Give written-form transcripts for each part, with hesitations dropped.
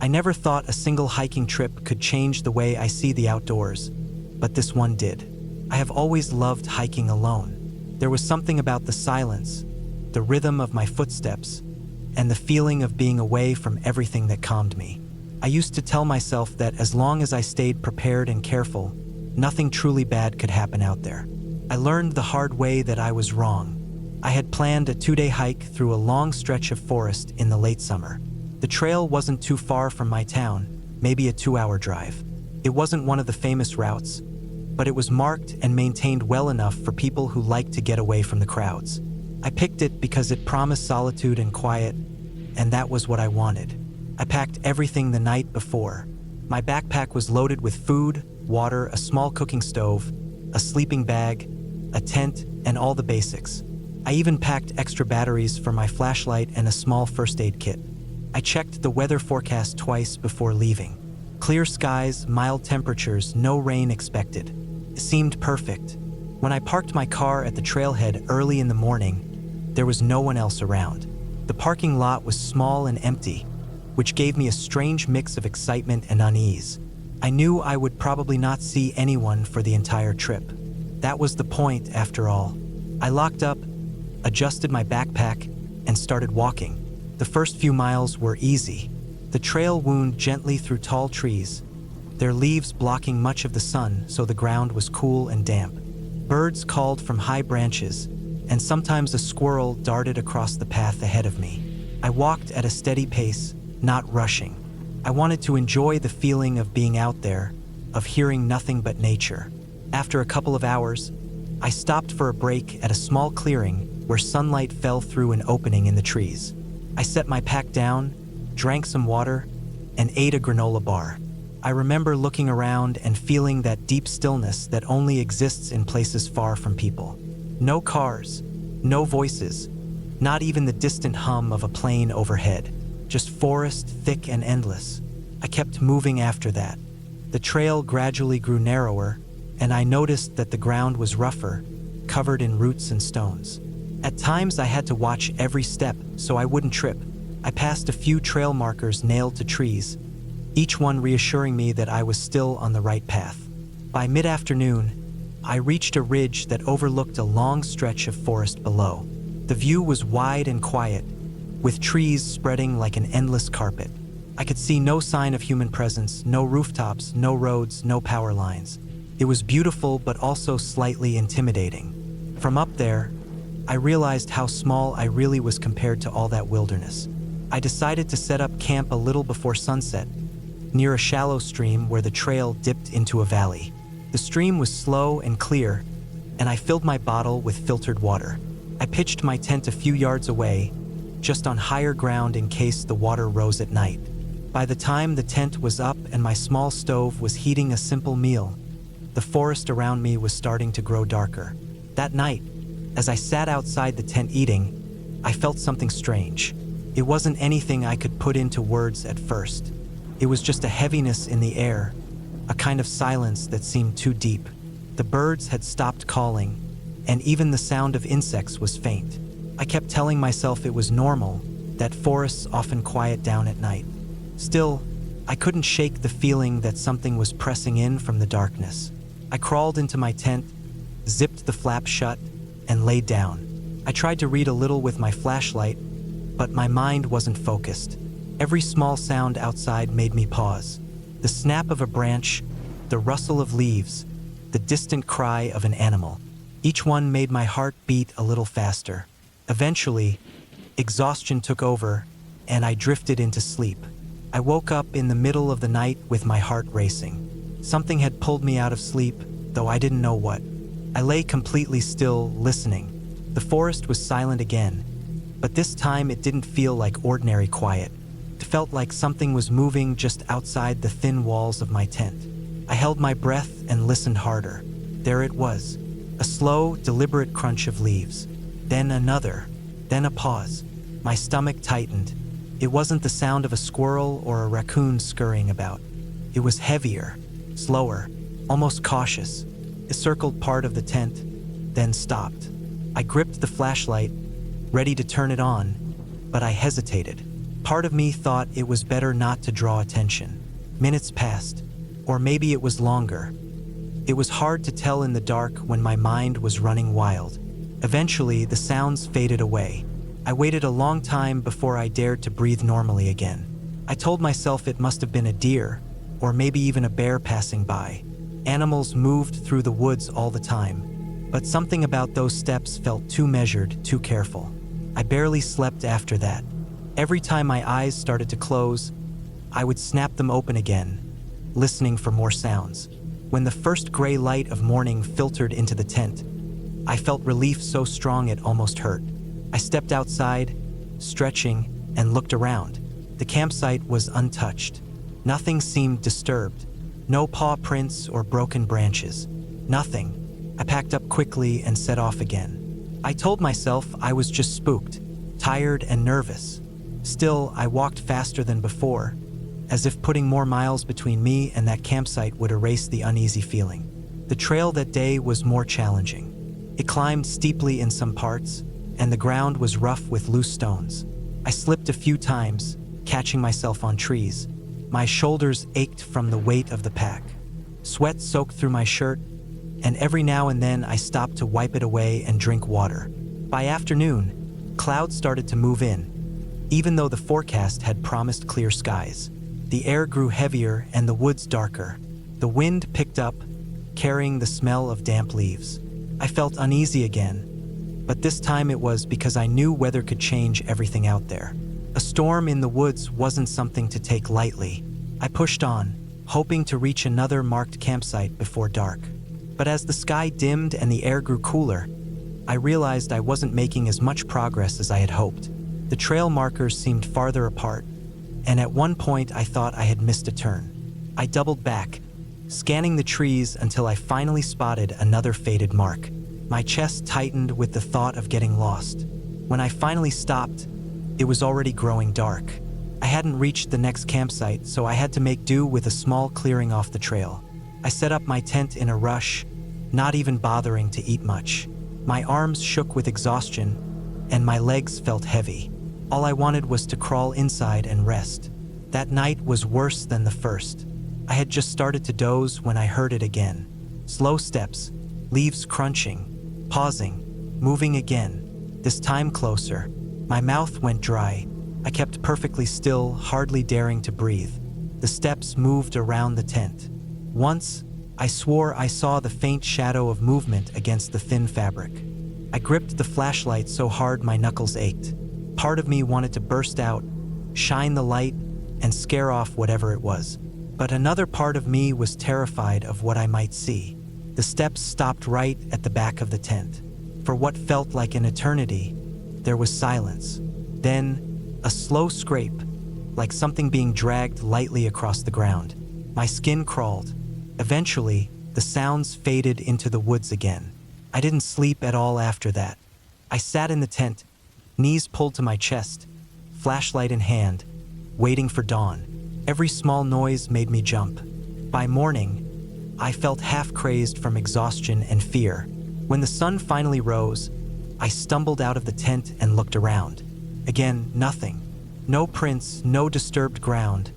I never thought a single hiking trip could change the way I see the outdoors, but this one did. I have always loved hiking alone. There was something about the silence, the rhythm of my footsteps, and the feeling of being away from everything that calmed me. I used to tell myself that as long as I stayed prepared and careful, nothing truly bad could happen out there. I learned the hard way that I was wrong. I had planned a 2-day hike through a long stretch of forest in the late summer. The trail wasn't too far from my town, maybe a 2-hour drive. It wasn't one of the famous routes, but it was marked and maintained well enough for people who liked to get away from the crowds. I picked it because it promised solitude and quiet, and that was what I wanted. I packed everything the night before. My backpack was loaded with food, water, a small cooking stove, a sleeping bag, a tent, and all the basics. I even packed extra batteries for my flashlight and a small first aid kit. I checked the weather forecast twice before leaving. Clear skies, mild temperatures, no rain expected. It seemed perfect. When I parked my car at the trailhead early in the morning, there was no one else around. The parking lot was small and empty, which gave me a strange mix of excitement and unease. I knew I would probably not see anyone for the entire trip. That was the point, after all. I locked up, adjusted my backpack, and started walking. The first few miles were easy. The trail wound gently through tall trees, their leaves blocking much of the sun so the ground was cool and damp. Birds called from high branches, and sometimes a squirrel darted across the path ahead of me. I walked at a steady pace, not rushing. I wanted to enjoy the feeling of being out there, of hearing nothing but nature. After a couple of hours, I stopped for a break at a small clearing where sunlight fell through an opening in the trees. I set my pack down, drank some water, and ate a granola bar. I remember looking around and feeling that deep stillness that only exists in places far from people. No cars, no voices, not even the distant hum of a plane overhead. Just forest, thick and endless. I kept moving after that. The trail gradually grew narrower, and I noticed that the ground was rougher, covered in roots and stones. At times I had to watch every step so I wouldn't trip. I passed a few trail markers nailed to trees, each one reassuring me that I was still on the right path. By mid-afternoon, I reached a ridge that overlooked a long stretch of forest below. The view was wide and quiet, with trees spreading like an endless carpet. I could see no sign of human presence, no rooftops, no roads, no power lines. It was beautiful but also slightly intimidating. From up there, I realized how small I really was compared to all that wilderness. I decided to set up camp a little before sunset, near a shallow stream where the trail dipped into a valley. The stream was slow and clear, and I filled my bottle with filtered water. I pitched my tent a few yards away, just on higher ground in case the water rose at night. By the time the tent was up and my small stove was heating a simple meal, the forest around me was starting to grow darker. That night, as I sat outside the tent eating, I felt something strange. It wasn't anything I could put into words at first. It was just a heaviness in the air, a kind of silence that seemed too deep. The birds had stopped calling, and even the sound of insects was faint. I kept telling myself it was normal, that forests often quiet down at night. Still, I couldn't shake the feeling that something was pressing in from the darkness. I crawled into my tent, zipped the flap shut, and laid down. I tried to read a little with my flashlight, but my mind wasn't focused. Every small sound outside made me pause. The snap of a branch, the rustle of leaves, the distant cry of an animal. Each one made my heart beat a little faster. Eventually, exhaustion took over, and I drifted into sleep. I woke up in the middle of the night with my heart racing. Something had pulled me out of sleep, though I didn't know what. I lay completely still, listening. The forest was silent again, but this time it didn't feel like ordinary quiet. It felt like something was moving just outside the thin walls of my tent. I held my breath and listened harder. There it was, a slow, deliberate crunch of leaves. Then another, then a pause. My stomach tightened. It wasn't the sound of a squirrel or a raccoon scurrying about. It was heavier, slower, almost cautious. It circled part of the tent, then stopped. I gripped the flashlight, ready to turn it on, but I hesitated. part of me thought it was better not to draw attention. Minutes passed, or maybe it was longer. It was hard to tell in the dark when my mind was running wild. Eventually, the sounds faded away. I waited a long time before I dared to breathe normally again. I told myself it must have been a deer, or maybe even a bear passing by. Animals moved through the woods all the time, but something about those steps felt too measured, too careful. I barely slept after that. Every time my eyes started to close, I would snap them open again, listening for more sounds. When the first gray light of morning filtered into the tent, I felt relief so strong it almost hurt. I stepped outside, stretching, and looked around. The campsite was untouched. Nothing seemed disturbed. No paw prints or broken branches. Nothing. I packed up quickly and set off again. I told myself I was just spooked, tired and nervous. Still, I walked faster than before, as if putting more miles between me and that campsite would erase the uneasy feeling. The trail that day was more challenging. It climbed steeply in some parts, and the ground was rough with loose stones. I slipped a few times, catching myself on trees. My shoulders ached from the weight of the pack. Sweat soaked through my shirt, and every now and then I stopped to wipe it away and drink water. By afternoon, clouds started to move in, even though the forecast had promised clear skies. The air grew heavier and the woods darker. The wind picked up, carrying the smell of damp leaves. I felt uneasy again, but this time it was because I knew weather could change everything out there. A storm in the woods wasn't something to take lightly. I pushed on, hoping to reach another marked campsite before dark. But as the sky dimmed and the air grew cooler, I realized I wasn't making as much progress as I had hoped. The trail markers seemed farther apart, and at one point I thought I had missed a turn. I doubled back, scanning the trees until I finally spotted another faded mark. My chest tightened with the thought of getting lost. When I finally stopped, it was already growing dark. I hadn't reached the next campsite, so I had to make do with a small clearing off the trail. I set up my tent in a rush, not even bothering to eat much. My arms shook with exhaustion, and my legs felt heavy. All I wanted was to crawl inside and rest. That night was worse than the first. I had just started to doze when I heard it again. Slow steps, leaves crunching, pausing, moving again, this time closer. My mouth went dry. I kept perfectly still, hardly daring to breathe. The steps moved around the tent. Once, I swore I saw the faint shadow of movement against the thin fabric. I gripped the flashlight so hard my knuckles ached. Part of me wanted to burst out, shine the light, and scare off whatever it was. But another part of me was terrified of what I might see. The steps stopped right at the back of the tent. For what felt like an eternity, there was silence. Then, a slow scrape, like something being dragged lightly across the ground. My skin crawled. Eventually, the sounds faded into the woods again. I didn't sleep at all after that. I sat in the tent, knees pulled to my chest, flashlight in hand, waiting for dawn. Every small noise made me jump. By morning, I felt half-crazed from exhaustion and fear. When the sun finally rose, I stumbled out of the tent and looked around. Again, nothing. No prints, no disturbed ground,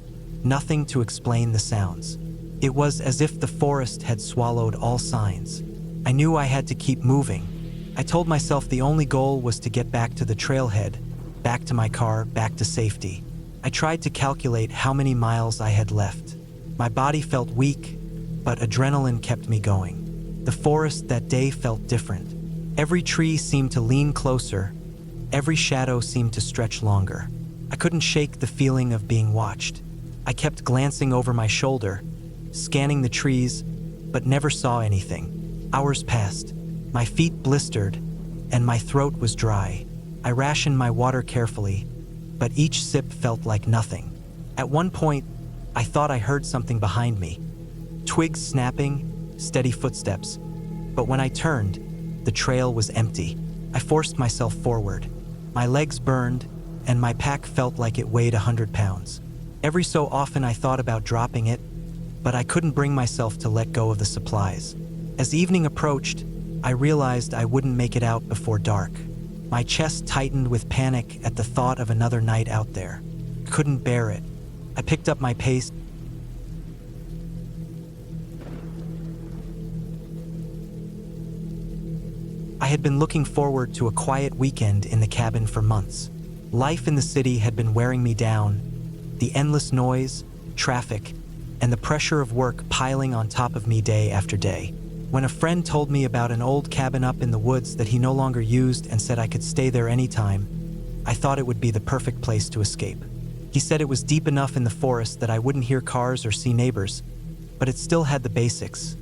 nothing to explain the sounds. It was as if the forest had swallowed all signs. I knew I had to keep moving. I told myself the only goal was to get back to the trailhead, back to my car, back to safety. I tried to calculate how many miles I had left. My body felt weak, but adrenaline kept me going. The forest that day felt different. Every tree seemed to lean closer. Every shadow seemed to stretch longer. I couldn't shake the feeling of being watched. I kept glancing over my shoulder, scanning the trees, but never saw anything. Hours passed. My feet blistered, and my throat was dry. I rationed my water carefully, but each sip felt like nothing. At one point, I thought I heard something behind me. Twigs snapping, steady footsteps. But when I turned, the trail was empty. I forced myself forward. My legs burned, and my pack felt like it weighed 100 pounds. Every so often I thought about dropping it, but I couldn't bring myself to let go of the supplies. As evening approached, I realized I wouldn't make it out before dark. My chest tightened with panic at the thought of another night out there. couldn't bear it. I picked up my pace. I had been looking forward to a quiet weekend in the cabin for months. Life in the city had been wearing me down, the endless noise, traffic, and the pressure of work piling on top of me day after day. When a friend told me about an old cabin up in the woods that he no longer used and said I could stay there anytime, I thought it would be the perfect place to escape. He said it was deep enough in the forest that I wouldn't hear cars or see neighbors, but it still had the basics.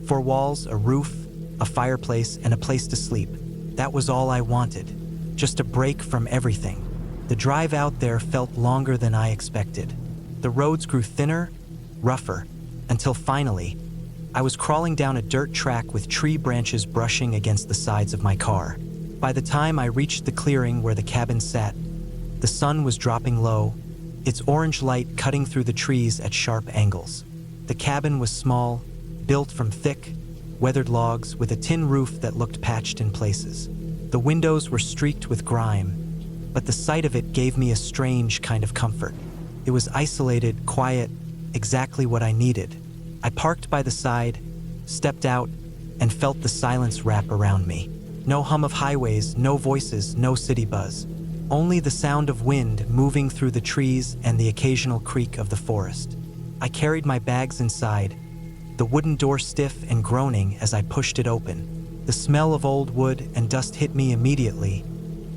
4 walls, a roof, a fireplace, and a place to sleep. That was all I wanted, just a break from everything. The drive out there felt longer than I expected. The roads grew thinner, rougher, until finally, I was crawling down a dirt track with tree branches brushing against the sides of my car. By the time I reached the clearing where the cabin sat, the sun was dropping low, its orange light cutting through the trees at sharp angles. The cabin was small, built from thick, weathered logs with a tin roof that looked patched in places. The windows were streaked with grime, but the sight of it gave me a strange kind of comfort. It was isolated, quiet, exactly what I needed. I parked by the side, stepped out, and felt the silence wrap around me. No hum of highways, no voices, no city buzz. Only the sound of wind moving through the trees and the occasional creak of the forest. I carried my bags inside, the wooden door stiff and groaning as I pushed it open. The smell of old wood and dust hit me immediately,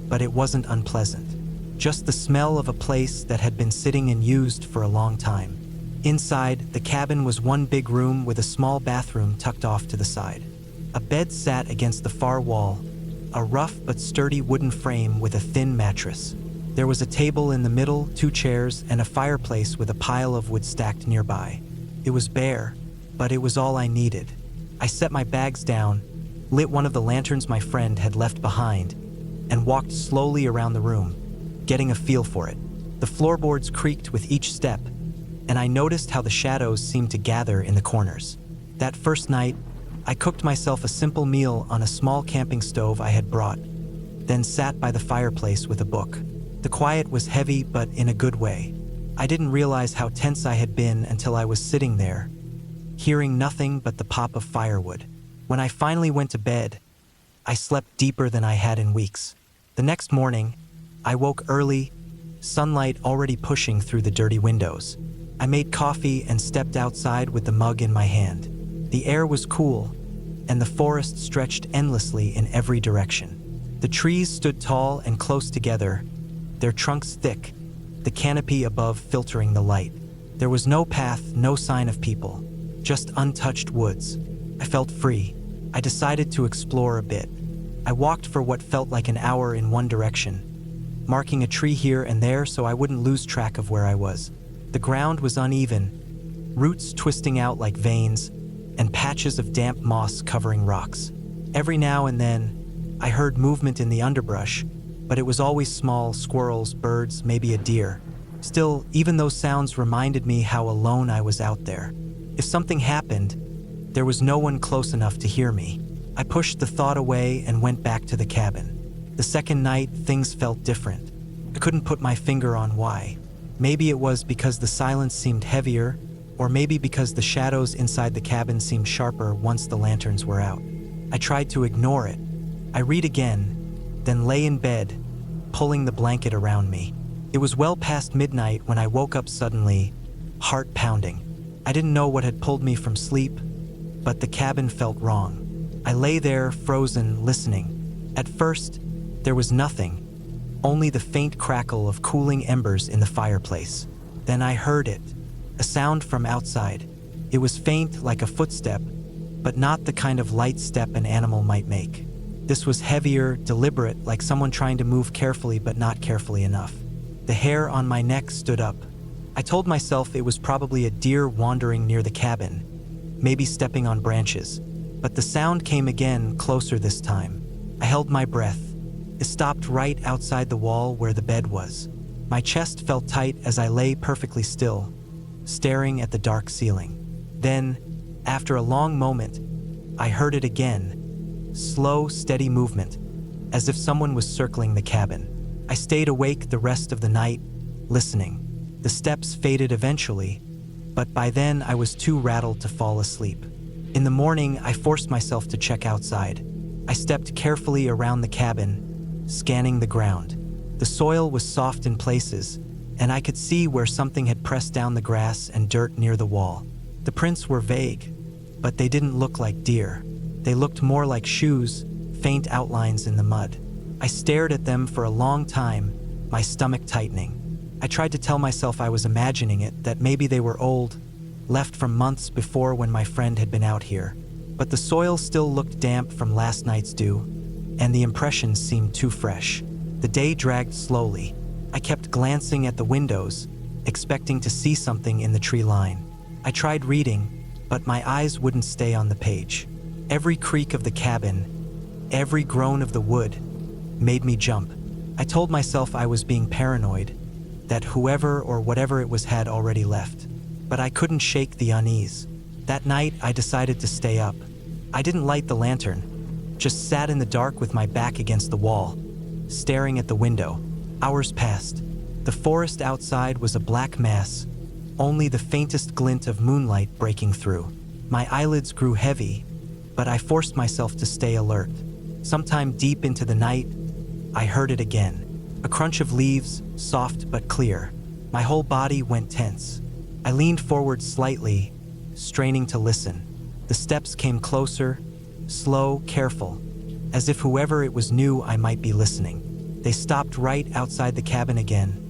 but it wasn't unpleasant. Just the smell of a place that had been sitting and used for a long time. Inside, the cabin was one big room with a small bathroom tucked off to the side. A bed sat against the far wall, a rough but sturdy wooden frame with a thin mattress. There was a table in the middle, 2 chairs, and a fireplace with a pile of wood stacked nearby. It was bare, but it was all I needed. I set my bags down, lit one of the lanterns my friend had left behind, and walked slowly around the room, getting a feel for it. The floorboards creaked with each step, and I noticed how the shadows seemed to gather in the corners. That first night, I cooked myself a simple meal on a small camping stove I had brought, then sat by the fireplace with a book. The quiet was heavy, but in a good way. I didn't realize how tense I had been until I was sitting there, hearing nothing but the pop of firewood. When I finally went to bed, I slept deeper than I had in weeks. The next morning, I woke early, sunlight already pushing through the dirty windows. I made coffee and stepped outside with the mug in my hand. The air was cool, and the forest stretched endlessly in every direction. The trees stood tall and close together, their trunks thick, the canopy above filtering the light. There was no path, no sign of people, just untouched woods. I felt free. I decided to explore a bit. I walked for what felt like an hour in one direction, marking a tree here and there so I wouldn't lose track of where I was. The ground was uneven, roots twisting out like veins, and patches of damp moss covering rocks. Every now and then, I heard movement in the underbrush, but it was always small squirrels, birds, maybe a deer. Still, even those sounds reminded me how alone I was out there. If something happened, there was no one close enough to hear me. I pushed the thought away and went back to the cabin. The second night, things felt different. I couldn't put my finger on why. Maybe it was because the silence seemed heavier, or maybe because the shadows inside the cabin seemed sharper once the lanterns were out. I tried to ignore it. I read again, then lay in bed, pulling the blanket around me. It was well past midnight when I woke up suddenly, heart pounding. I didn't know what had pulled me from sleep, but the cabin felt wrong. I lay there, frozen, listening. At first, there was nothing, only the faint crackle of cooling embers in the fireplace. Then I heard it, a sound from outside. It was faint, like a footstep, but not the kind of light step an animal might make. This was heavier, deliberate, like someone trying to move carefully but not carefully enough. The hair on my neck stood up. I told myself it was probably a deer wandering near the cabin, maybe stepping on branches. But the sound came again, closer this time. I held my breath. It stopped right outside the wall where the bed was. My chest felt tight as I lay perfectly still, staring at the dark ceiling. Then, after a long moment, I heard it again. Slow, steady movement, as if someone was circling the cabin. I stayed awake the rest of the night, listening. The steps faded eventually, but by then I was too rattled to fall asleep. In the morning, I forced myself to check outside. I stepped carefully around the cabin, scanning the ground. The soil was soft in places, and I could see where something had pressed down the grass and dirt near the wall. The prints were vague, but they didn't look like deer. They looked more like shoes, faint outlines in the mud. I stared at them for a long time, my stomach tightening. I tried to tell myself I was imagining it, that maybe they were old, left from months before when my friend had been out here. But the soil still looked damp from last night's dew, and the impressions seemed too fresh. The day dragged slowly. I kept glancing at the windows, expecting to see something in the tree line. I tried reading, but my eyes wouldn't stay on the page. Every creak of the cabin, every groan of the wood, made me jump. I told myself I was being paranoid, that whoever or whatever it was had already left. But I couldn't shake the unease. That night, I decided to stay up. I didn't light the lantern, just sat in the dark with my back against the wall, staring at the window. Hours passed. The forest outside was a black mass, only the faintest glint of moonlight breaking through. My eyelids grew heavy, but I forced myself to stay alert. Sometime deep into the night, I heard it again. A crunch of leaves, soft but clear. My whole body went tense. I leaned forward slightly, straining to listen. The steps came closer, slow, careful, as if whoever it was knew I might be listening. They stopped right outside the cabin again,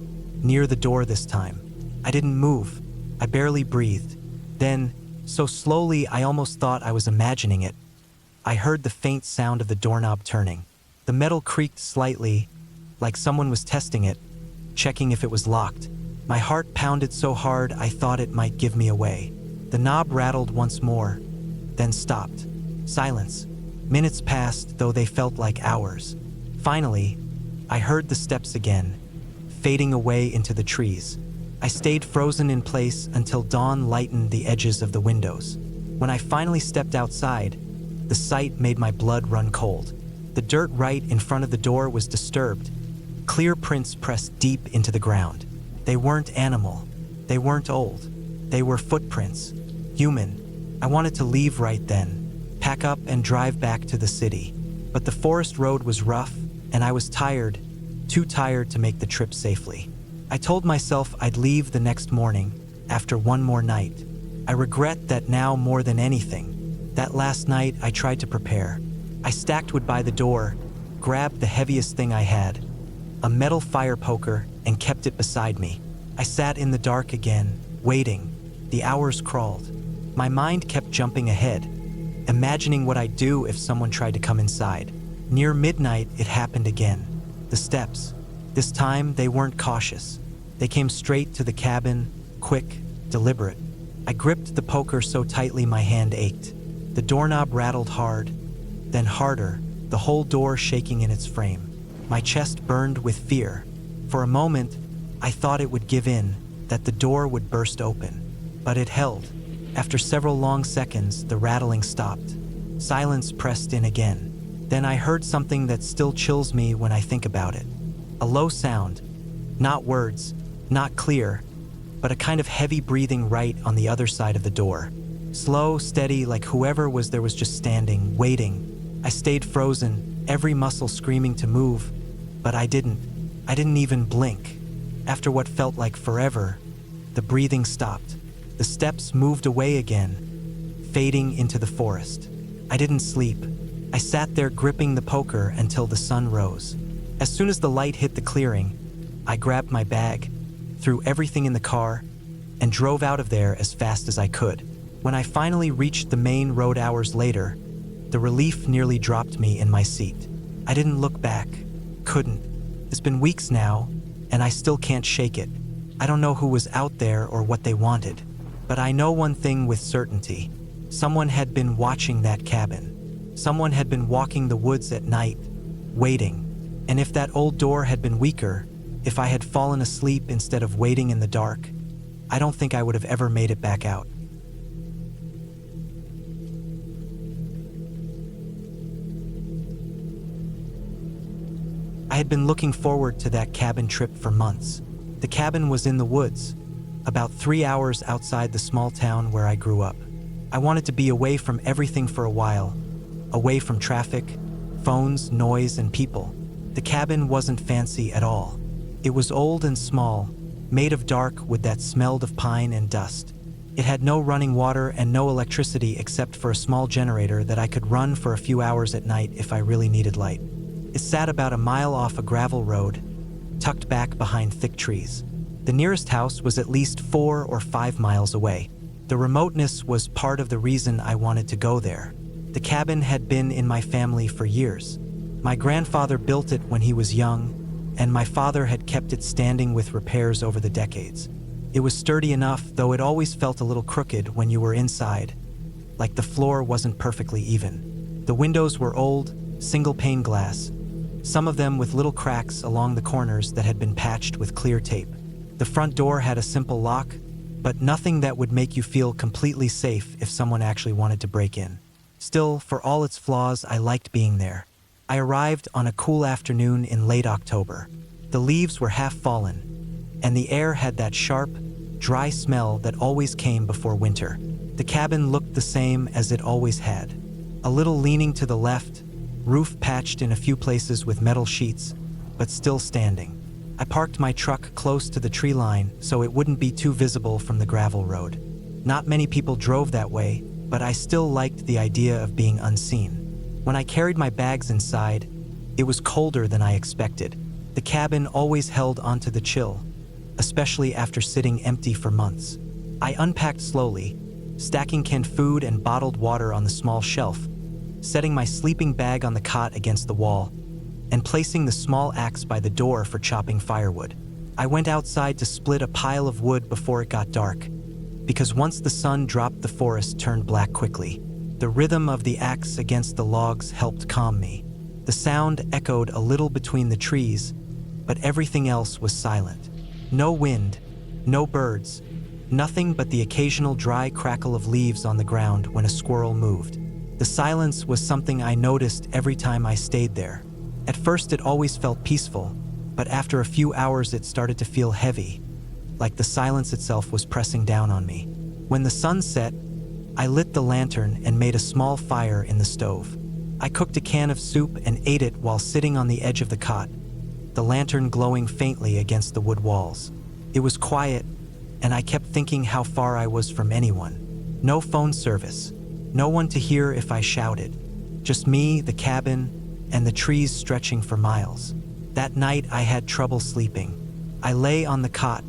near the door this time. I didn't move. I barely breathed. Then, so slowly I almost thought I was imagining it, I heard the faint sound of the doorknob turning. The metal creaked slightly, like someone was testing it, checking if it was locked. My heart pounded so hard I thought it might give me away. The knob rattled once more, then stopped. Silence. Minutes passed, though they felt like hours. Finally, I heard the steps again, fading away into the trees. I stayed frozen in place until dawn lightened the edges of the windows. When I finally stepped outside, the sight made my blood run cold. The dirt right in front of the door was disturbed, clear prints pressed deep into the ground. They weren't animal. They weren't old. They were footprints. Human. I wanted to leave right then, pack up and drive back to the city. But the forest road was rough, and I was tired, too tired to make the trip safely. I told myself I'd leave the next morning, after one more night. I regret that now more than anything. That last night I tried to prepare. I stacked wood by the door, grabbed the heaviest thing I had, a metal fire poker, and kept it beside me. I sat in the dark again, waiting. The hours crawled. My mind kept jumping ahead, imagining what I'd do if someone tried to come inside. Near midnight, it happened again. The steps. This time, they weren't cautious. They came straight to the cabin, quick, deliberate. I gripped the poker so tightly my hand ached. The doorknob rattled hard, then harder, the whole door shaking in its frame. My chest burned with fear. For a moment, I thought it would give in, that the door would burst open. But it held. After several long seconds, the rattling stopped. Silence pressed in again. Then I heard something that still chills me when I think about it. A low sound. Not words, not clear, but a kind of heavy breathing right on the other side of the door. Slow, steady, like whoever was there was just standing, waiting. I stayed frozen, every muscle screaming to move, but I didn't. I didn't even blink. After what felt like forever, the breathing stopped. The steps moved away again, fading into the forest. I didn't sleep. I sat there gripping the poker until the sun rose. As soon as the light hit the clearing, I grabbed my bag, threw everything in the car, and drove out of there as fast as I could. When I finally reached the main road hours later, the relief nearly dropped me in my seat. I didn't look back. Couldn't. It's been weeks now, and I still can't shake it. I don't know who was out there or what they wanted, but I know one thing with certainty. Someone had been watching that cabin. Someone had been walking the woods at night, waiting. And if that old door had been weaker, if I had fallen asleep instead of waiting in the dark, I don't think I would have ever made it back out. I had been looking forward to that cabin trip for months. The cabin was in the woods, about 3 hours outside the small town where I grew up. I wanted to be away from everything for a while, away from traffic, phones, noise, and people. The cabin wasn't fancy at all. It was old and small, made of dark wood that smelled of pine and dust. It had no running water and no electricity except for a small generator that I could run for a few hours at night if I really needed light. It sat about a mile off a gravel road, tucked back behind thick trees. The nearest house was at least 4 or 5 miles away. The remoteness was part of the reason I wanted to go there. The cabin had been in my family for years. My grandfather built it when he was young, and my father had kept it standing with repairs over the decades. It was sturdy enough, though it always felt a little crooked when you were inside, like the floor wasn't perfectly even. The windows were old, single-pane glass, some of them with little cracks along the corners that had been patched with clear tape. The front door had a simple lock, but nothing that would make you feel completely safe if someone actually wanted to break in. Still, for all its flaws, I liked being there. I arrived on a cool afternoon in late October. The leaves were half fallen, and the air had that sharp, dry smell that always came before winter. The cabin looked the same as it always had. A little leaning to the left, roof patched in a few places with metal sheets, but still standing. I parked my truck close to the tree line so it wouldn't be too visible from the gravel road. Not many people drove that way, but I still liked the idea of being unseen. When I carried my bags inside, it was colder than I expected. The cabin always held onto the chill, especially after sitting empty for months. I unpacked slowly, stacking canned food and bottled water on the small shelf, setting my sleeping bag on the cot against the wall, and placing the small axe by the door for chopping firewood. I went outside to split a pile of wood before it got dark, because once the sun dropped, the forest turned black quickly. The rhythm of the axe against the logs helped calm me. The sound echoed a little between the trees, but everything else was silent. No wind, no birds, nothing but the occasional dry crackle of leaves on the ground when a squirrel moved. The silence was something I noticed every time I stayed there. At first it always felt peaceful, but after a few hours it started to feel heavy, like the silence itself was pressing down on me. When the sun set, I lit the lantern and made a small fire in the stove. I cooked a can of soup and ate it while sitting on the edge of the cot, the lantern glowing faintly against the wood walls. It was quiet, and I kept thinking how far I was from anyone. No phone service, no one to hear if I shouted. Just me, the cabin, and the trees stretching for miles. That night I had trouble sleeping. I lay on the cot,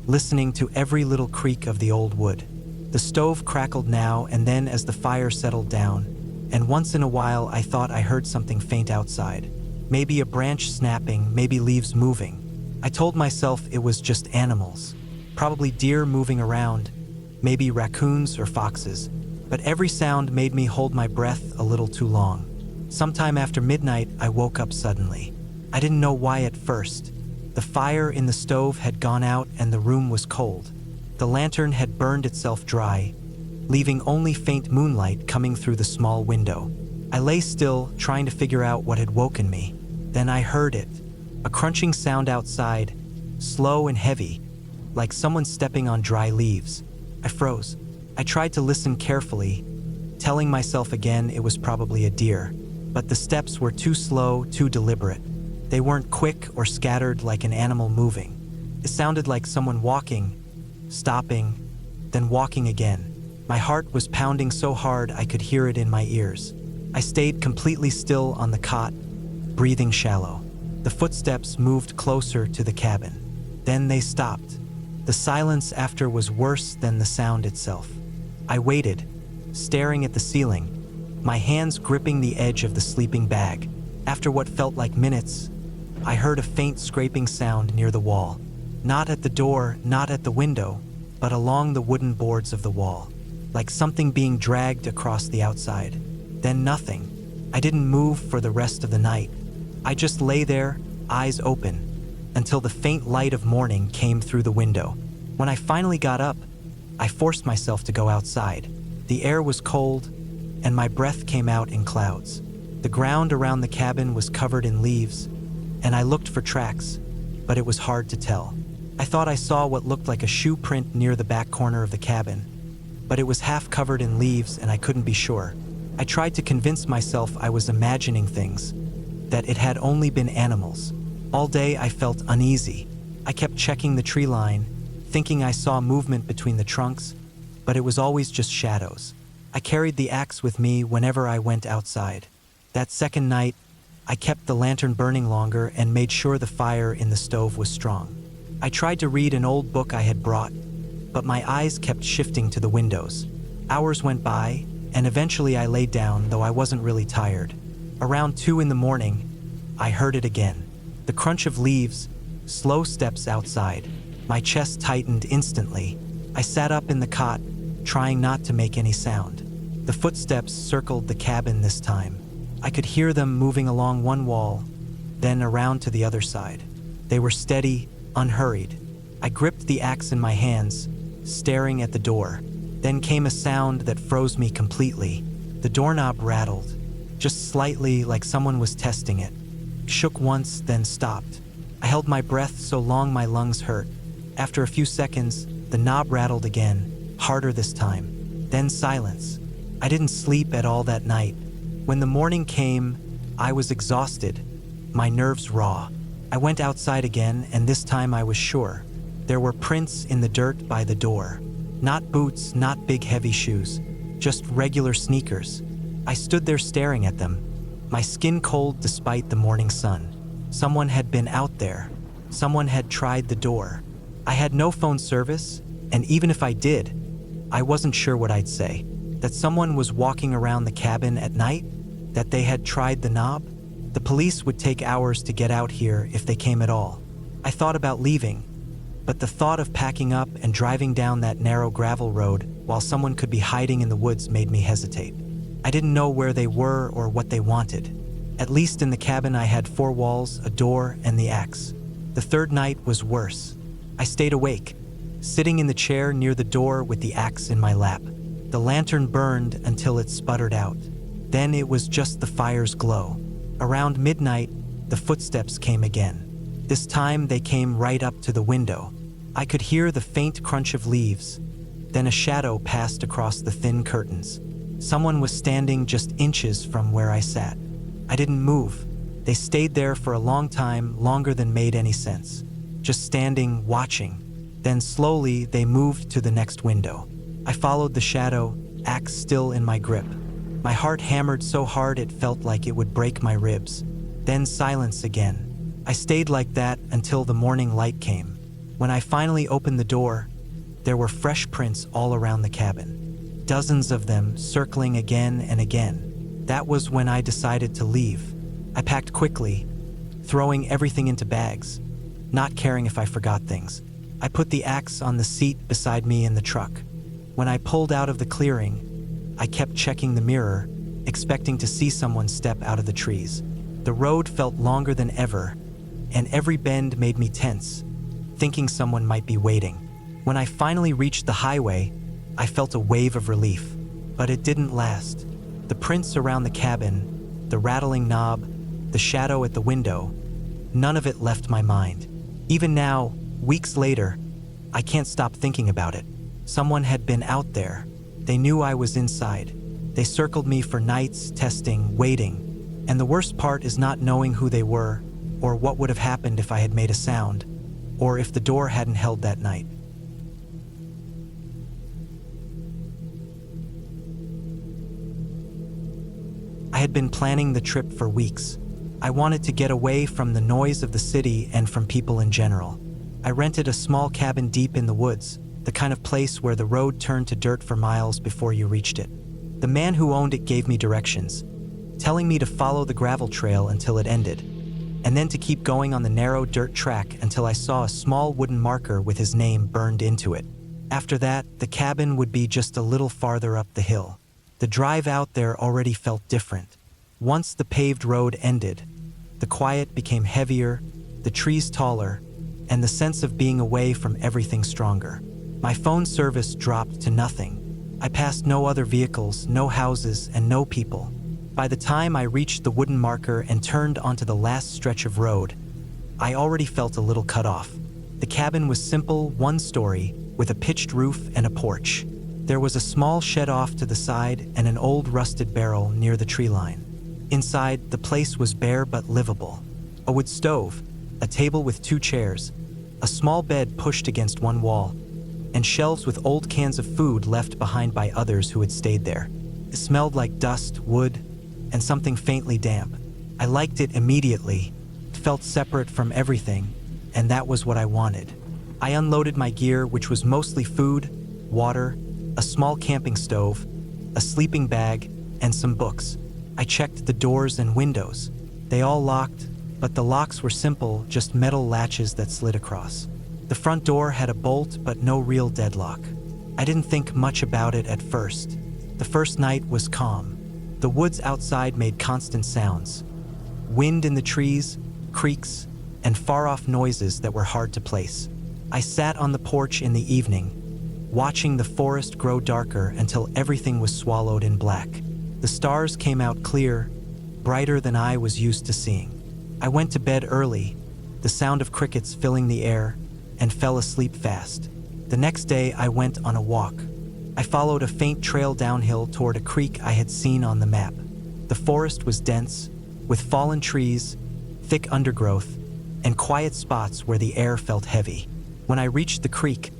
listening to every little creak of the old wood. The stove crackled now and then as the fire settled down, and once in a while I thought I heard something faint outside. Maybe a branch snapping, maybe leaves moving. I told myself it was just animals, probably deer moving around, maybe raccoons or foxes, but every sound made me hold my breath a little too long. Sometime after midnight, I woke up suddenly. I didn't know why at first. The fire in the stove had gone out and the room was cold. The lantern had burned itself dry, leaving only faint moonlight coming through the small window. I lay still, trying to figure out what had woken me. Then I heard it, a crunching sound outside, slow and heavy, like someone stepping on dry leaves. I froze. I tried to listen carefully, telling myself again it was probably a deer. But the steps were too slow, too deliberate. They weren't quick or scattered like an animal moving. It sounded like someone walking, stopping, then walking again. My heart was pounding so hard I could hear it in my ears. I stayed completely still on the cot, breathing shallow. The footsteps moved closer to the cabin. Then they stopped. The silence after was worse than the sound itself. I waited, staring at the ceiling, my hands gripping the edge of the sleeping bag. After what felt like minutes, I heard a faint scraping sound near the wall. Not at the door, not at the window, but along the wooden boards of the wall, like something being dragged across the outside. Then nothing. I didn't move for the rest of the night. I just lay there, eyes open, until the faint light of morning came through the window. When I finally got up, I forced myself to go outside. The air was cold, and my breath came out in clouds. The ground around the cabin was covered in leaves, and I looked for tracks, but it was hard to tell. I thought I saw what looked like a shoe print near the back corner of the cabin, but it was half covered in leaves and I couldn't be sure. I tried to convince myself I was imagining things, that it had only been animals. All day I felt uneasy. I kept checking the tree line, thinking I saw movement between the trunks, but it was always just shadows. I carried the axe with me whenever I went outside. That second night, I kept the lantern burning longer and made sure the fire in the stove was strong. I tried to read an old book I had brought, but my eyes kept shifting to the windows. Hours went by, and eventually I laid down, though I wasn't really tired. Around 2 in the morning, I heard it again. The crunch of leaves, slow steps outside. My chest tightened instantly. I sat up in the cot, trying not to make any sound. The footsteps circled the cabin this time. I could hear them moving along one wall, then around to the other side. They were steady, unhurried. I gripped the axe in my hands, staring at the door. Then came a sound that froze me completely. The doorknob rattled, just slightly, like someone was testing it. Shook once, then stopped. I held my breath so long my lungs hurt. After a few seconds, the knob rattled again, harder this time. Then silence. I didn't sleep at all that night. When the morning came, I was exhausted, my nerves raw. I went outside again, and this time I was sure. There were prints in the dirt by the door. Not boots, not big heavy shoes, just regular sneakers. I stood there staring at them, my skin cold despite the morning sun. Someone had been out there. Someone had tried the door. I had no phone service, and even if I did, I wasn't sure what I'd say. That someone was walking around the cabin at night? That they had tried the knob? The police would take hours to get out here if they came at all. I thought about leaving, but the thought of packing up and driving down that narrow gravel road while someone could be hiding in the woods made me hesitate. I didn't know where they were or what they wanted. At least in the cabin I had 4 walls, a door, and the axe. The third night was worse. I stayed awake, sitting in the chair near the door with the axe in my lap. The lantern burned until it sputtered out. Then it was just the fire's glow. Around midnight, the footsteps came again. This time they came right up to the window. I could hear the faint crunch of leaves. Then a shadow passed across the thin curtains. Someone was standing just inches from where I sat. I didn't move. They stayed there for a long time, longer than made any sense. Just standing, watching. Then slowly they moved to the next window. I followed the shadow, axe still in my grip. My heart hammered so hard it felt like it would break my ribs. Then silence again. I stayed like that until the morning light came. When I finally opened the door, there were fresh prints all around the cabin. Dozens of them circling again and again. That was when I decided to leave. I packed quickly, throwing everything into bags, not caring if I forgot things. I put the axe on the seat beside me in the truck. When I pulled out of the clearing, I kept checking the mirror, expecting to see someone step out of the trees. The road felt longer than ever, and every bend made me tense, thinking someone might be waiting. When I finally reached the highway, I felt a wave of relief, but it didn't last. The prints around the cabin, the rattling knob, the shadow at the window, none of it left my mind. Even now, weeks later, I can't stop thinking about it. Someone had been out there. They knew I was inside. They circled me for nights, testing, waiting. And the worst part is not knowing who they were, or what would have happened if I had made a sound, or if the door hadn't held that night. I had been planning the trip for weeks. I wanted to get away from the noise of the city and from people in general. I rented a small cabin deep in the woods, the kind of place where the road turned to dirt for miles before you reached it. The man who owned it gave me directions, telling me to follow the gravel trail until it ended, and then to keep going on the narrow dirt track until I saw a small wooden marker with his name burned into it. After that, the cabin would be just a little farther up the hill. The drive out there already felt different. Once the paved road ended, the quiet became heavier, the trees taller, and the sense of being away from everything stronger. My phone service dropped to nothing. I passed no other vehicles, no houses, and no people. By the time I reached the wooden marker and turned onto the last stretch of road, I already felt a little cut off. The cabin was simple, one story, with a pitched roof and a porch. There was a small shed off to the side and an old rusted barrel near the tree line. Inside, the place was bare but livable. A wood stove, a table with 2 chairs, a small bed pushed against one wall, and shelves with old cans of food left behind by others who had stayed there. It smelled like dust, wood, and something faintly damp. I liked it immediately. It felt separate from everything, and that was what I wanted. I unloaded my gear, which was mostly food, water, a small camping stove, a sleeping bag, and some books. I checked the doors and windows. They all locked, but the locks were simple, just metal latches that slid across. The front door had a bolt, but no real deadlock. I didn't think much about it at first. The first night was calm. The woods outside made constant sounds. Wind in the trees, creaks, and far-off noises that were hard to place. I sat on the porch in the evening, watching the forest grow darker until everything was swallowed in black. The stars came out clear, brighter than I was used to seeing. I went to bed early, the sound of crickets filling the air, and fell asleep fast. The next day, I went on a walk. I followed a faint trail downhill toward a creek I had seen on the map. The forest was dense, with fallen trees, thick undergrowth, and quiet spots where the air felt heavy. When I reached the creek,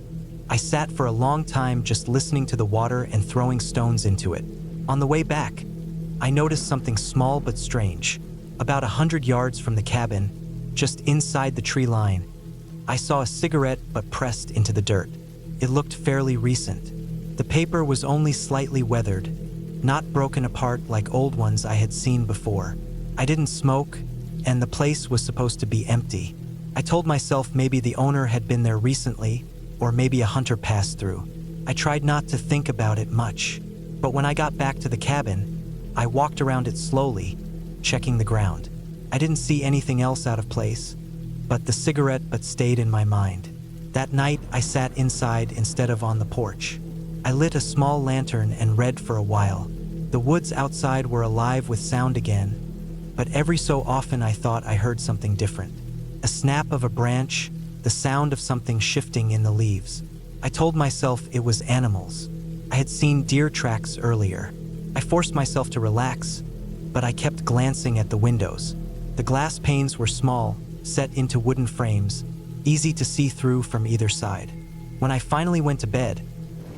I sat for a long time just listening to the water and throwing stones into it. On the way back, I noticed something small but strange. About 100 yards from the cabin, just inside the tree line, I saw a cigarette but pressed into the dirt. It looked fairly recent. The paper was only slightly weathered, not broken apart like old ones I had seen before. I didn't smoke, and the place was supposed to be empty. I told myself maybe the owner had been there recently, or maybe a hunter passed through. I tried not to think about it much, but when I got back to the cabin, I walked around it slowly, checking the ground. I didn't see anything else out of place, but the cigarette stayed in my mind. That night, I sat inside instead of on the porch. I lit a small lantern and read for a while. The woods outside were alive with sound again, but every so often I thought I heard something different. A snap of a branch, the sound of something shifting in the leaves. I told myself it was animals. I had seen deer tracks earlier. I forced myself to relax, but I kept glancing at the windows. The glass panes were small, set into wooden frames, easy to see through from either side. When I finally went to bed,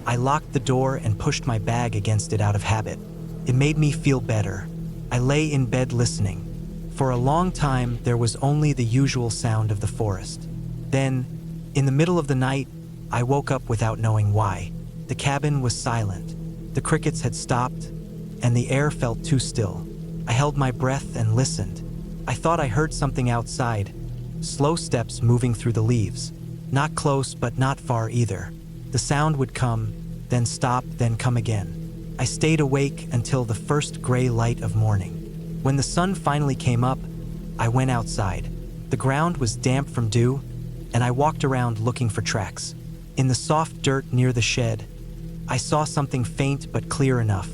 I locked the door and pushed my bag against it out of habit. It made me feel better. I lay in bed listening. For a long time, there was only the usual sound of the forest. Then, in the middle of the night, I woke up without knowing why. The cabin was silent. The crickets had stopped, and the air felt too still. I held my breath and listened. I thought I heard something outside, slow steps moving through the leaves. Not close, but not far either. The sound would come, then stop, then come again. I stayed awake until the first gray light of morning. When the sun finally came up, I went outside. The ground was damp from dew, and I walked around looking for tracks. In the soft dirt near the shed, I saw something faint but clear enough,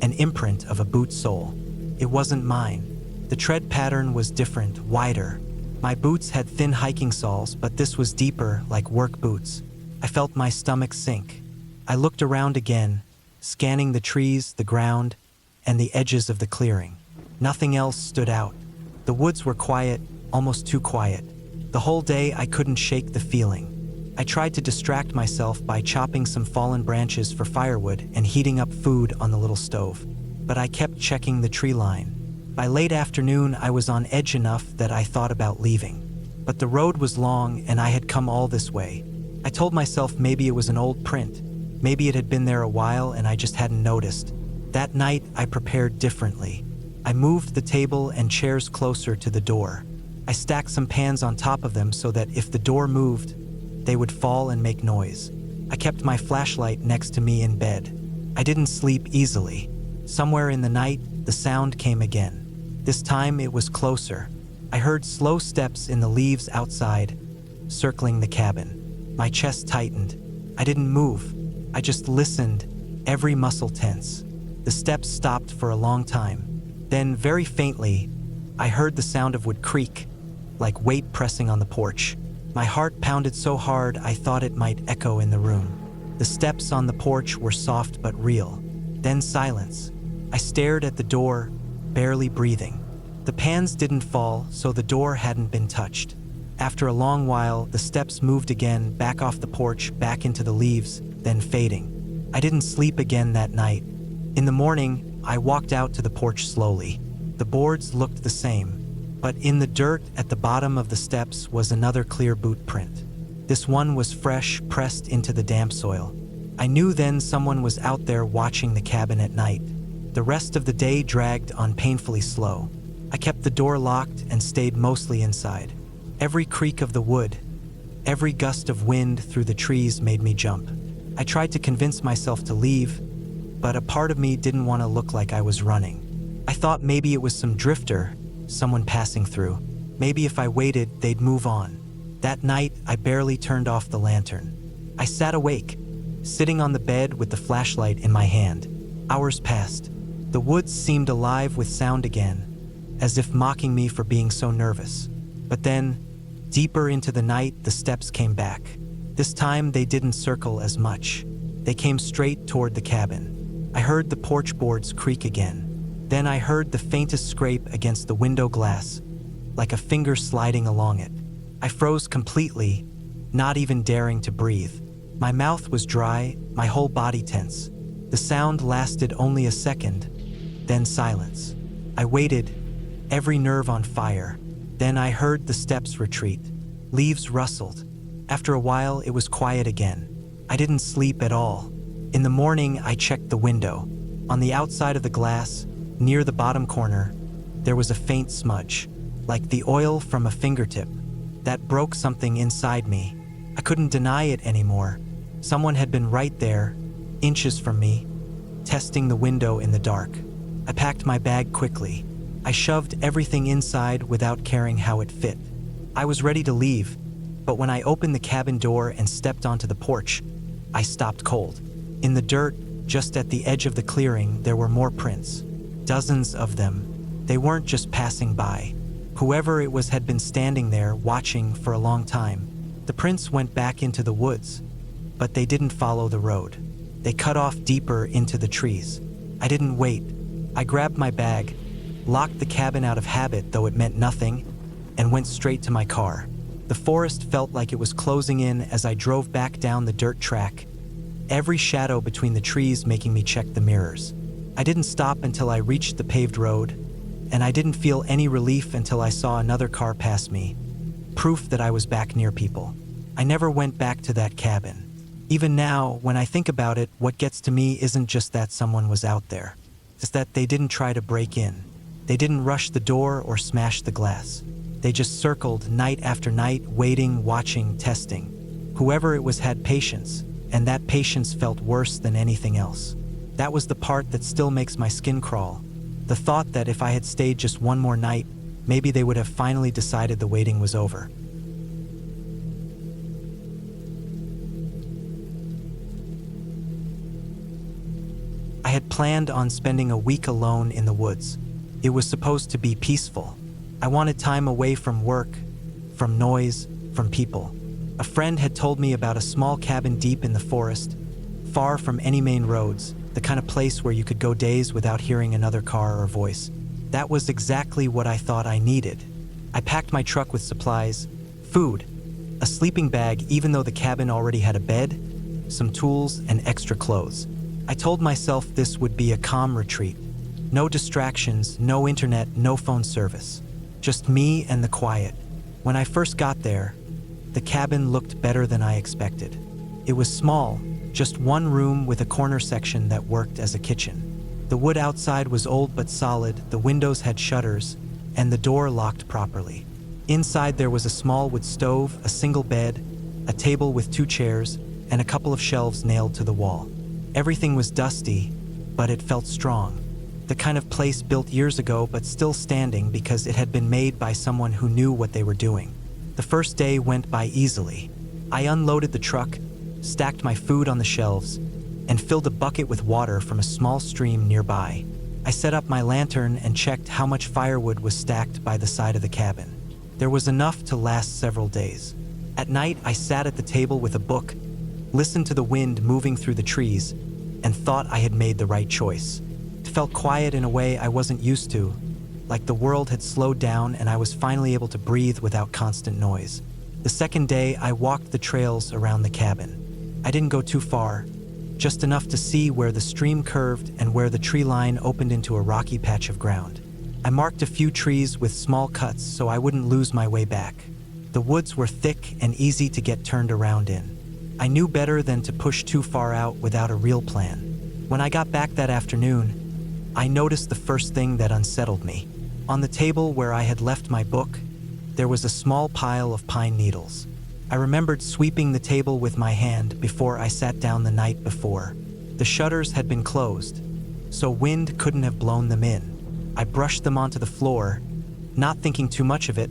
an imprint of a boot sole. It wasn't mine. The tread pattern was different, wider. My boots had thin hiking soles, but this was deeper, like work boots. I felt my stomach sink. I looked around again, scanning the trees, the ground, and the edges of the clearing. Nothing else stood out. The woods were quiet, almost too quiet. The whole day I couldn't shake the feeling. I tried to distract myself by chopping some fallen branches for firewood and heating up food on the little stove. But I kept checking the tree line. By late afternoon, I was on edge enough that I thought about leaving. But the road was long and I had come all this way. I told myself maybe it was an old print. Maybe it had been there a while and I just hadn't noticed. That night, I prepared differently. I moved the table and chairs closer to the door. I stacked some pans on top of them so that if the door moved, they would fall and make noise. I kept my flashlight next to me in bed. I didn't sleep easily. Somewhere in the night, the sound came again. This time it was closer. I heard slow steps in the leaves outside, circling the cabin. My chest tightened. I didn't move. I just listened, every muscle tense. The steps stopped for a long time. Then, very faintly, I heard the sound of wood creak, like weight pressing on the porch. My heart pounded so hard I thought it might echo in the room. The steps on the porch were soft but real. Then silence. I stared at the door, barely breathing. The pans didn't fall, so the door hadn't been touched. After a long while, the steps moved again, back off the porch, back into the leaves, then fading. I didn't sleep again that night. In the morning, I walked out to the porch slowly. The boards looked the same, but in the dirt at the bottom of the steps was another clear boot print. This one was fresh, pressed into the damp soil. I knew then someone was out there watching the cabin at night. The rest of the day dragged on painfully slow. I kept the door locked and stayed mostly inside. Every creak of the wood, every gust of wind through the trees made me jump. I tried to convince myself to leave, but a part of me didn't want to look like I was running. I thought maybe it was some drifter, someone passing through. Maybe if I waited, they'd move on. That night, I barely turned off the lantern. I sat awake, sitting on the bed with the flashlight in my hand. Hours passed. The woods seemed alive with sound again, as if mocking me for being so nervous. But then, deeper into the night, the steps came back. This time, they didn't circle as much. They came straight toward the cabin. I heard the porch boards creak again. Then I heard the faintest scrape against the window glass, like a finger sliding along it. I froze completely, not even daring to breathe. My mouth was dry, my whole body tense. The sound lasted only a second, then silence. I waited, every nerve on fire. Then I heard the steps retreat. Leaves rustled. After a while, it was quiet again. I didn't sleep at all. In the morning, I checked the window. On the outside of the glass, near the bottom corner, there was a faint smudge, like the oil from a fingertip. That broke something inside me. I couldn't deny it anymore. Someone had been right there, inches from me, testing the window in the dark. I packed my bag quickly. I shoved everything inside without caring how it fit. I was ready to leave, but when I opened the cabin door and stepped onto the porch, I stopped cold. In the dirt, just at the edge of the clearing, there were more prints. Dozens of them. They weren't just passing by. Whoever it was had been standing there, watching for a long time. The prints went back into the woods, but they didn't follow the road. They cut off deeper into the trees. I didn't wait. I grabbed my bag, locked the cabin out of habit, though it meant nothing, and went straight to my car. The forest felt like it was closing in as I drove back down the dirt track, every shadow between the trees making me check the mirrors. I didn't stop until I reached the paved road, and I didn't feel any relief until I saw another car pass me, proof that I was back near people. I never went back to that cabin. Even now, when I think about it, what gets to me isn't just that someone was out there. It's that they didn't try to break in. They didn't rush the door or smash the glass. They just circled night after night, waiting, watching, testing. Whoever it was had patience, and that patience felt worse than anything else. That was the part that still makes my skin crawl. The thought that if I had stayed just one more night, maybe they would have finally decided the waiting was over. I had planned on spending a week alone in the woods. It was supposed to be peaceful. I wanted time away from work, from noise, from people. A friend had told me about a small cabin deep in the forest, far from any main roads, the kind of place where you could go days without hearing another car or voice. That was exactly what I thought I needed. I packed my truck with supplies, food, a sleeping bag even though the cabin already had a bed, some tools, and extra clothes. I told myself this would be a calm retreat. No distractions, no internet, no phone service. Just me and the quiet. When I first got there, the cabin looked better than I expected. It was small, just one room with a corner section that worked as a kitchen. The wood outside was old but solid, the windows had shutters, and the door locked properly. Inside there was a small wood stove, a single bed, a table with 2 chairs, and a couple of shelves nailed to the wall. Everything was dusty, but it felt strong. The kind of place built years ago but still standing because it had been made by someone who knew what they were doing. The first day went by easily. I unloaded the truck, stacked my food on the shelves, and filled a bucket with water from a small stream nearby. I set up my lantern and checked how much firewood was stacked by the side of the cabin. There was enough to last several days. At night, I sat at the table with a book, listened to the wind moving through the trees, and thought I had made the right choice. It felt quiet in a way I wasn't used to, like the world had slowed down and I was finally able to breathe without constant noise. The second day, I walked the trails around the cabin. I didn't go too far, just enough to see where the stream curved and where the tree line opened into a rocky patch of ground. I marked a few trees with small cuts so I wouldn't lose my way back. The woods were thick and easy to get turned around in. I knew better than to push too far out without a real plan. When I got back that afternoon, I noticed the first thing that unsettled me. On the table where I had left my book, there was a small pile of pine needles. I remembered sweeping the table with my hand before I sat down the night before. The shutters had been closed, so wind couldn't have blown them in. I brushed them onto the floor, not thinking too much of it,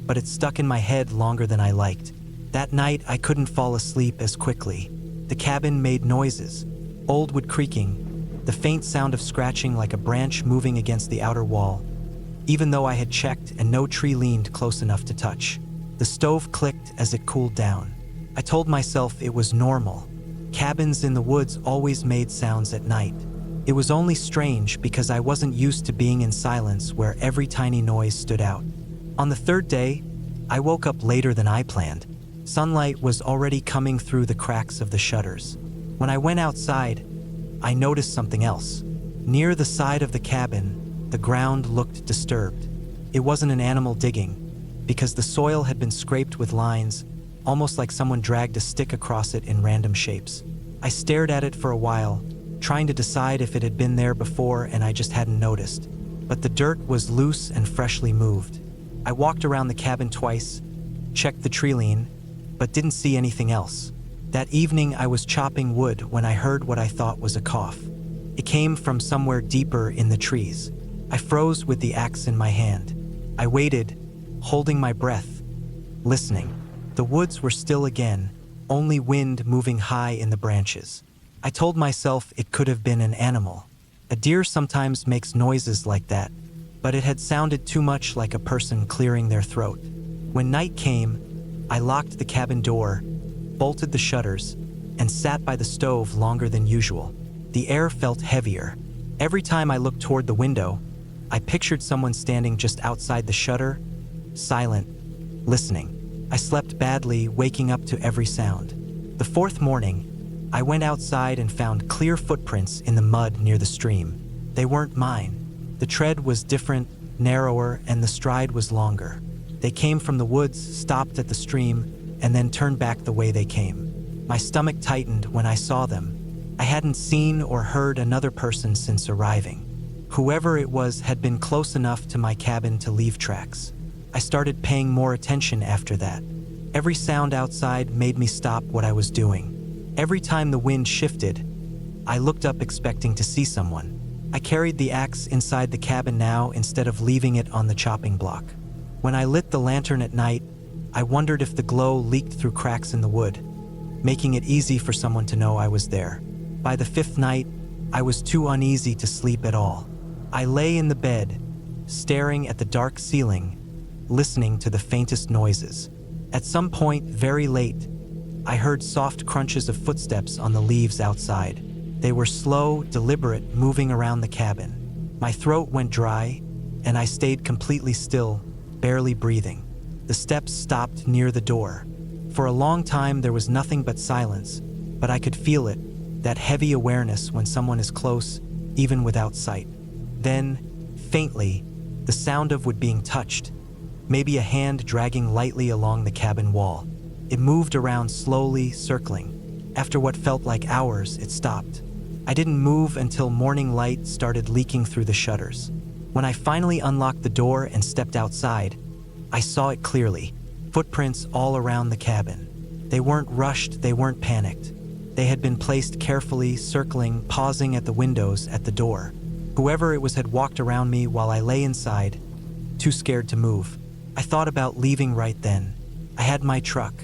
but it stuck in my head longer than I liked. That night, I couldn't fall asleep as quickly. The cabin made noises, old wood creaking, the faint sound of scratching like a branch moving against the outer wall, even though I had checked and no tree leaned close enough to touch. The stove clicked as it cooled down. I told myself it was normal. Cabins in the woods always made sounds at night. It was only strange because I wasn't used to being in silence where every tiny noise stood out. On the third day, I woke up later than I planned. Sunlight was already coming through the cracks of the shutters. When I went outside, I noticed something else. Near the side of the cabin, the ground looked disturbed. It wasn't an animal digging, because the soil had been scraped with lines, almost like someone dragged a stick across it in random shapes. I stared at it for a while, trying to decide if it had been there before and I just hadn't noticed. But the dirt was loose and freshly moved. I walked around the cabin twice, checked the tree line, but didn't see anything else. That evening I was chopping wood when I heard what I thought was a cough. It came from somewhere deeper in the trees. I froze with the axe in my hand. I waited, holding my breath, listening. The woods were still again, only wind moving high in the branches. I told myself it could have been an animal. A deer sometimes makes noises like that, but it had sounded too much like a person clearing their throat. When night came, I locked the cabin door, bolted the shutters, and sat by the stove longer than usual. The air felt heavier. Every time I looked toward the window, I pictured someone standing just outside the shutter, silent, listening. I slept badly, waking up to every sound. The fourth morning, I went outside and found clear footprints in the mud near the stream. They weren't mine. The tread was different, narrower, and the stride was longer. They came from the woods, stopped at the stream, and then turned back the way they came. My stomach tightened when I saw them. I hadn't seen or heard another person since arriving. Whoever it was had been close enough to my cabin to leave tracks. I started paying more attention after that. Every sound outside made me stop what I was doing. Every time the wind shifted, I looked up expecting to see someone. I carried the axe inside the cabin now instead of leaving it on the chopping block. When I lit the lantern at night, I wondered if the glow leaked through cracks in the wood, making it easy for someone to know I was there. By the fifth night, I was too uneasy to sleep at all. I lay in the bed, staring at the dark ceiling, listening to the faintest noises. At some point, very late, I heard soft crunches of footsteps on the leaves outside. They were slow, deliberate, moving around the cabin. My throat went dry, and I stayed completely still, barely breathing. The steps stopped near the door. For a long time, there was nothing but silence, but I could feel it, that heavy awareness when someone is close, even without sight. Then, faintly, the sound of wood being touched, maybe a hand dragging lightly along the cabin wall. It moved around slowly, circling. After what felt like hours, it stopped. I didn't move until morning light started leaking through the shutters. When I finally unlocked the door and stepped outside, I saw it clearly. Footprints all around the cabin. They weren't rushed, they weren't panicked. They had been placed carefully, circling, pausing at the windows, at the door. Whoever it was had walked around me while I lay inside, too scared to move. I thought about leaving right then. I had my truck.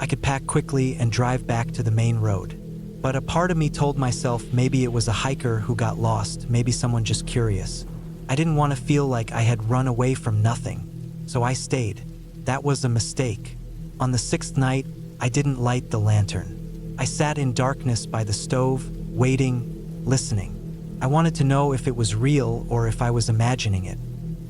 I could pack quickly and drive back to the main road. But a part of me told myself maybe it was a hiker who got lost, maybe someone just curious. I didn't want to feel like I had run away from nothing, so I stayed. That was a mistake. On the sixth night, I didn't light the lantern. I sat in darkness by the stove, waiting, listening. I wanted to know if it was real or if I was imagining it.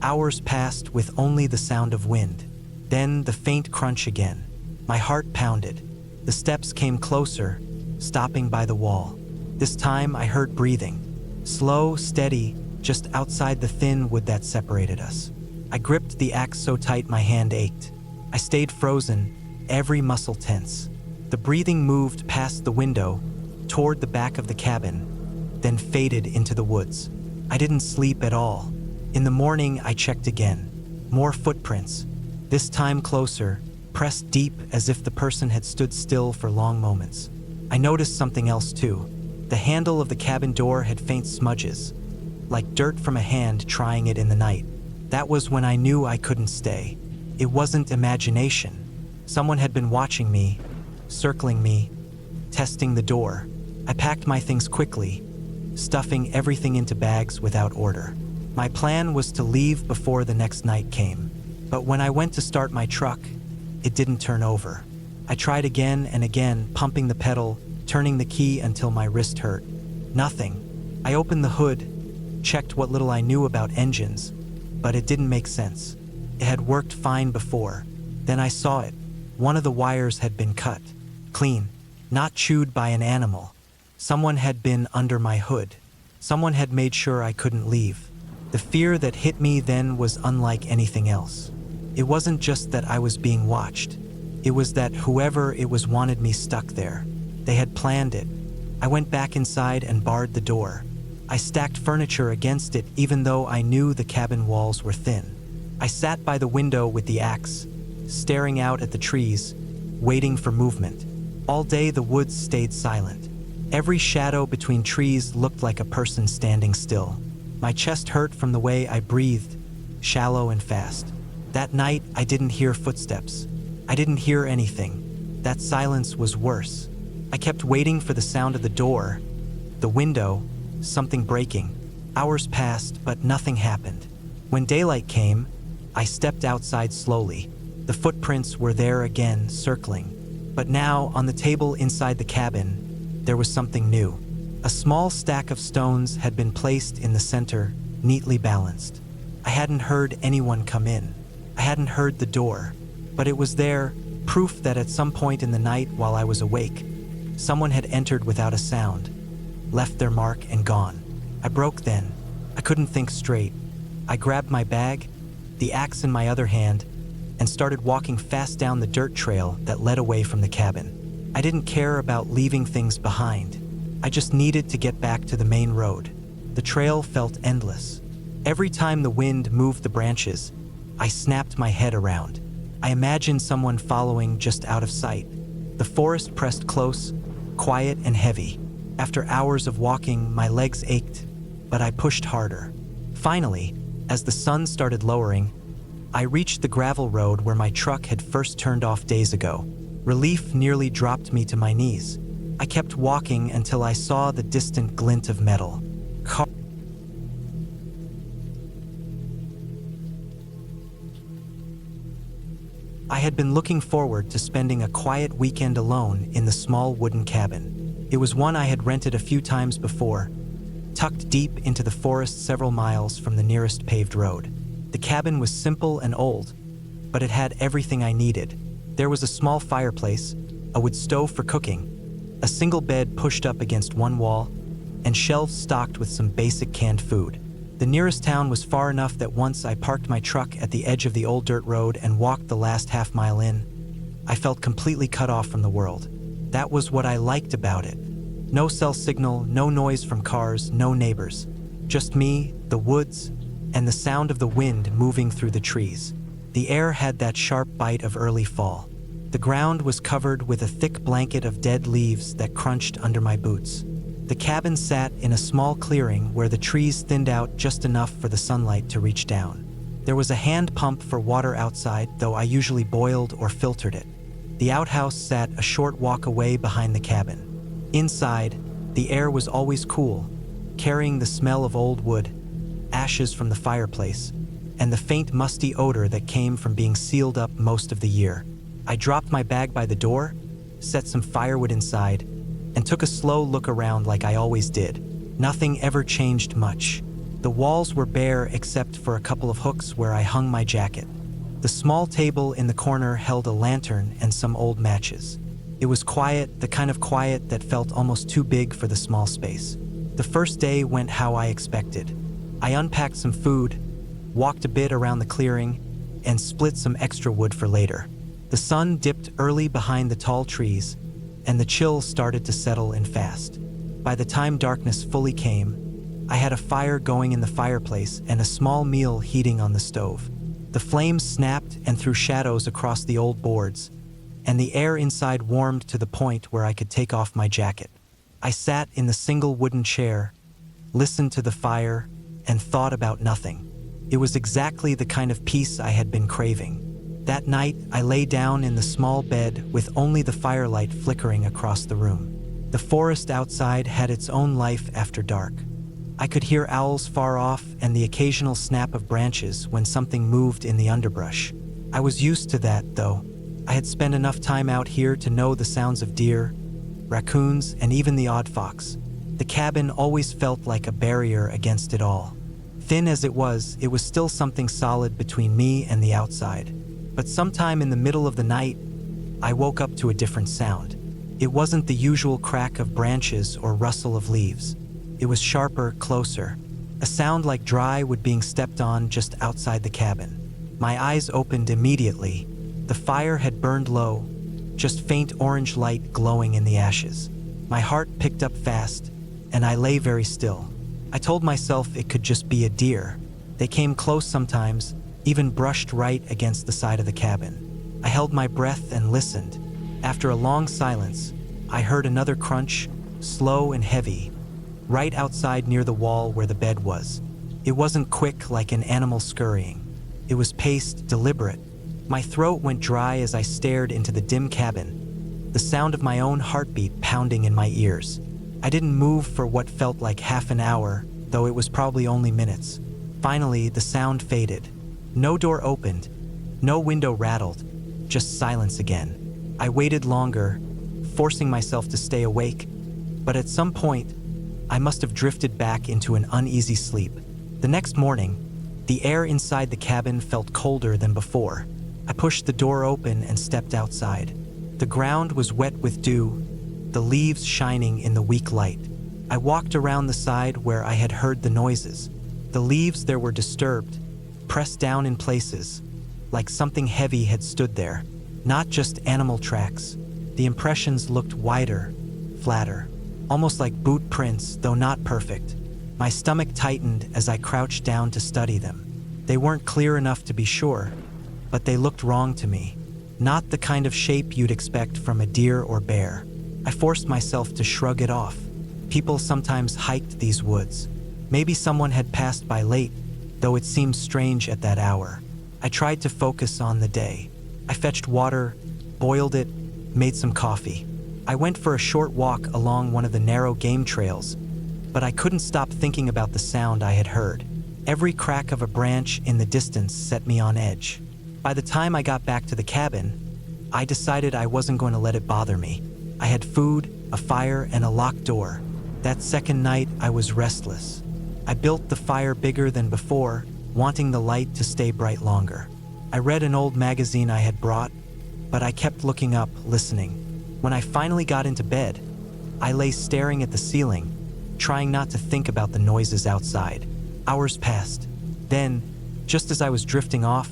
Hours passed with only the sound of wind. Then the faint crunch again. My heart pounded. The steps came closer, stopping by the wall. This time I heard breathing. Slow, steady, just outside the thin wood that separated us. I gripped the axe so tight my hand ached. I stayed frozen, every muscle tense. The breathing moved past the window, toward the back of the cabin, then faded into the woods. I didn't sleep at all. In the morning, I checked again. More footprints, this time closer, pressed deep as if the person had stood still for long moments. I noticed something else too. The handle of the cabin door had faint smudges, like dirt from a hand trying it in the night. That was when I knew I couldn't stay. It wasn't imagination. Someone had been watching me, circling me, testing the door. I packed my things quickly, stuffing everything into bags without order. My plan was to leave before the next night came. But when I went to start my truck, it didn't turn over. I tried again and again, pumping the pedal, turning the key until my wrist hurt. Nothing. I opened the hood, checked what little I knew about engines, but it didn't make sense. It had worked fine before. Then I saw it. One of the wires had been cut. Clean. Not chewed by an animal. Someone had been under my hood. Someone had made sure I couldn't leave. The fear that hit me then was unlike anything else. It wasn't just that I was being watched. It was that whoever it was wanted me stuck there. They had planned it. I went back inside and barred the door. I stacked furniture against it even though I knew the cabin walls were thin. I sat by the window with the axe, staring out at the trees, waiting for movement. All day the woods stayed silent. Every shadow between trees looked like a person standing still. My chest hurt from the way I breathed, shallow and fast. That night, I didn't hear footsteps. I didn't hear anything. That silence was worse. I kept waiting for the sound of the door, the window, something breaking. Hours passed, but nothing happened. When daylight came, I stepped outside slowly. The footprints were there again, circling. But now, on the table inside the cabin, there was something new. A small stack of stones had been placed in the center, neatly balanced. I hadn't heard anyone come in. I hadn't heard the door, but it was there, proof that at some point in the night while I was awake, someone had entered without a sound, left their mark and gone. I broke then. I couldn't think straight. I grabbed my bag, the axe in my other hand, and started walking fast down the dirt trail that led away from the cabin. I didn't care about leaving things behind. I just needed to get back to the main road. The trail felt endless. Every time the wind moved the branches, I snapped my head around. I imagined someone following just out of sight. The forest pressed close, quiet and heavy. After hours of walking, my legs ached, but I pushed harder. Finally, as the sun started lowering, I reached the gravel road where my truck had first turned off days ago. Relief nearly dropped me to my knees. I kept walking until I saw the distant glint of metal. I had been looking forward to spending a quiet weekend alone in the small wooden cabin. It was one I had rented a few times before, tucked deep into the forest several miles from the nearest paved road. The cabin was simple and old, but it had everything I needed. There was a small fireplace, a wood stove for cooking, a single bed pushed up against one wall, and shelves stocked with some basic canned food. The nearest town was far enough that once I parked my truck at the edge of the old dirt road and walked the last half mile in, I felt completely cut off from the world. That was what I liked about it. No cell signal, no noise from cars, no neighbors. Just me, the woods, and the sound of the wind moving through the trees. The air had that sharp bite of early fall. The ground was covered with a thick blanket of dead leaves that crunched under my boots. The cabin sat in a small clearing where the trees thinned out just enough for the sunlight to reach down. There was a hand pump for water outside, though I usually boiled or filtered it. The outhouse sat a short walk away behind the cabin. Inside, the air was always cool, carrying the smell of old wood, ashes from the fireplace, and the faint musty odor that came from being sealed up most of the year. I dropped my bag by the door, set some firewood inside, and took a slow look around like I always did. Nothing ever changed much. The walls were bare except for a couple of hooks where I hung my jacket. The small table in the corner held a lantern and some old matches. It was quiet, the kind of quiet that felt almost too big for the small space. The first day went how I expected. I unpacked some food, walked a bit around the clearing, and split some extra wood for later. The sun dipped early behind the tall trees, and the chill started to settle in fast. By the time darkness fully came, I had a fire going in the fireplace and a small meal heating on the stove. The flames snapped and threw shadows across the old boards, and the air inside warmed to the point where I could take off my jacket. I sat in the single wooden chair, listened to the fire, and thought about nothing. It was exactly the kind of peace I had been craving. That night, I lay down in the small bed with only the firelight flickering across the room. The forest outside had its own life after dark. I could hear owls far off and the occasional snap of branches when something moved in the underbrush. I was used to that, though. I had spent enough time out here to know the sounds of deer, raccoons, and even the odd fox. The cabin always felt like a barrier against it all. Thin as it was still something solid between me and the outside. But sometime in the middle of the night, I woke up to a different sound. It wasn't the usual crack of branches or rustle of leaves. It was sharper, closer. A sound like dry wood being stepped on just outside the cabin. My eyes opened immediately. The fire had burned low, just faint orange light glowing in the ashes. My heart picked up fast, and I lay very still. I told myself it could just be a deer. They came close sometimes, even brushed right against the side of the cabin. I held my breath and listened. After a long silence, I heard another crunch, slow and heavy, right outside near the wall where the bed was. It wasn't quick like an animal scurrying. It was paced, deliberate. My throat went dry as I stared into the dim cabin, the sound of my own heartbeat pounding in my ears. I didn't move for what felt like half an hour, though it was probably only minutes. Finally, the sound faded. No door opened, no window rattled, just silence again. I waited longer, forcing myself to stay awake, but at some point, I must have drifted back into an uneasy sleep. The next morning, the air inside the cabin felt colder than before. I pushed the door open and stepped outside. The ground was wet with dew, the leaves shining in the weak light. I walked around the side where I had heard the noises. The leaves there were disturbed, pressed down in places, like something heavy had stood there. Not just animal tracks. The impressions looked wider, flatter, almost like boot prints, though not perfect. My stomach tightened as I crouched down to study them. They weren't clear enough to be sure, but they looked wrong to me. Not the kind of shape you'd expect from a deer or bear. I forced myself to shrug it off. People sometimes hiked these woods. Maybe someone had passed by late, though it seemed strange at that hour. I tried to focus on the day. I fetched water, boiled it, made some coffee. I went for a short walk along one of the narrow game trails, but I couldn't stop thinking about the sound I had heard. Every crack of a branch in the distance set me on edge. By the time I got back to the cabin, I decided I wasn't going to let it bother me. I had food, a fire, and a locked door. That second night, I was restless. I built the fire bigger than before, wanting the light to stay bright longer. I read an old magazine I had brought, but I kept looking up, listening. When I finally got into bed, I lay staring at the ceiling, trying not to think about the noises outside. Hours passed. Then, just as I was drifting off,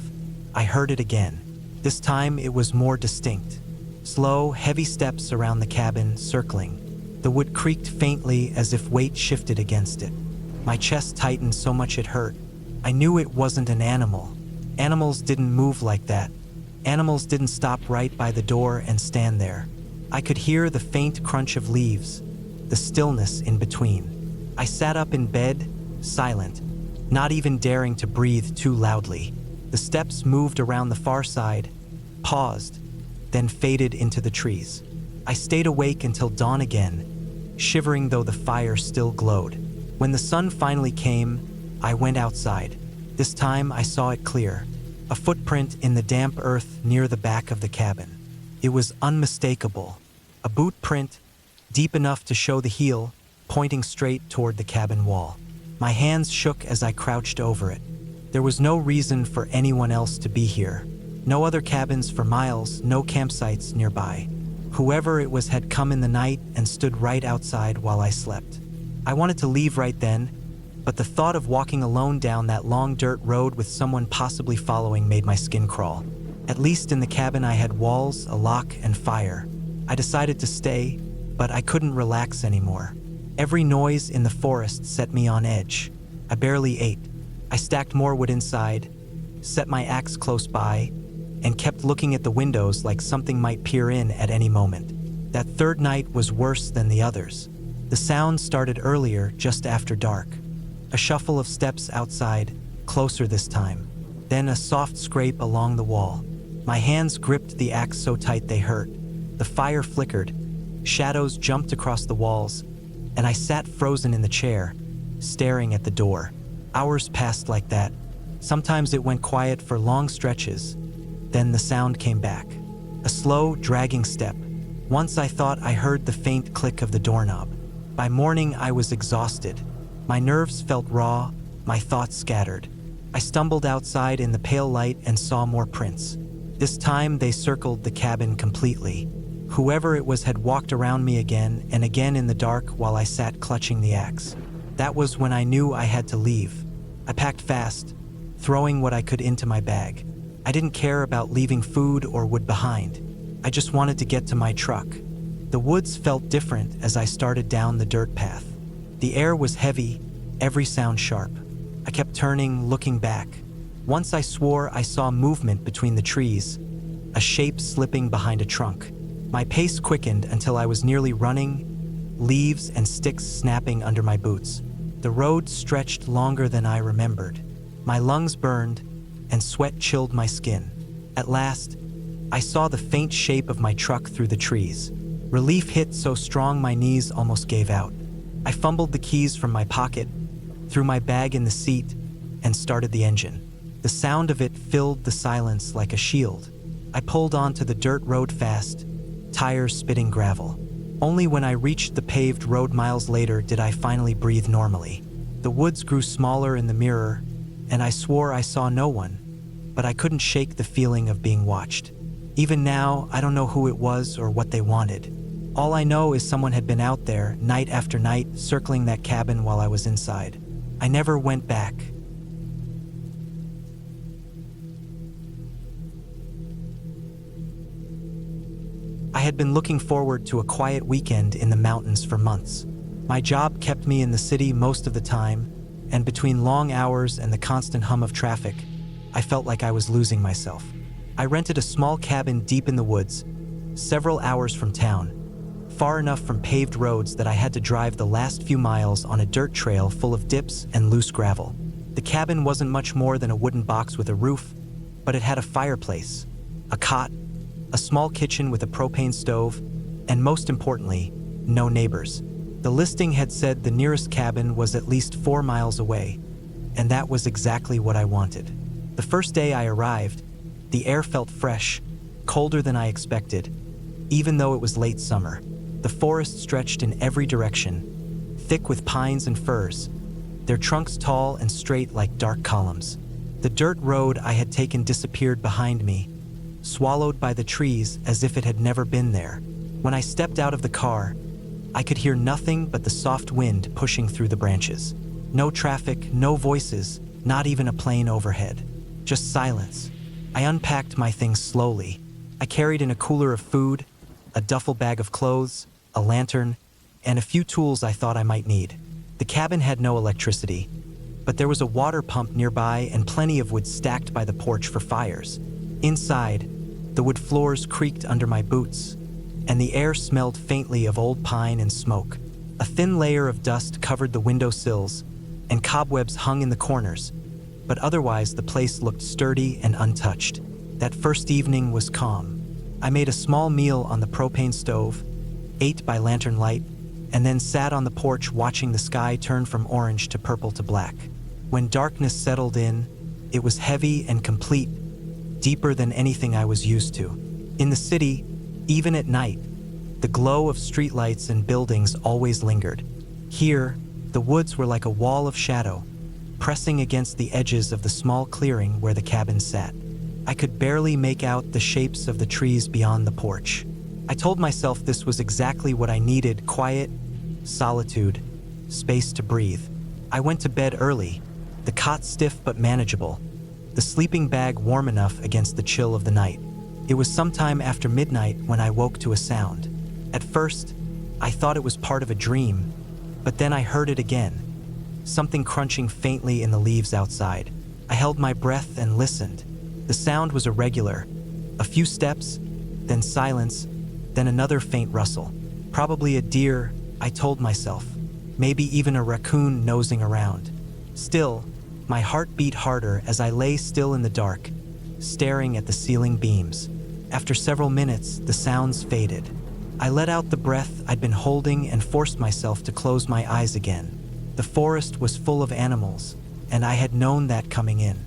I heard it again. This time it was more distinct. Slow, heavy steps around the cabin, circling. The wood creaked faintly as if weight shifted against it. My chest tightened so much it hurt. I knew it wasn't an animal. Animals didn't move like that. Animals didn't stop right by the door and stand there. I could hear the faint crunch of leaves, the stillness in between. I sat up in bed, silent, not even daring to breathe too loudly. The steps moved around the far side, paused, then faded into the trees. I stayed awake until dawn again, shivering though the fire still glowed. When the sun finally came, I went outside. This time I saw it clear, a footprint in the damp earth near the back of the cabin. It was unmistakable. A boot print, deep enough to show the heel, pointing straight toward the cabin wall. My hands shook as I crouched over it. There was no reason for anyone else to be here. No other cabins for miles, no campsites nearby. Whoever it was had come in the night and stood right outside while I slept. I wanted to leave right then, but the thought of walking alone down that long dirt road with someone possibly following made my skin crawl. At least in the cabin I had walls, a lock, and fire. I decided to stay, but I couldn't relax anymore. Every noise in the forest set me on edge. I barely ate. I stacked more wood inside, set my axe close by, and kept looking at the windows like something might peer in at any moment. That third night was worse than the others. The sound started earlier, just after dark. A shuffle of steps outside, closer this time. Then a soft scrape along the wall. My hands gripped the axe so tight they hurt. The fire flickered. Shadows jumped across the walls, and I sat frozen in the chair, staring at the door. Hours passed like that. Sometimes it went quiet for long stretches. Then the sound came back. A slow, dragging step. Once I thought I heard the faint click of the doorknob. By morning, I was exhausted. My nerves felt raw, my thoughts scattered. I stumbled outside in the pale light and saw more prints. This time, they circled the cabin completely. Whoever it was had walked around me again and again in the dark while I sat clutching the axe. That was when I knew I had to leave. I packed fast, throwing what I could into my bag. I didn't care about leaving food or wood behind. I just wanted to get to my truck. The woods felt different as I started down the dirt path. The air was heavy, every sound sharp. I kept turning, looking back. Once I swore I saw movement between the trees, a shape slipping behind a trunk. My pace quickened until I was nearly running, leaves and sticks snapping under my boots. The road stretched longer than I remembered. My lungs burned, and sweat chilled my skin. At last, I saw the faint shape of my truck through the trees. Relief hit so strong my knees almost gave out. I fumbled the keys from my pocket, threw my bag in the seat, and started the engine. The sound of it filled the silence like a shield. I pulled onto the dirt road fast, tires spitting gravel. Only when I reached the paved road miles later did I finally breathe normally. The woods grew smaller in the mirror, and I swore I saw no one, but I couldn't shake the feeling of being watched. Even now, I don't know who it was or what they wanted. All I know is someone had been out there, night after night, circling that cabin while I was inside. I never went back. I had been looking forward to a quiet weekend in the mountains for months. My job kept me in the city most of the time, and between long hours and the constant hum of traffic, I felt like I was losing myself. I rented a small cabin deep in the woods, several hours from town, far enough from paved roads that I had to drive the last few miles on a dirt trail full of dips and loose gravel. The cabin wasn't much more than a wooden box with a roof, but it had a fireplace, a cot, a small kitchen with a propane stove, and most importantly, no neighbors. The listing had said the nearest cabin was at least 4 miles away, and that was exactly what I wanted. The first day I arrived, the air felt fresh, colder than I expected, even though it was late summer. The forest stretched in every direction, thick with pines and firs, their trunks tall and straight like dark columns. The dirt road I had taken disappeared behind me, swallowed by the trees as if it had never been there. When I stepped out of the car, I could hear nothing but the soft wind pushing through the branches. No traffic, no voices, not even a plane overhead. Just silence. I unpacked my things slowly. I carried in a cooler of food, a duffel bag of clothes, a lantern, and a few tools I thought I might need. The cabin had no electricity, but there was a water pump nearby and plenty of wood stacked by the porch for fires. Inside, the wood floors creaked under my boots, and the air smelled faintly of old pine and smoke. A thin layer of dust covered the window sills, and cobwebs hung in the corners, but otherwise the place looked sturdy and untouched. That first evening was calm. I made a small meal on the propane stove, ate by lantern light, and then sat on the porch watching the sky turn from orange to purple to black. When darkness settled in, it was heavy and complete, deeper than anything I was used to. In the city, Even at night, the glow of streetlights and buildings always lingered. Here, the woods were like a wall of shadow, pressing against the edges of the small clearing where the cabin sat. I could barely make out the shapes of the trees beyond the porch. I told myself this was exactly what I needed: quiet, solitude, space to breathe. I went to bed early, the cot stiff but manageable, the sleeping bag warm enough against the chill of the night. It was sometime after midnight when I woke to a sound. At first, I thought it was part of a dream, but then I heard it again, something crunching faintly in the leaves outside. I held my breath and listened. The sound was irregular. A few steps, then silence, then another faint rustle. Probably a deer, I told myself. Maybe even a raccoon nosing around. Still, my heart beat harder as I lay still in the dark, staring at the ceiling beams. After several minutes, the sounds faded. I let out the breath I'd been holding and forced myself to close my eyes again. The forest was full of animals, and I had known that coming in.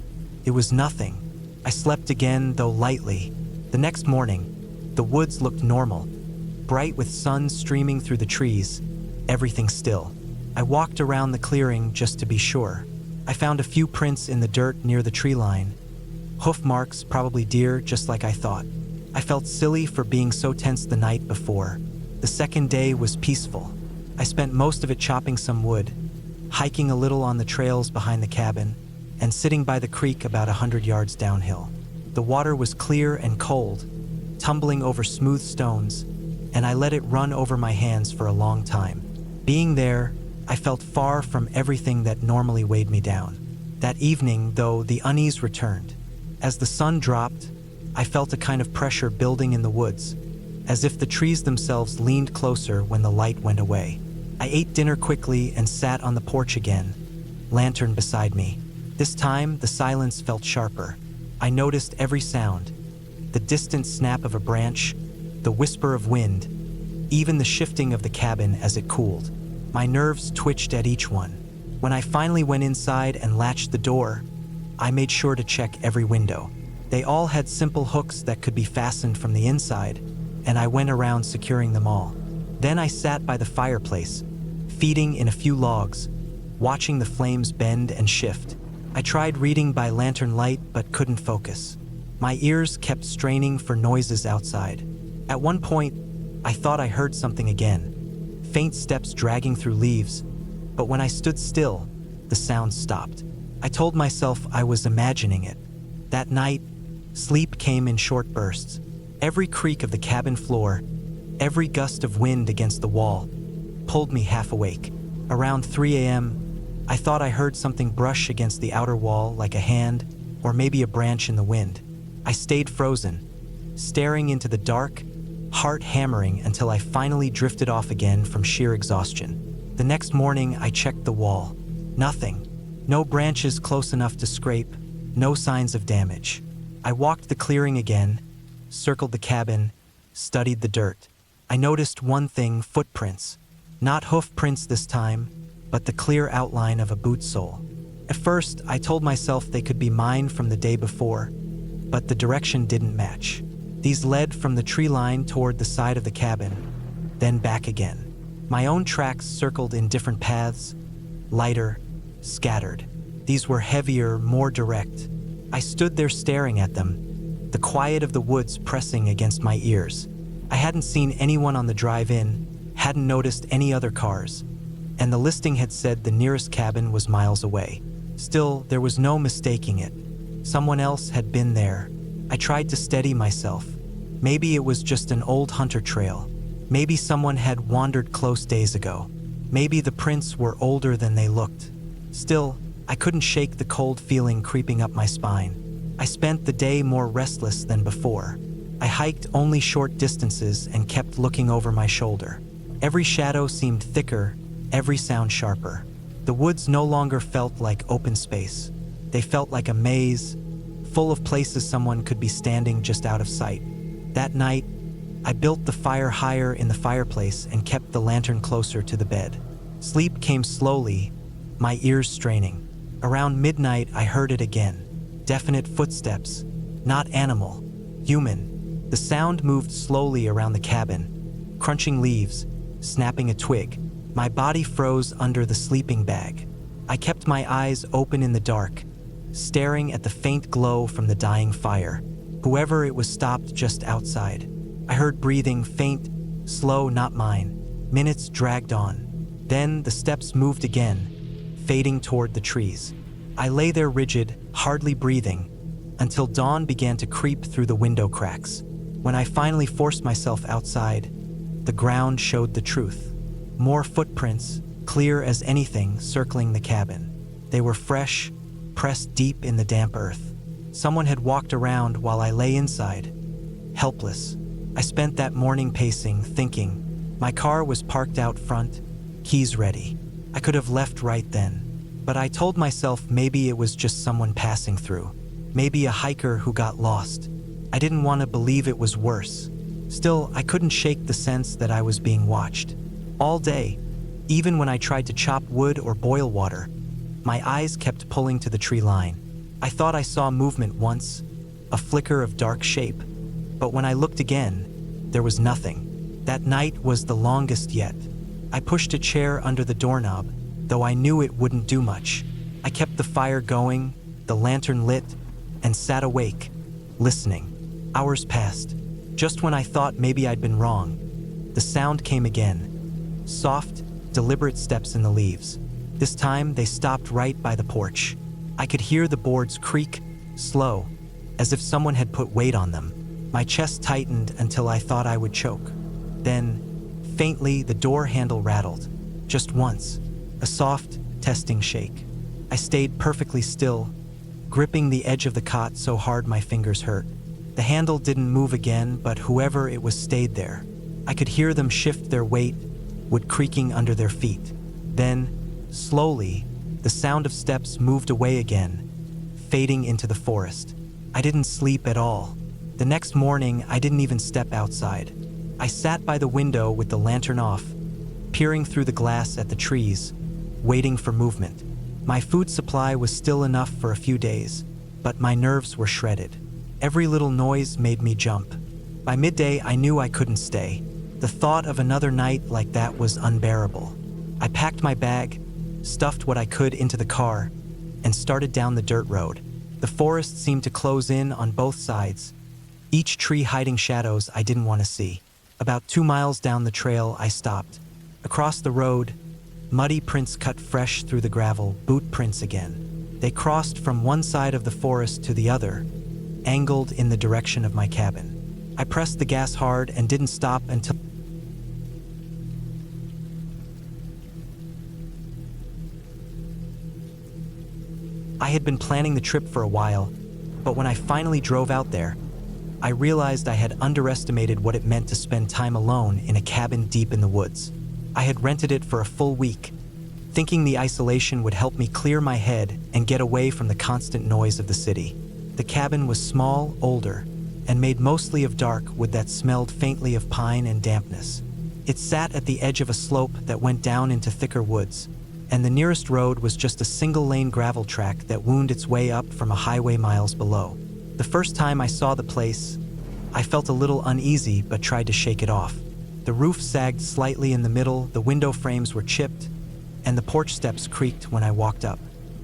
It was nothing. I slept again, though lightly. The next morning, the woods looked normal, bright with sun streaming through the trees, everything still. I walked around the clearing just to be sure. I found a few prints in the dirt near the tree line. Hoof marks, probably deer, just like I thought. I felt silly for being so tense the night before. The second day was peaceful. I spent most of it chopping some wood, hiking a little on the trails behind the cabin, and sitting by the creek about 100 yards downhill. The water was clear and cold, tumbling over smooth stones, and I let it run over my hands for a long time. Being there, I felt far from everything that normally weighed me down. That evening, though, the unease returned. As the sun dropped, I felt a kind of pressure building in the woods, as if the trees themselves leaned closer when the light went away. I ate dinner quickly and sat on the porch again, lantern beside me. This time, the silence felt sharper. I noticed every sound: the distant snap of a branch, the whisper of wind, even the shifting of the cabin as it cooled. My nerves twitched at each one. When I finally went inside and latched the door, I made sure to check every window. They all had simple hooks that could be fastened from the inside, and I went around securing them all. Then I sat by the fireplace, feeding in a few logs, watching the flames bend and shift. I tried reading by lantern light but couldn't focus. My ears kept straining for noises outside. At one point, I thought I heard something again, faint steps dragging through leaves, but when I stood still, the sound stopped. I told myself I was imagining it. That night, sleep came in short bursts. Every creak of the cabin floor, every gust of wind against the wall, pulled me half awake. Around 3 a.m., I thought I heard something brush against the outer wall, like a hand, or maybe a branch in the wind. I stayed frozen, staring into the dark, heart hammering until I finally drifted off again from sheer exhaustion. The next morning, I checked the wall. Nothing. No branches close enough to scrape, no signs of damage. I walked the clearing again, circled the cabin, studied the dirt. I noticed one thing: footprints. Not hoof prints this time, but the clear outline of a boot sole. At first, I told myself they could be mine from the day before, but the direction didn't match. These led from the tree line toward the side of the cabin, then back again. My own tracks circled in different paths, lighter, scattered. These were heavier, more direct. I stood there staring at them, the quiet of the woods pressing against my ears. I hadn't seen anyone on the drive-in, hadn't noticed any other cars, and the listing had said the nearest cabin was miles away. Still, there was no mistaking it. Someone else had been there. I tried to steady myself. Maybe it was just an old hunter trail. Maybe someone had wandered close days ago. Maybe the prints were older than they looked. Still, I couldn't shake the cold feeling creeping up my spine. I spent the day more restless than before. I hiked only short distances and kept looking over my shoulder. Every shadow seemed thicker, every sound sharper. The woods no longer felt like open space. They felt like a maze, full of places someone could be standing just out of sight. That night, I built the fire higher in the fireplace and kept the lantern closer to the bed. Sleep came slowly, my ears straining. Around midnight, I heard it again. Definite footsteps, not animal, human. The sound moved slowly around the cabin, crunching leaves, snapping a twig. My body froze under the sleeping bag. I kept my eyes open in the dark, staring at the faint glow from the dying fire. Whoever it was stopped just outside. I heard breathing, faint, slow, not mine. Minutes dragged on. Then the steps moved again, fading toward the trees. I lay there rigid, hardly breathing, until dawn began to creep through the window cracks. When I finally forced myself outside, the ground showed the truth. More footprints, clear as anything, circling the cabin. They were fresh, pressed deep in the damp earth. Someone had walked around while I lay inside, helpless. I spent that morning pacing, thinking. My car was parked out front, keys ready. I could have left right then, but I told myself maybe it was just someone passing through. Maybe a hiker who got lost. I didn't want to believe it was worse. Still, I couldn't shake the sense that I was being watched. All day, even when I tried to chop wood or boil water, my eyes kept pulling to the tree line. I thought I saw movement once, a flicker of dark shape, but when I looked again, there was nothing. That night was the longest yet. I pushed a chair under the doorknob, though I knew it wouldn't do much. I kept the fire going, the lantern lit, and sat awake, listening. Hours passed. Just when I thought maybe I'd been wrong, the sound came again. Soft, deliberate steps in the leaves. This time, they stopped right by the porch. I could hear the boards creak, slow, as if someone had put weight on them. My chest tightened until I thought I would choke. Then, faintly, the door handle rattled. Just once, a soft, testing shake. I stayed perfectly still, gripping the edge of the cot so hard my fingers hurt. The handle didn't move again, but whoever it was stayed there. I could hear them shift their weight, wood creaking under their feet. Then, slowly, the sound of steps moved away again, fading into the forest. I didn't sleep at all. The next morning, I didn't even step outside. I sat by the window with the lantern off, peering through the glass at the trees, waiting for movement. My food supply was still enough for a few days, but my nerves were shredded. Every little noise made me jump. By midday, I knew I couldn't stay. The thought of another night like that was unbearable. I packed my bag, stuffed what I could into the car, and started down the dirt road. The forest seemed to close in on both sides, each tree hiding shadows I didn't want to see. About 2 miles down the trail, I stopped. Across the road, muddy prints cut fresh through the gravel, boot prints again. They crossed from one side of the forest to the other, angled in the direction of my cabin. I pressed the gas hard and didn't stop until I had been planning the trip for a while, but when I finally drove out there, I realized I had underestimated what it meant to spend time alone in a cabin deep in the woods. I had rented it for a full week, thinking the isolation would help me clear my head and get away from the constant noise of the city. The cabin was small, older, and made mostly of dark wood that smelled faintly of pine and dampness. It sat at the edge of a slope that went down into thicker woods, and the nearest road was just a single-lane gravel track that wound its way up from a highway miles below. The first time I saw the place, I felt a little uneasy but tried to shake it off. The roof sagged slightly in the middle, the window frames were chipped, and the porch steps creaked when I walked up.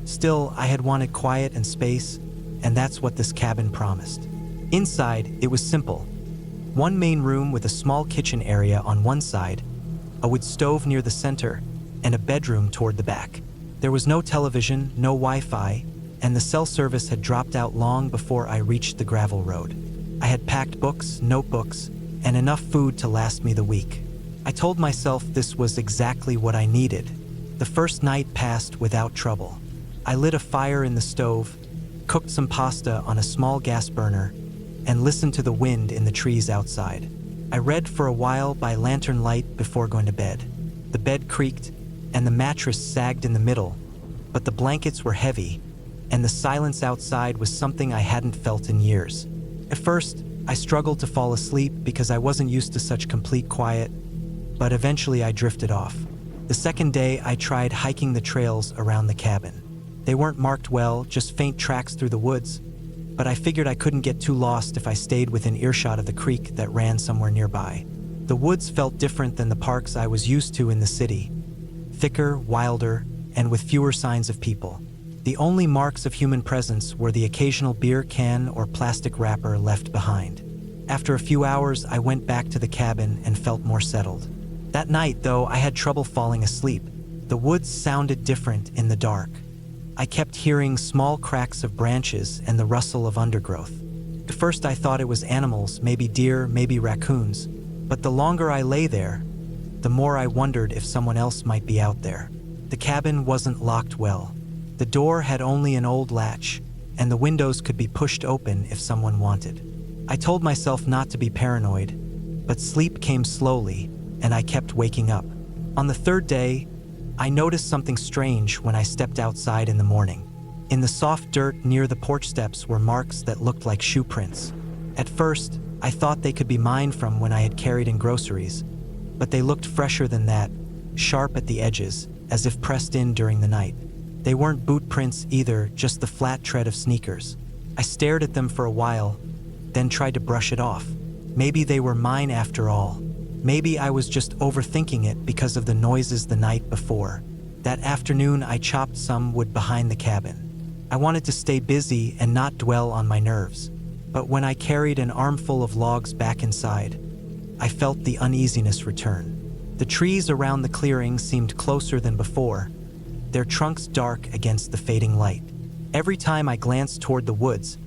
Still, I had wanted quiet and space, and that's what this cabin promised. Inside, it was simple. One main room with a small kitchen area on one side, a wood stove near the center, and a bedroom toward the back. There was no television, no Wi-Fi, and the cell service had dropped out long before I reached the gravel road. I had packed books, notebooks, and enough food to last me the week. I told myself this was exactly what I needed. The first night passed without trouble. I lit a fire in the stove, cooked some pasta on a small gas burner, and listened to the wind in the trees outside. I read for a while by lantern light before going to bed. The bed creaked, and the mattress sagged in the middle, but the blankets were heavy, and the silence outside was something I hadn't felt in years. At first, I struggled to fall asleep because I wasn't used to such complete quiet, but eventually I drifted off. The second day, I tried hiking the trails around the cabin. They weren't marked well, just faint tracks through the woods, but I figured I couldn't get too lost if I stayed within earshot of the creek that ran somewhere nearby. The woods felt different than the parks I was used to in the city. Thicker, wilder, and with fewer signs of people. The only marks of human presence were the occasional beer can or plastic wrapper left behind. After a few hours, I went back to the cabin and felt more settled. That night, though, I had trouble falling asleep. The woods sounded different in the dark. I kept hearing small cracks of branches and the rustle of undergrowth. At first I thought it was animals, maybe deer, maybe raccoons. But the longer I lay there, the more I wondered if someone else might be out there. The cabin wasn't locked well. The door had only an old latch, and the windows could be pushed open if someone wanted. I told myself not to be paranoid, but sleep came slowly, and I kept waking up. On the third day, I noticed something strange when I stepped outside in the morning. In the soft dirt near the porch steps were marks that looked like shoe prints. At first, I thought they could be mine from when I had carried in groceries, but they looked fresher than that, sharp at the edges, as if pressed in during the night. They weren't boot prints either, just the flat tread of sneakers. I stared at them for a while, then tried to brush it off. Maybe they were mine after all. Maybe I was just overthinking it because of the noises the night before. That afternoon, I chopped some wood behind the cabin. I wanted to stay busy and not dwell on my nerves. But when I carried an armful of logs back inside, I felt the uneasiness return. The trees around the clearing seemed closer than before, their trunks dark against the fading light. Every time I glanced toward the woods,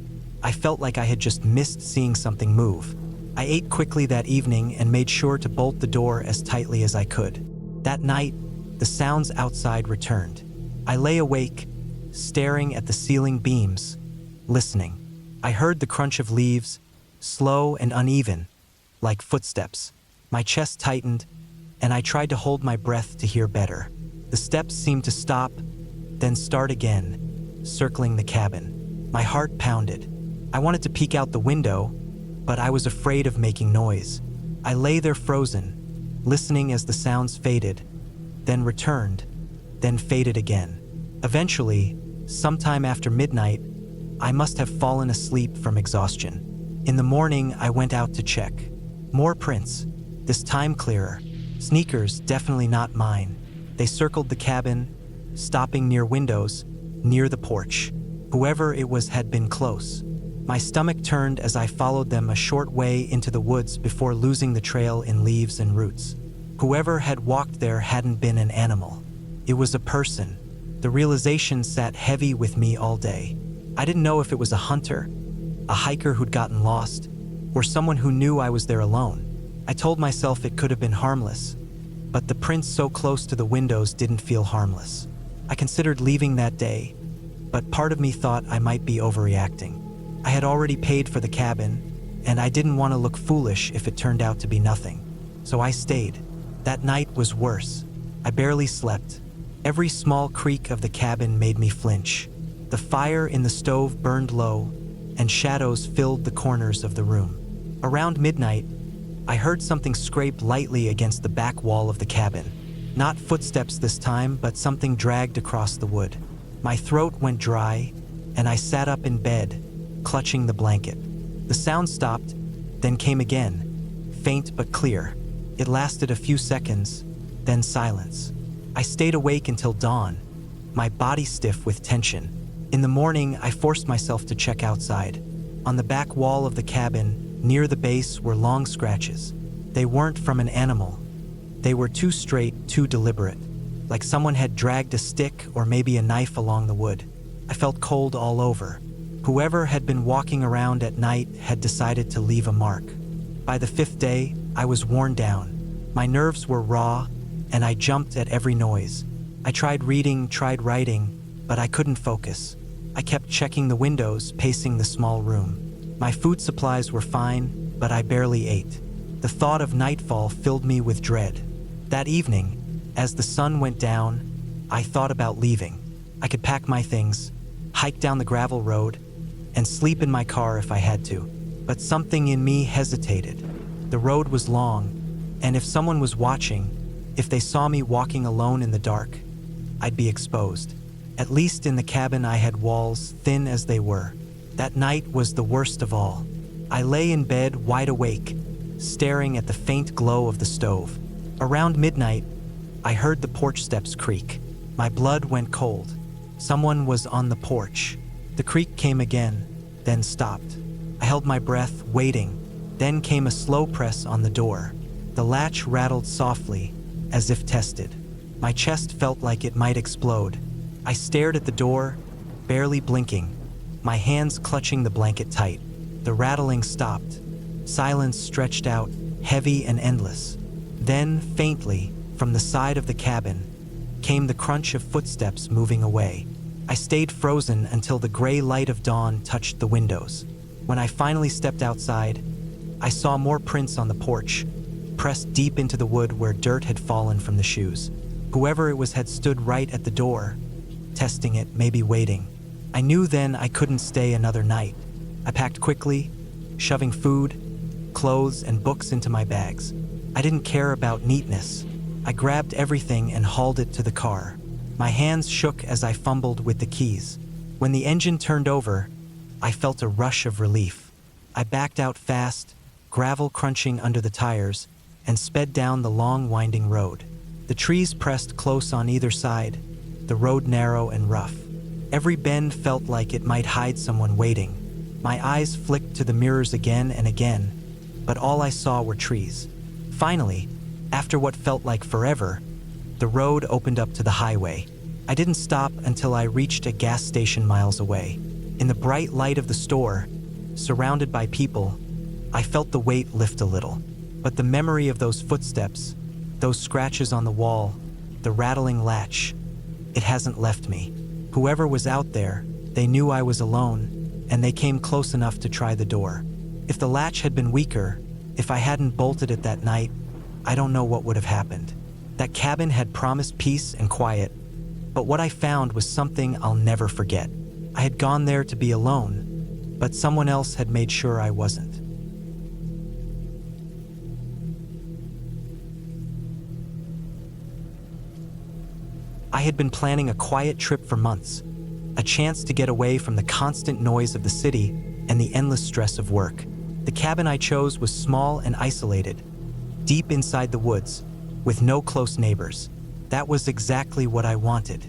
I felt like I had just missed seeing something move. I ate quickly that evening and made sure to bolt the door as tightly as I could. That night, the sounds outside returned. I lay awake, staring at the ceiling beams, listening. I heard the crunch of leaves, slow and uneven, like footsteps. My chest tightened, and I tried to hold my breath to hear better. The steps seemed to stop, then start again, circling the cabin. My heart pounded. I wanted to peek out the window, but I was afraid of making noise. I lay there frozen, listening as the sounds faded, then returned, then faded again. Eventually, sometime after midnight, I must have fallen asleep from exhaustion. In the morning, I went out to check. More prints, this time clearer. Sneakers, definitely not mine. They circled the cabin, stopping near windows, near the porch. Whoever it was had been close. My stomach turned as I followed them a short way into the woods before losing the trail in leaves and roots. Whoever had walked there hadn't been an animal. It was a person. The realization sat heavy with me all day. I didn't know if it was a hunter, a hiker who'd gotten lost, or someone who knew I was there alone. I told myself it could have been harmless, but the prints so close to the windows didn't feel harmless. I considered leaving that day, but part of me thought I might be overreacting. I had already paid for the cabin, and I didn't want to look foolish if it turned out to be nothing. So I stayed. That night was worse. I barely slept. Every small creak of the cabin made me flinch. The fire in the stove burned low, and shadows filled the corners of the room. Around midnight, I heard something scrape lightly against the back wall of the cabin. Not footsteps this time, but something dragged across the wood. My throat went dry, and I sat up in bed, clutching the blanket. The sound stopped, then came again, faint but clear. It lasted a few seconds, then silence. I stayed awake until dawn, my body stiff with tension. In the morning, I forced myself to check outside. On the back wall of the cabin, near the base, were long scratches. They weren't from an animal. They were too straight, too deliberate, like someone had dragged a stick or maybe a knife along the wood. I felt cold all over. Whoever had been walking around at night had decided to leave a mark. By the 5th day, I was worn down. My nerves were raw, and I jumped at every noise. I tried reading, tried writing, but I couldn't focus. I kept checking the windows, pacing the small room. My food supplies were fine, but I barely ate. The thought of nightfall filled me with dread. That evening, as the sun went down, I thought about leaving. I could pack my things, hike down the gravel road, and sleep in my car if I had to. But something in me hesitated. The road was long, and if someone was watching, if they saw me walking alone in the dark, I'd be exposed. At least in the cabin I had walls, thin as they were. That night was the worst of all. I lay in bed wide awake, staring at the faint glow of the stove. Around midnight, I heard the porch steps creak. My blood went cold. Someone was on the porch. The creak came again, then stopped. I held my breath, waiting. Then came a slow press on the door. The latch rattled softly, as if tested. My chest felt like it might explode. I stared at the door, barely blinking, my hands clutching the blanket tight. The rattling stopped. Silence stretched out, heavy and endless. Then, faintly, from the side of the cabin, came the crunch of footsteps moving away. I stayed frozen until the gray light of dawn touched the windows. When I finally stepped outside, I saw more prints on the porch, pressed deep into the wood where dirt had fallen from the shoes. Whoever it was had stood right at the door, testing it, maybe waiting. I knew then I couldn't stay another night. I packed quickly, shoving food, clothes, and books into my bags. I didn't care about neatness. I grabbed everything and hauled it to the car. My hands shook as I fumbled with the keys. When the engine turned over, I felt a rush of relief. I backed out fast, gravel crunching under the tires, and sped down the long, winding road. The trees pressed close on either side, the road narrow and rough. Every bend felt like it might hide someone waiting. My eyes flicked to the mirrors again and again, but all I saw were trees. Finally, after what felt like forever, the road opened up to the highway. I didn't stop until I reached a gas station miles away. In the bright light of the store, surrounded by people, I felt the weight lift a little. But the memory of those footsteps, those scratches on the wall, the rattling latch, it hasn't left me. Whoever was out there, they knew I was alone, and they came close enough to try the door. If the latch had been weaker, if I hadn't bolted it that night, I don't know what would have happened. That cabin had promised peace and quiet, but what I found was something I'll never forget. I had gone there to be alone, but someone else had made sure I wasn't. I had been planning a quiet trip for months, a chance to get away from the constant noise of the city and the endless stress of work. The cabin I chose was small and isolated, deep inside the woods, with no close neighbors. That was exactly what I wanted.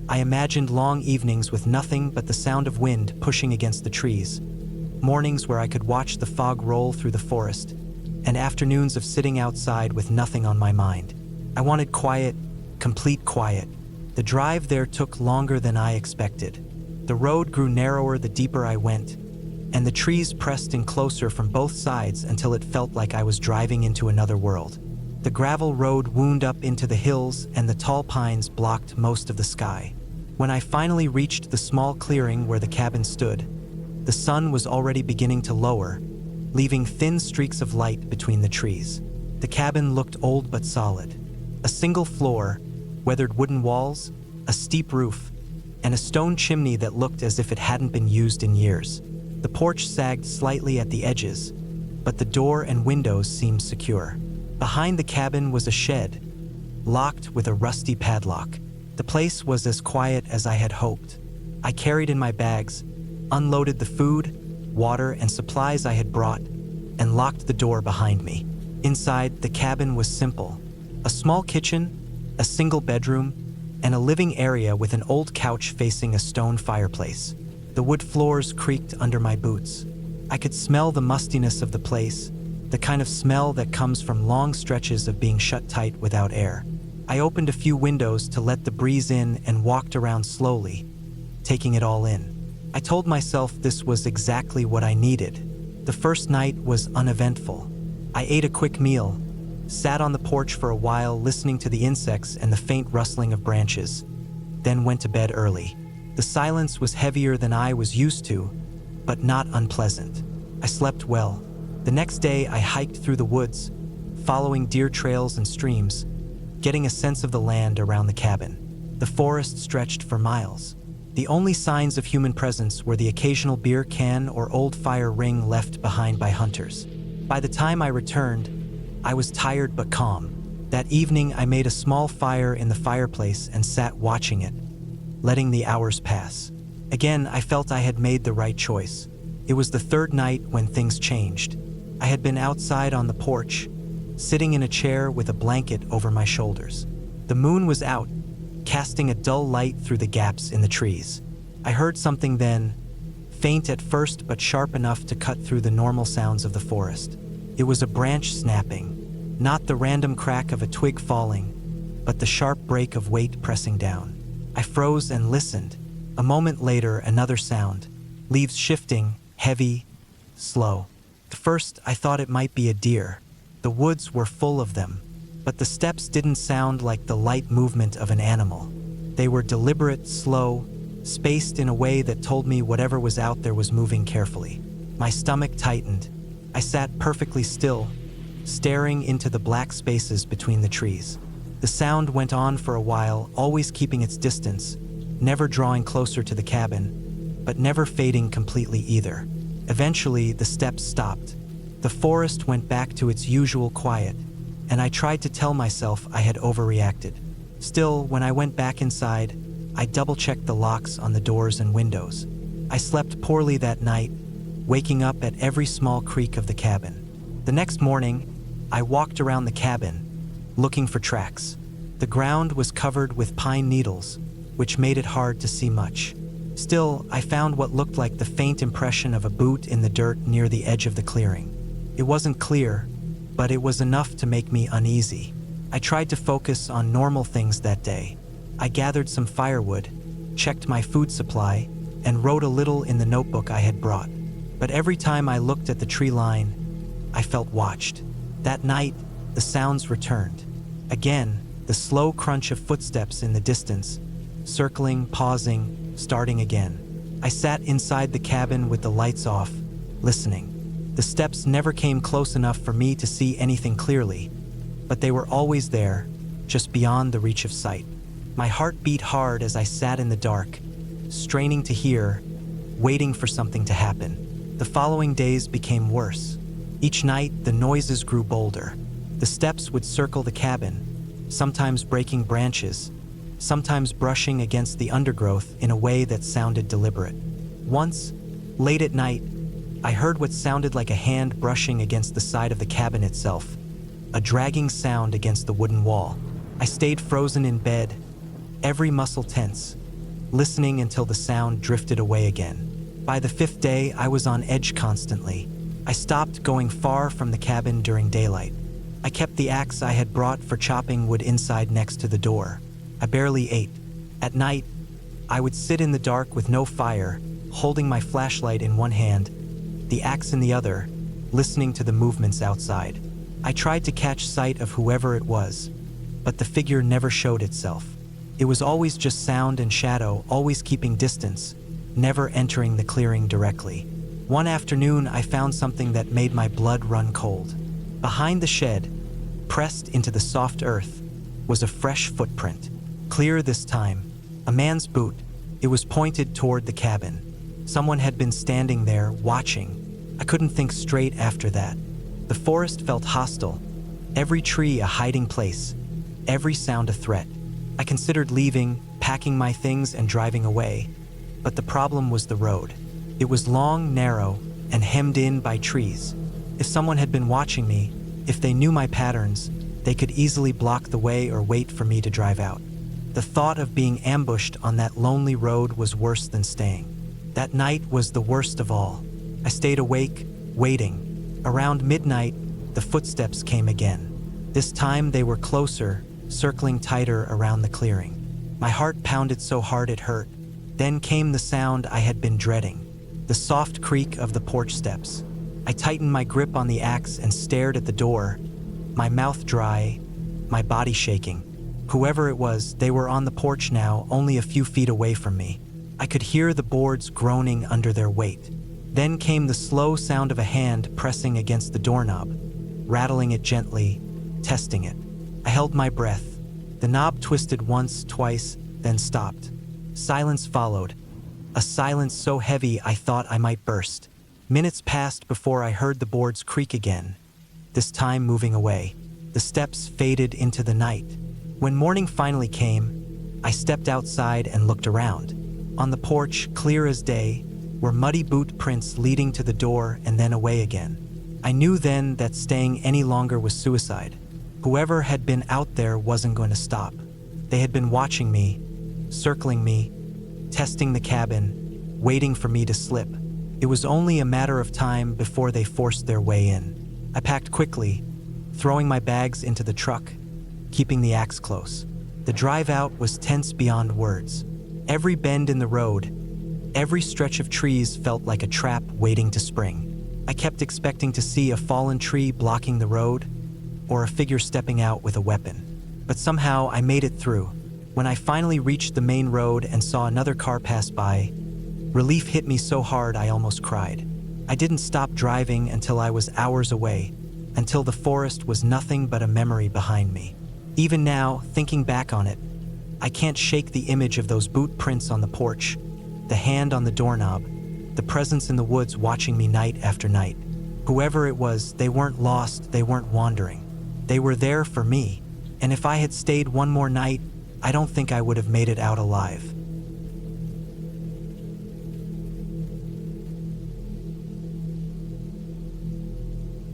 I imagined long evenings with nothing but the sound of wind pushing against the trees, mornings where I could watch the fog roll through the forest, and afternoons of sitting outside with nothing on my mind. I wanted quiet, complete quiet. The drive there took longer than I expected. The road grew narrower the deeper I went, and the trees pressed in closer from both sides until it felt like I was driving into another world. The gravel road wound up into the hills, and the tall pines blocked most of the sky. When I finally reached the small clearing where the cabin stood, the sun was already beginning to lower, leaving thin streaks of light between the trees. The cabin looked old but solid. A single floor, weathered wooden walls, a steep roof, and a stone chimney that looked as if it hadn't been used in years. The porch sagged slightly at the edges, but the door and windows seemed secure. Behind the cabin was a shed, locked with a rusty padlock. The place was as quiet as I had hoped. I carried in my bags, unloaded the food, water, and supplies I had brought, and locked the door behind me. Inside, the cabin was simple. A small kitchen, a single bedroom, and a living area with an old couch facing a stone fireplace. The wood floors creaked under my boots. I could smell the mustiness of the place, the kind of smell that comes from long stretches of being shut tight without air. I opened a few windows to let the breeze in and walked around slowly, taking it all in. I told myself this was exactly what I needed. The first night was uneventful. I ate a quick meal, sat on the porch for a while listening to the insects and the faint rustling of branches, then went to bed early. The silence was heavier than I was used to, but not unpleasant. I slept well. The next day I hiked through the woods, following deer trails and streams, getting a sense of the land around the cabin. The forest stretched for miles. The only signs of human presence were the occasional beer can or old fire ring left behind by hunters. By the time I returned, I was tired but calm. That evening, I made a small fire in the fireplace and sat watching it, letting the hours pass. Again, I felt I had made the right choice. It was the third night when things changed. I had been outside on the porch, sitting in a chair with a blanket over my shoulders. The moon was out, casting a dull light through the gaps in the trees. I heard something then, faint at first but sharp enough to cut through the normal sounds of the forest. It was a branch snapping, not the random crack of a twig falling, but the sharp break of weight pressing down. I froze and listened. A moment later, another sound, leaves shifting, heavy, slow. At first, I thought it might be a deer. The woods were full of them, but the steps didn't sound like the light movement of an animal. They were deliberate, slow, spaced in a way that told me whatever was out there was moving carefully. My stomach tightened. I sat perfectly still, staring into the black spaces between the trees. The sound went on for a while, always keeping its distance, never drawing closer to the cabin, but never fading completely either. Eventually, the steps stopped. The forest went back to its usual quiet, and I tried to tell myself I had overreacted. Still, when I went back inside, I double-checked the locks on the doors and windows. I slept poorly that night, waking up at every small creak of the cabin. The next morning, I walked around the cabin, looking for tracks. The ground was covered with pine needles, which made it hard to see much. Still, I found what looked like the faint impression of a boot in the dirt near the edge of the clearing. It wasn't clear, but it was enough to make me uneasy. I tried to focus on normal things that day. I gathered some firewood, checked my food supply, and wrote a little in the notebook I had brought. But every time I looked at the tree line, I felt watched. That night, the sounds returned. Again, the slow crunch of footsteps in the distance, circling, pausing, starting again. I sat inside the cabin with the lights off, listening. The steps never came close enough for me to see anything clearly, but they were always there, just beyond the reach of sight. My heart beat hard as I sat in the dark, straining to hear, waiting for something to happen. The following days became worse. Each night, the noises grew bolder. The steps would circle the cabin, sometimes breaking branches, sometimes brushing against the undergrowth in a way that sounded deliberate. Once, late at night, I heard what sounded like a hand brushing against the side of the cabin itself, a dragging sound against the wooden wall. I stayed frozen in bed, every muscle tense, listening until the sound drifted away again. By the fifth day, I was on edge constantly. I stopped going far from the cabin during daylight. I kept the axe I had brought for chopping wood inside next to the door. I barely ate. At night, I would sit in the dark with no fire, holding my flashlight in one hand, the axe in the other, listening to the movements outside. I tried to catch sight of whoever it was, but the figure never showed itself. It was always just sound and shadow, always keeping distance, never entering the clearing directly. One afternoon, I found something that made my blood run cold. Behind the shed, pressed into the soft earth, was a fresh footprint. Clear this time, a man's boot. It was pointed toward the cabin. Someone had been standing there, watching. I couldn't think straight after that. The forest felt hostile, every tree a hiding place, every sound a threat. I considered leaving, packing my things and driving away, but the problem was the road. It was long, narrow, and hemmed in by trees. If someone had been watching me, if they knew my patterns, they could easily block the way or wait for me to drive out. The thought of being ambushed on that lonely road was worse than staying. That night was the worst of all. I stayed awake, waiting. Around midnight, the footsteps came again. This time they were closer, circling tighter around the clearing. My heart pounded so hard it hurt. Then came the sound I had been dreading, the soft creak of the porch steps. I tightened my grip on the axe and stared at the door, my mouth dry, my body shaking. Whoever it was, they were on the porch now, only a few feet away from me. I could hear the boards groaning under their weight. Then came the slow sound of a hand pressing against the doorknob, rattling it gently, testing it. I held my breath. The knob twisted once, twice, then stopped. Silence followed, a silence so heavy I thought I might burst. Minutes passed before I heard the boards creak again, this time moving away. The steps faded into the night. When morning finally came, I stepped outside and looked around. On the porch, clear as day, were muddy boot prints leading to the door and then away again. I knew then that staying any longer was suicide. Whoever had been out there wasn't going to stop. They had been watching me, circling me, testing the cabin, waiting for me to slip. It was only a matter of time before they forced their way in. I packed quickly, throwing my bags into the truck, keeping the axe close. The drive out was tense beyond words. Every bend in the road, every stretch of trees felt like a trap waiting to spring. I kept expecting to see a fallen tree blocking the road, or a figure stepping out with a weapon. But somehow I made it through. When I finally reached the main road and saw another car pass by, relief hit me so hard I almost cried. I didn't stop driving until I was hours away, until the forest was nothing but a memory behind me. Even now, thinking back on it, I can't shake the image of those boot prints on the porch, the hand on the doorknob, the presence in the woods watching me night after night. Whoever it was, they weren't lost, they weren't wandering. They were there for me, and if I had stayed one more night, I don't think I would have made it out alive.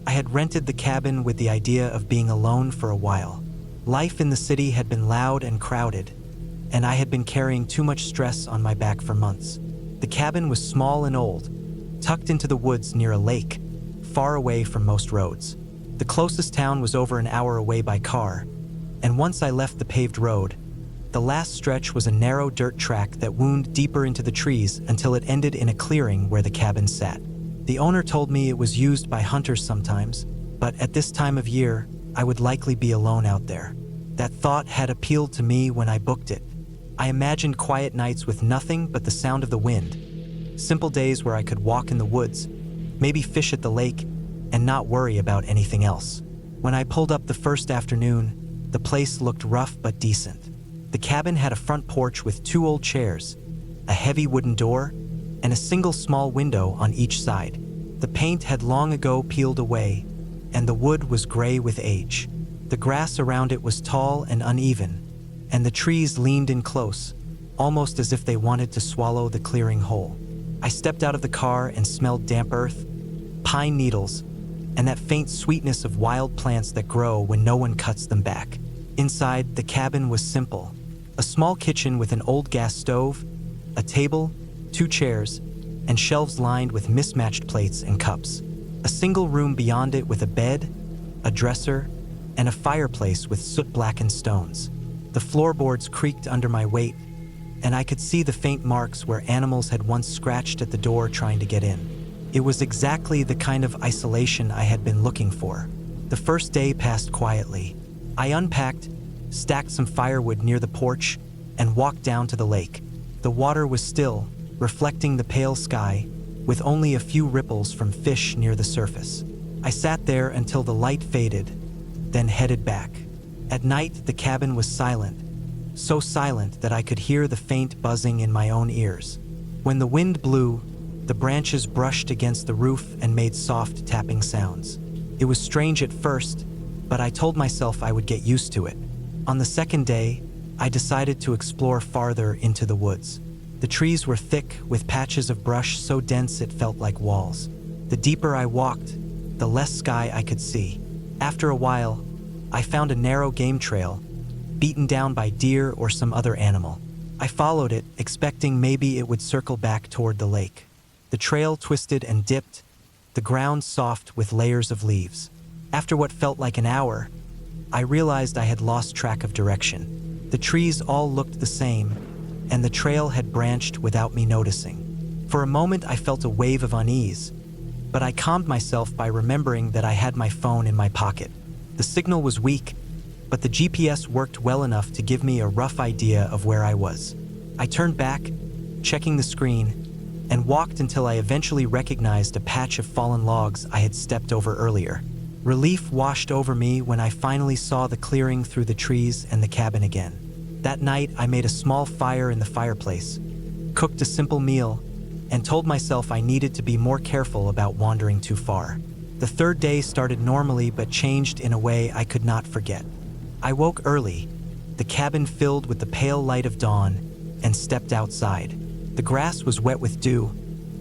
I had rented the cabin with the idea of being alone for a while. Life in the city had been loud and crowded, and I had been carrying too much stress on my back for months. The cabin was small and old, tucked into the woods near a lake, far away from most roads. The closest town was over an hour away by car, and once I left the paved road, the last stretch was a narrow dirt track that wound deeper into the trees until it ended in a clearing where the cabin sat. The owner told me it was used by hunters sometimes, but at this time of year, I would likely be alone out there. That thought had appealed to me when I booked it. I imagined quiet nights with nothing but the sound of the wind, simple days where I could walk in the woods, maybe fish at the lake, and not worry about anything else. When I pulled up the first afternoon, the place looked rough but decent. The cabin had a front porch with 2 old chairs, a heavy wooden door, and a single small window on each side. The paint had long ago peeled away, and the wood was gray with age. The grass around it was tall and uneven, and the trees leaned in close, almost as if they wanted to swallow the clearing whole. I stepped out of the car and smelled damp earth, pine needles, and that faint sweetness of wild plants that grow when no one cuts them back. Inside, the cabin was simple. A small kitchen with an old gas stove, a table, 2 chairs, and shelves lined with mismatched plates and cups. A single room beyond it with a bed, a dresser, and a fireplace with soot-blackened stones. The floorboards creaked under my weight, and I could see the faint marks where animals had once scratched at the door trying to get in. It was exactly the kind of isolation I had been looking for. The first day passed quietly. I unpacked, stacked some firewood near the porch, and walked down to the lake. The water was still, reflecting the pale sky, with only a few ripples from fish near the surface. I sat there until the light faded, then headed back. At night, the cabin was silent, so silent that I could hear the faint buzzing in my own ears. When the wind blew, the branches brushed against the roof and made soft tapping sounds. It was strange at first, but I told myself I would get used to it. On the second day, I decided to explore farther into the woods. The trees were thick, with patches of brush so dense it felt like walls. The deeper I walked, the less sky I could see. After a while, I found a narrow game trail, beaten down by deer or some other animal. I followed it, expecting maybe it would circle back toward the lake. The trail twisted and dipped, the ground soft with layers of leaves. After what felt like an hour, I realized I had lost track of direction. The trees all looked the same, and the trail had branched without me noticing. For a moment, I felt a wave of unease, but I calmed myself by remembering that I had my phone in my pocket. The signal was weak, but the GPS worked well enough to give me a rough idea of where I was. I turned back, checking the screen, and walked until I eventually recognized a patch of fallen logs I had stepped over earlier. Relief washed over me when I finally saw the clearing through the trees and the cabin again. That night, I made a small fire in the fireplace, cooked a simple meal, and told myself I needed to be more careful about wandering too far. The third day started normally but changed in a way I could not forget. I woke early, the cabin filled with the pale light of dawn, and stepped outside. The grass was wet with dew,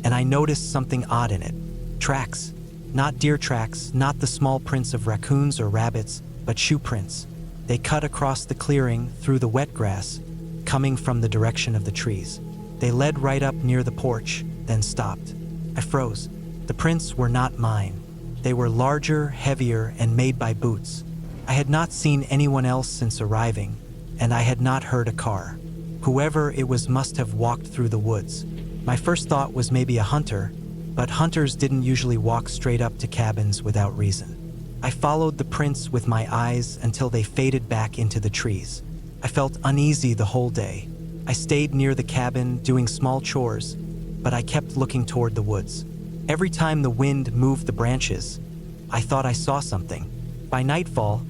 and I noticed something odd in it. Tracks. Not deer tracks, not the small prints of raccoons or rabbits, but shoe prints. They cut across the clearing through the wet grass, coming from the direction of the trees. They led right up near the porch, then stopped. I froze. The prints were not mine. They were larger, heavier, and made by boots. I had not seen anyone else since arriving, and I had not heard a car. Whoever it was must have walked through the woods. My first thought was maybe a hunter, but hunters didn't usually walk straight up to cabins without reason. I followed the prints with my eyes until they faded back into the trees. I felt uneasy the whole day. I stayed near the cabin doing small chores, but I kept looking toward the woods. Every time the wind moved the branches, I thought I saw something. By nightfall,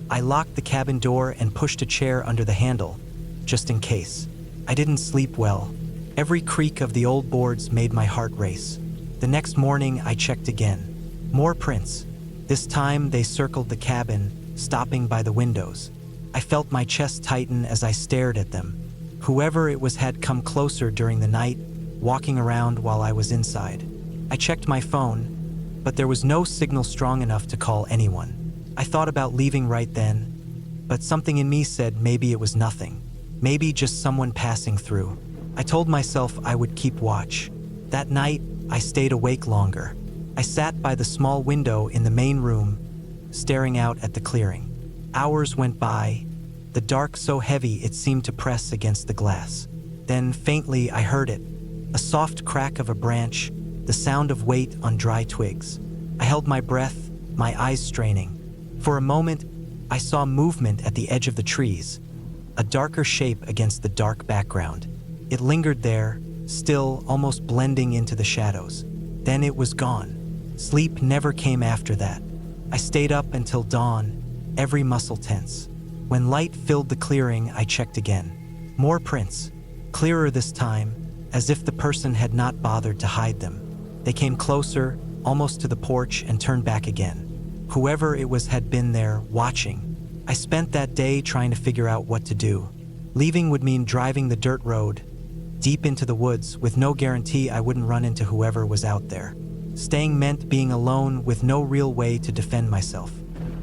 I locked the cabin door and pushed a chair under the handle, just in case. I didn't sleep well. Every creak of the old boards made my heart race. The next morning, I checked again. More prints. This time, they circled the cabin, stopping by the windows. I felt my chest tighten as I stared at them. Whoever it was had come closer during the night, walking around while I was inside. I checked my phone, but there was no signal strong enough to call anyone. I thought about leaving right then, but something in me said maybe it was nothing. Maybe just someone passing through. I told myself I would keep watch. That night, I stayed awake longer. I sat by the small window in the main room, staring out at the clearing. Hours went by, the dark so heavy it seemed to press against the glass. Then, faintly, I heard it. A soft crack of a branch, the sound of weight on dry twigs. I held my breath, my eyes straining. For a moment, I saw movement at the edge of the trees, a darker shape against the dark background. It lingered there, still, almost blending into the shadows. Then it was gone. Sleep never came after that. I stayed up until dawn, every muscle tense. When light filled the clearing, I checked again. More prints, clearer this time, as if the person had not bothered to hide them. They came closer, almost to the porch, and turned back again. Whoever it was had been there, watching. I spent that day trying to figure out what to do. Leaving would mean driving the dirt road, deep into the woods, with no guarantee I wouldn't run into whoever was out there. Staying meant being alone with no real way to defend myself.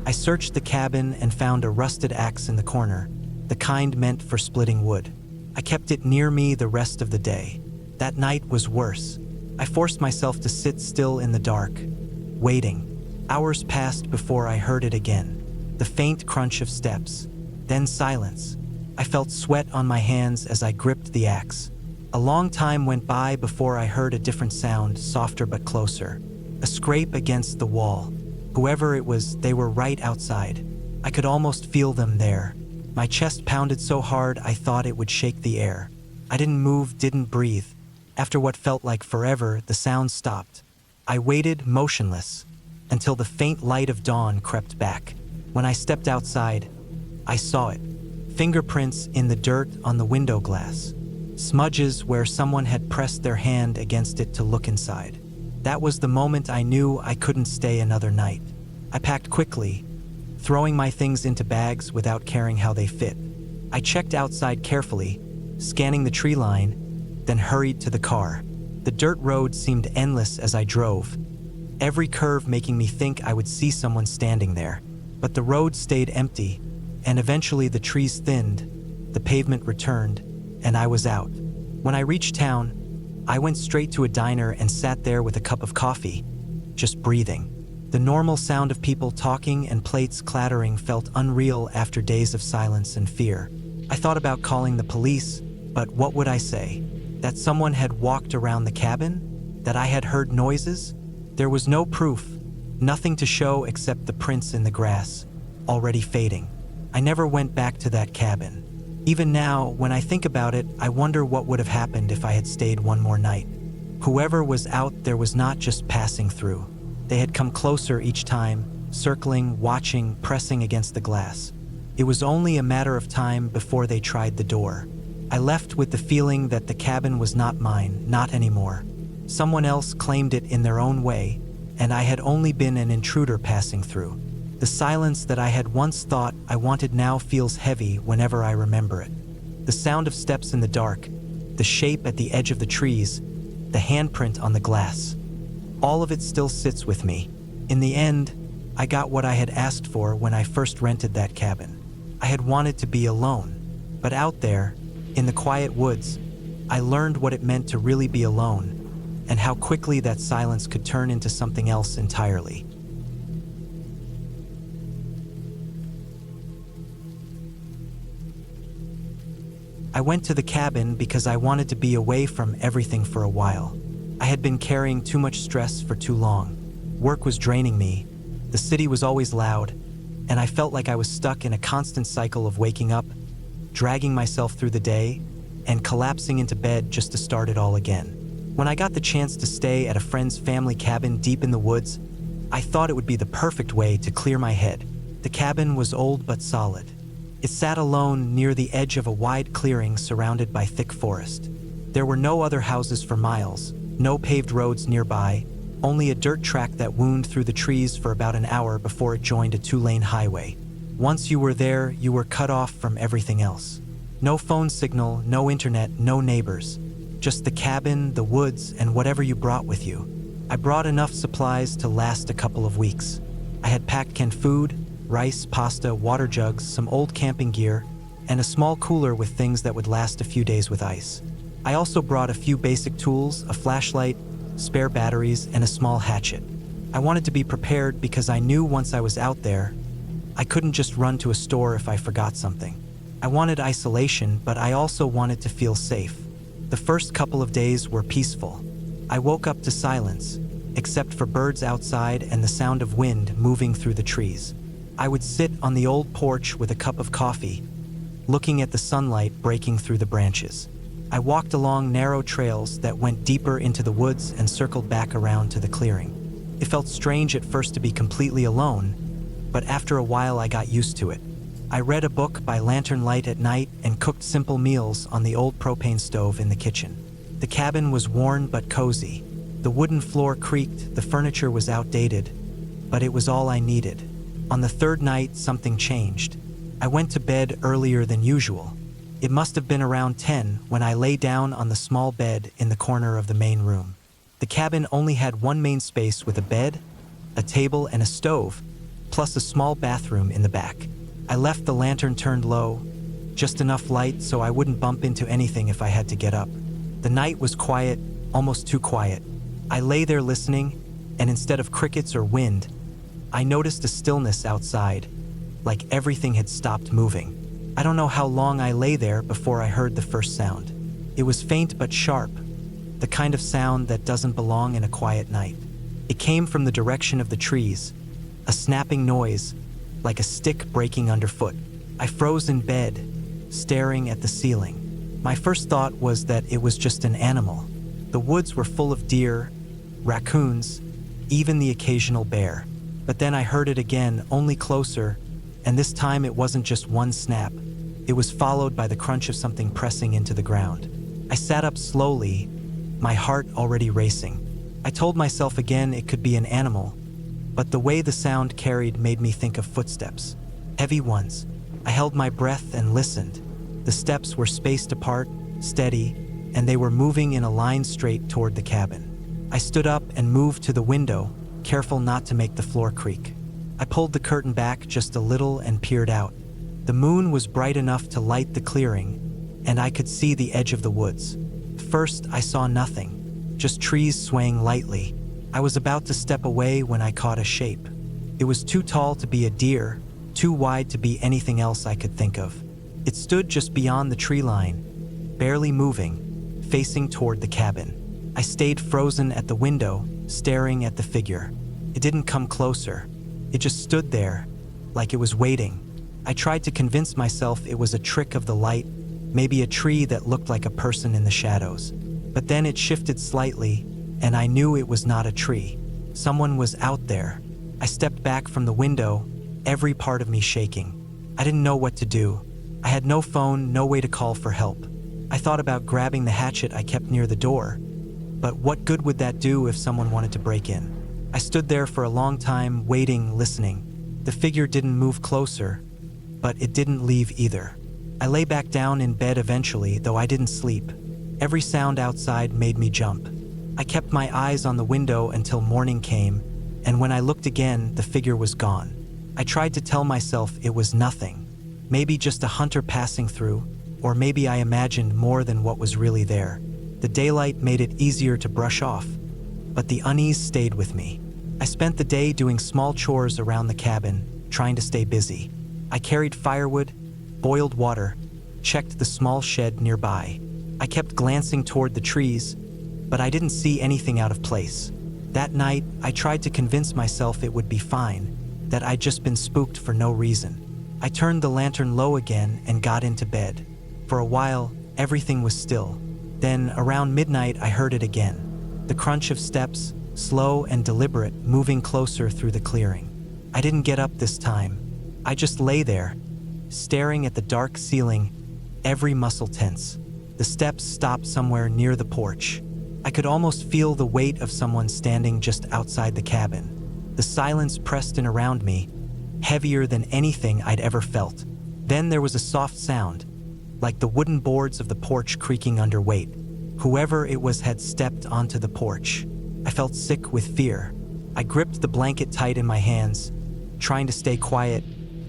I searched the cabin and found a rusted axe in the corner, the kind meant for splitting wood. I kept it near me the rest of the day. That night was worse. I forced myself to sit still in the dark, waiting. Hours passed before I heard it again. The faint crunch of steps, then silence. I felt sweat on my hands as I gripped the axe. A long time went by before I heard a different sound, softer but closer. A scrape against the wall. Whoever it was, they were right outside. I could almost feel them there. My chest pounded so hard I thought it would shake the air. I didn't move, didn't breathe. After what felt like forever, the sound stopped. I waited, motionless, until the faint light of dawn crept back. When I stepped outside, I saw it. Fingerprints in the dirt on the window glass. Smudges where someone had pressed their hand against it to look inside. That was the moment I knew I couldn't stay another night. I packed quickly, throwing my things into bags without caring how they fit. I checked outside carefully, scanning the tree line, then hurried to the car. The dirt road seemed endless as I drove, every curve making me think I would see someone standing there. But the road stayed empty, and eventually the trees thinned, the pavement returned, and I was out. When I reached town, I went straight to a diner and sat there with a cup of coffee, just breathing. The normal sound of people talking and plates clattering felt unreal after days of silence and fear. I thought about calling the police, but what would I say? That someone had walked around the cabin? That I had heard noises? There was no proof, nothing to show except the prints in the grass, already fading. I never went back to that cabin. Even now, when I think about it, I wonder what would have happened if I had stayed one more night. Whoever was out there was not just passing through. They had come closer each time, circling, watching, pressing against the glass. It was only a matter of time before they tried the door. I left with the feeling that the cabin was not mine, not anymore. Someone else claimed it in their own way, and I had only been an intruder passing through. The silence that I had once thought I wanted now feels heavy whenever I remember it. The sound of steps in the dark, the shape at the edge of the trees, the handprint on the glass. All of it still sits with me. In the end, I got what I had asked for when I first rented that cabin. I had wanted to be alone, but out there, in the quiet woods, I learned what it meant to really be alone, and how quickly that silence could turn into something else entirely. I went to the cabin because I wanted to be away from everything for a while. I had been carrying too much stress for too long. Work was draining me, the city was always loud, and I felt like I was stuck in a constant cycle of waking up, dragging myself through the day, and collapsing into bed just to start it all again. When I got the chance to stay at a friend's family cabin deep in the woods, I thought it would be the perfect way to clear my head. The cabin was old but solid. It sat alone near the edge of a wide clearing surrounded by thick forest. There were no other houses for miles, no paved roads nearby, only a dirt track that wound through the trees for about an hour before it joined a 2-lane highway. Once you were there, you were cut off from everything else. No phone signal, no internet, no neighbors. Just the cabin, the woods, and whatever you brought with you. I brought enough supplies to last a couple of weeks. I had packed canned food, rice, pasta, water jugs, some old camping gear, and a small cooler with things that would last a few days with ice. I also brought a few basic tools, a flashlight, spare batteries, and a small hatchet. I wanted to be prepared because I knew once I was out there, I couldn't just run to a store if I forgot something. I wanted isolation, but I also wanted to feel safe. The first couple of days were peaceful. I woke up to silence, except for birds outside and the sound of wind moving through the trees. I would sit on the old porch with a cup of coffee, looking at the sunlight breaking through the branches. I walked along narrow trails that went deeper into the woods and circled back around to the clearing. It felt strange at first to be completely alone, but after a while I got used to it. I read a book by lantern light at night and cooked simple meals on the old propane stove in the kitchen. The cabin was worn but cozy. The wooden floor creaked, the furniture was outdated, but it was all I needed. On the third night, something changed. I went to bed earlier than usual. It must have been around 10 when I lay down on the small bed in the corner of the main room. The cabin only had one main space with a bed, a table, and a stove, plus a small bathroom in the back. I left the lantern turned low, just enough light so I wouldn't bump into anything if I had to get up. The night was quiet, almost too quiet. I lay there listening, and instead of crickets or wind, I noticed a stillness outside, like everything had stopped moving. I don't know how long I lay there before I heard the first sound. It was faint but sharp, the kind of sound that doesn't belong in a quiet night. It came from the direction of the trees, a snapping noise, like a stick breaking underfoot. I froze in bed, staring at the ceiling. My first thought was that it was just an animal. The woods were full of deer, raccoons, even the occasional bear. But then I heard it again, only closer, and this time it wasn't just one snap. It was followed by the crunch of something pressing into the ground. I sat up slowly, my heart already racing. I told myself again it could be an animal, but the way the sound carried made me think of footsteps. Heavy ones. I held my breath and listened. The steps were spaced apart, steady, and they were moving in a line straight toward the cabin. I stood up and moved to the window, careful not to make the floor creak. I pulled the curtain back just a little and peered out. The moon was bright enough to light the clearing, and I could see the edge of the woods. First, I saw nothing, just trees swaying lightly. I was about to step away when I caught a shape. It was too tall to be a deer, too wide to be anything else I could think of. It stood just beyond the tree line, barely moving, facing toward the cabin. I stayed frozen at the window, staring at the figure. It didn't come closer. It just stood there, like it was waiting. I tried to convince myself it was a trick of the light, maybe a tree that looked like a person in the shadows. But then it shifted slightly, and I knew it was not a tree. Someone was out there. I stepped back from the window, every part of me shaking. I didn't know what to do. I had no phone, no way to call for help. I thought about grabbing the hatchet I kept near the door, but what good would that do if someone wanted to break in? I stood there for a long time, waiting, listening. The figure didn't move closer, but it didn't leave either. I lay back down in bed eventually, though I didn't sleep. Every sound outside made me jump. I kept my eyes on the window until morning came, and when I looked again, the figure was gone. I tried to tell myself it was nothing, maybe just a hunter passing through, or maybe I imagined more than what was really there. The daylight made it easier to brush off, but the unease stayed with me. I spent the day doing small chores around the cabin, trying to stay busy. I carried firewood, boiled water, checked the small shed nearby. I kept glancing toward the trees, but I didn't see anything out of place. That night, I tried to convince myself it would be fine, that I'd just been spooked for no reason. I turned the lantern low again and got into bed. For a while, everything was still. Then, around midnight, I heard it again. The crunch of steps, slow and deliberate, moving closer through the clearing. I didn't get up this time. I just lay there, staring at the dark ceiling, every muscle tense. The steps stopped somewhere near the porch. I could almost feel the weight of someone standing just outside the cabin. The silence pressed in around me, heavier than anything I'd ever felt. Then there was a soft sound, like the wooden boards of the porch creaking under weight. Whoever it was had stepped onto the porch. I felt sick with fear. I gripped the blanket tight in my hands, trying to stay quiet,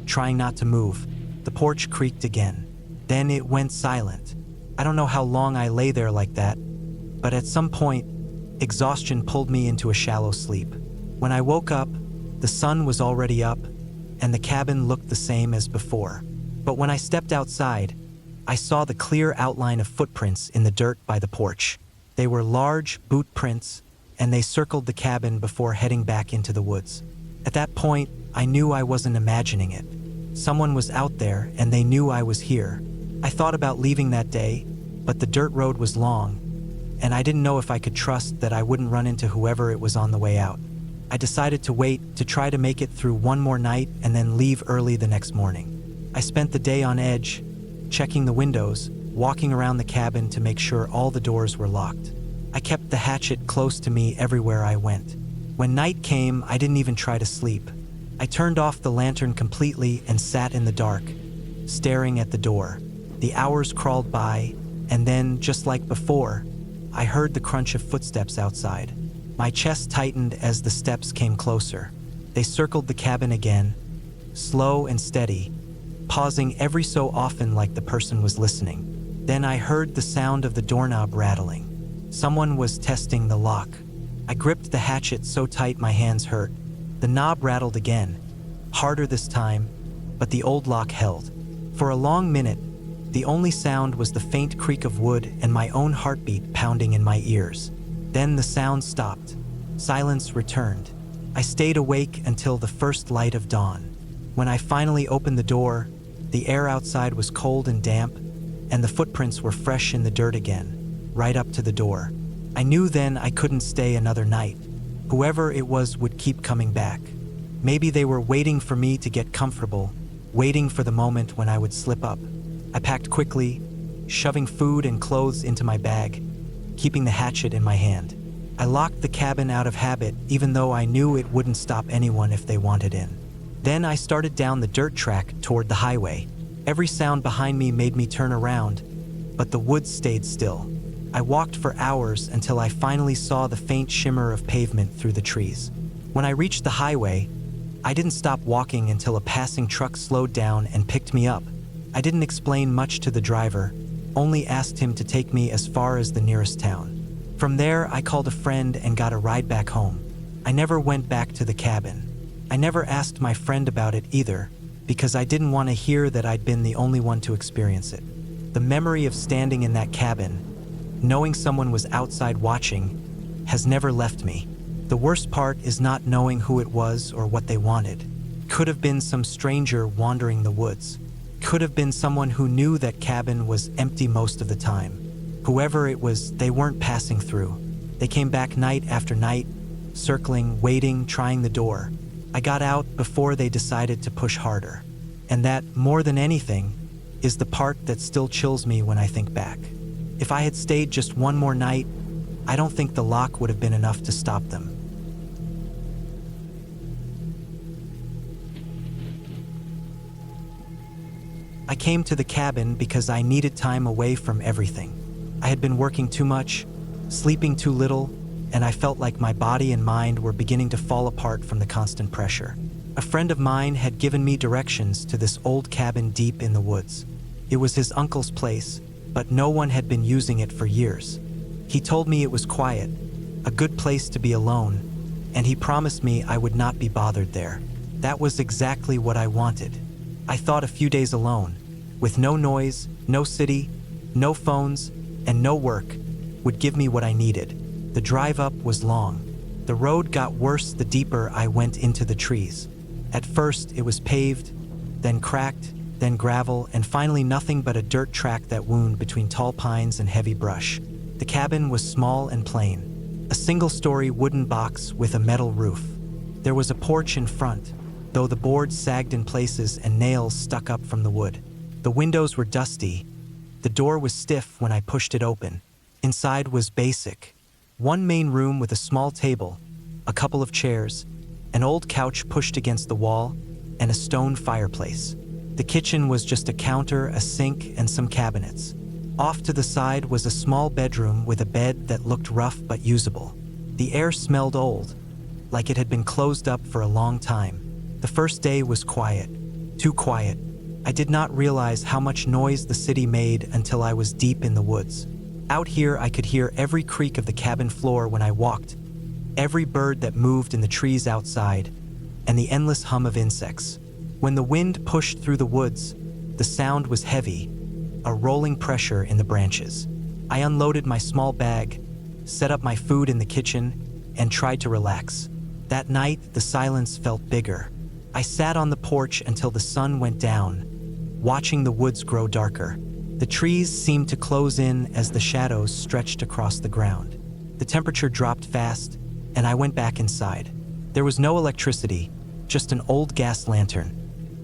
trying not to move. The porch creaked again. Then it went silent. I don't know how long I lay there like that, but at some point, exhaustion pulled me into a shallow sleep. When I woke up, the sun was already up, and the cabin looked the same as before. But when I stepped outside, I saw the clear outline of footprints in the dirt by the porch. They were large boot prints, and they circled the cabin before heading back into the woods. At that point, I knew I wasn't imagining it. Someone was out there, and they knew I was here. I thought about leaving that day, but the dirt road was long, and I didn't know if I could trust that I wouldn't run into whoever it was on the way out. I decided to wait, to try to make it through one more night and then leave early the next morning. I spent the day on edge, checking the windows, walking around the cabin to make sure all the doors were locked. I kept the hatchet close to me everywhere I went. When night came, I didn't even try to sleep. I turned off the lantern completely and sat in the dark, staring at the door. The hours crawled by, and then, just like before, I heard the crunch of footsteps outside. My chest tightened as the steps came closer. They circled the cabin again, slow and steady, pausing every so often like the person was listening. Then I heard the sound of the doorknob rattling. Someone was testing the lock. I gripped the hatchet so tight my hands hurt. The knob rattled again, harder this time, but the old lock held. For a long minute, the only sound was the faint creak of wood and my own heartbeat pounding in my ears. Then the sound stopped. Silence returned. I stayed awake until the first light of dawn. When I finally opened the door, the air outside was cold and damp, and the footprints were fresh in the dirt again, right up to the door. I knew then I couldn't stay another night. Whoever it was would keep coming back. Maybe they were waiting for me to get comfortable, waiting for the moment when I would slip up. I packed quickly, shoving food and clothes into my bag, keeping the hatchet in my hand. I locked the cabin out of habit, even though I knew it wouldn't stop anyone if they wanted in. Then I started down the dirt track toward the highway. Every sound behind me made me turn around, but the woods stayed still. I walked for hours until I finally saw the faint shimmer of pavement through the trees. When I reached the highway, I didn't stop walking until a passing truck slowed down and picked me up. I didn't explain much to the driver, only asked him to take me as far as the nearest town. From there, I called a friend and got a ride back home. I never went back to the cabin. I never asked my friend about it either, because I didn't want to hear that I'd been the only one to experience it. The memory of standing in that cabin, knowing someone was outside watching, has never left me. The worst part is not knowing who it was or what they wanted. Could have been some stranger wandering the woods. Could have been someone who knew that cabin was empty most of the time. Whoever it was, they weren't passing through. They came back night after night, circling, waiting, trying the door. I got out before they decided to push harder. And that, more than anything, is the part that still chills me when I think back. If I had stayed just one more night, I don't think the lock would have been enough to stop them. I came to the cabin because I needed time away from everything. I had been working too much, sleeping too little, and I felt like my body and mind were beginning to fall apart from the constant pressure. A friend of mine had given me directions to this old cabin deep in the woods. It was his uncle's place, but no one had been using it for years. He told me it was quiet, a good place to be alone, and he promised me I would not be bothered there. That was exactly what I wanted. I thought a few days alone, with no noise, no city, no phones, and no work, would give me what I needed. The drive up was long. The road got worse the deeper I went into the trees. At first, it was paved, then cracked, then gravel, and finally nothing but a dirt track that wound between tall pines and heavy brush. The cabin was small and plain, a single-story wooden box with a metal roof. There was a porch in front, though the boards sagged in places and nails stuck up from the wood. The windows were dusty. The door was stiff when I pushed it open. Inside was basic. One main room with a small table, a couple of chairs, an old couch pushed against the wall, and a stone fireplace. The kitchen was just a counter, a sink, and some cabinets. Off to the side was a small bedroom with a bed that looked rough but usable. The air smelled old, like it had been closed up for a long time. The first day was quiet, too quiet. I did not realize how much noise the city made until I was deep in the woods. Out here, I could hear every creak of the cabin floor when I walked, every bird that moved in the trees outside, and the endless hum of insects. When the wind pushed through the woods, the sound was heavy, a rolling pressure in the branches. I unloaded my small bag, set up my food in the kitchen, and tried to relax. That night, the silence felt bigger. I sat on the porch until the sun went down, watching the woods grow darker. The trees seemed to close in as the shadows stretched across the ground. The temperature dropped fast, and I went back inside. There was no electricity, just an old gas lantern,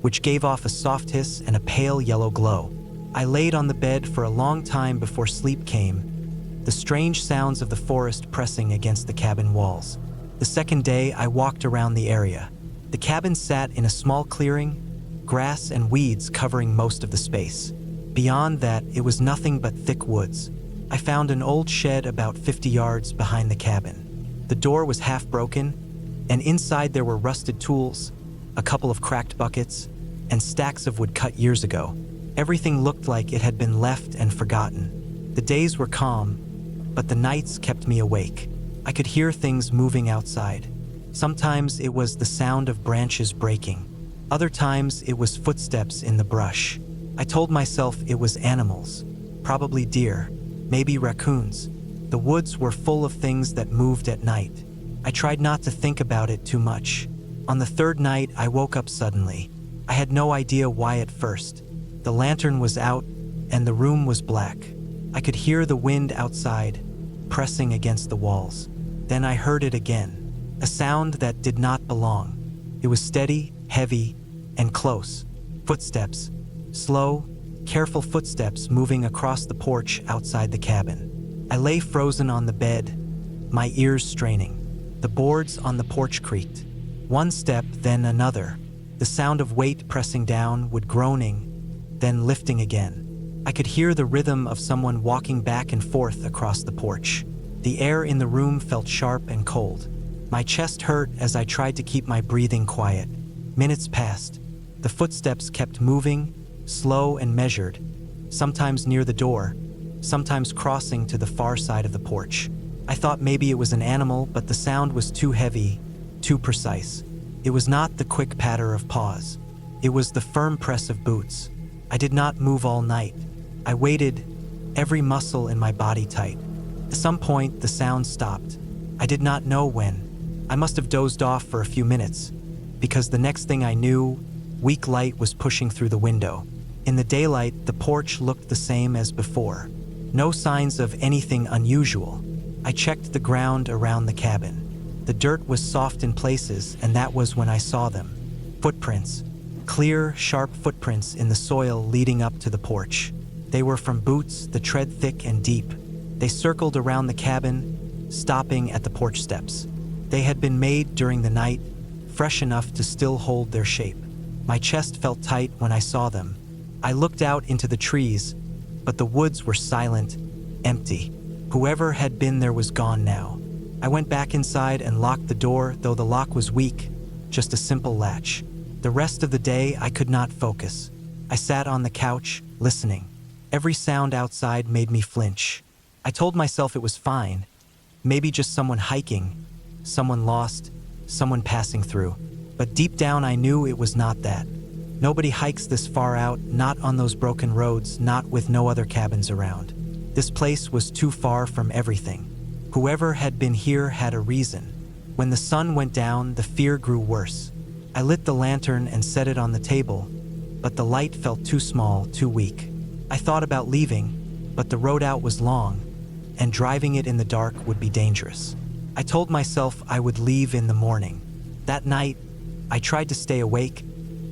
which gave off a soft hiss and a pale yellow glow. I laid on the bed for a long time before sleep came, the strange sounds of the forest pressing against the cabin walls. The second day, I walked around the area. The cabin sat in a small clearing, grass and weeds covering most of the space. Beyond that, it was nothing but thick woods. I found an old shed about 50 yards behind the cabin. The door was half broken, and inside there were rusted tools, a couple of cracked buckets, and stacks of wood cut years ago. Everything looked like it had been left and forgotten. The days were calm, but the nights kept me awake. I could hear things moving outside. Sometimes it was the sound of branches breaking. Other times it was footsteps in the brush. I told myself it was animals, probably deer, maybe raccoons. The woods were full of things that moved at night. I tried not to think about it too much. On the third night, I woke up suddenly. I had no idea why at first. The lantern was out, and the room was black. I could hear the wind outside, pressing against the walls. Then I heard it again, a sound that did not belong. It was steady, heavy, and close. Footsteps, slow, careful footsteps moving across the porch outside the cabin. I lay frozen on the bed, my ears straining. The boards on the porch creaked. One step, then another. The sound of weight pressing down, wood groaning, then lifting again. I could hear the rhythm of someone walking back and forth across the porch. The air in the room felt sharp and cold. My chest hurt as I tried to keep my breathing quiet. Minutes passed. The footsteps kept moving, slow and measured, sometimes near the door, sometimes crossing to the far side of the porch. I thought maybe it was an animal, but the sound was too heavy, too precise. It was not the quick patter of paws. It was the firm press of boots. I did not move all night. I waited, every muscle in my body tight. At some point, the sound stopped. I did not know when. I must have dozed off for a few minutes, because the next thing I knew, weak light was pushing through the window. In the daylight, the porch looked the same as before. No signs of anything unusual. I checked the ground around the cabin. The dirt was soft in places, and that was when I saw them. Footprints. Clear, sharp footprints in the soil leading up to the porch. They were from boots, the tread thick and deep. They circled around the cabin, stopping at the porch steps. They had been made during the night, fresh enough to still hold their shape. My chest felt tight when I saw them. I looked out into the trees, but the woods were silent, empty. Whoever had been there was gone now. I went back inside and locked the door, though the lock was weak, just a simple latch. The rest of the day, I could not focus. I sat on the couch, listening. Every sound outside made me flinch. I told myself it was fine. Maybe just someone hiking, someone lost, someone passing through. But deep down, I knew it was not that. Nobody hikes this far out, not on those broken roads, not with no other cabins around. This place was too far from everything. Whoever had been here had a reason. When the sun went down, the fear grew worse. I lit the lantern and set it on the table, but the light felt too small, too weak. I thought about leaving, but the road out was long, and driving it in the dark would be dangerous. I told myself I would leave in the morning. That night, I tried to stay awake,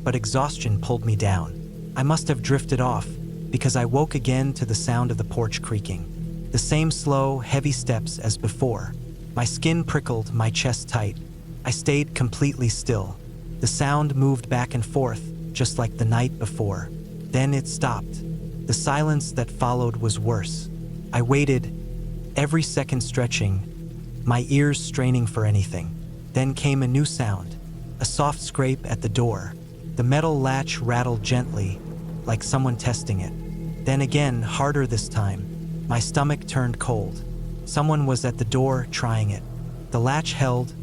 but exhaustion pulled me down. I must have drifted off, because I woke again to the sound of the porch creaking. The same slow, heavy steps as before. My skin prickled, my chest tight. I stayed completely still. The sound moved back and forth, just like the night before. Then it stopped. The silence that followed was worse. I waited, every second stretching, my ears straining for anything. Then came a new sound, a soft scrape at the door. The metal latch rattled gently, like someone testing it. Then again, harder this time. My stomach turned cold. Someone was at the door, trying it. The latch held,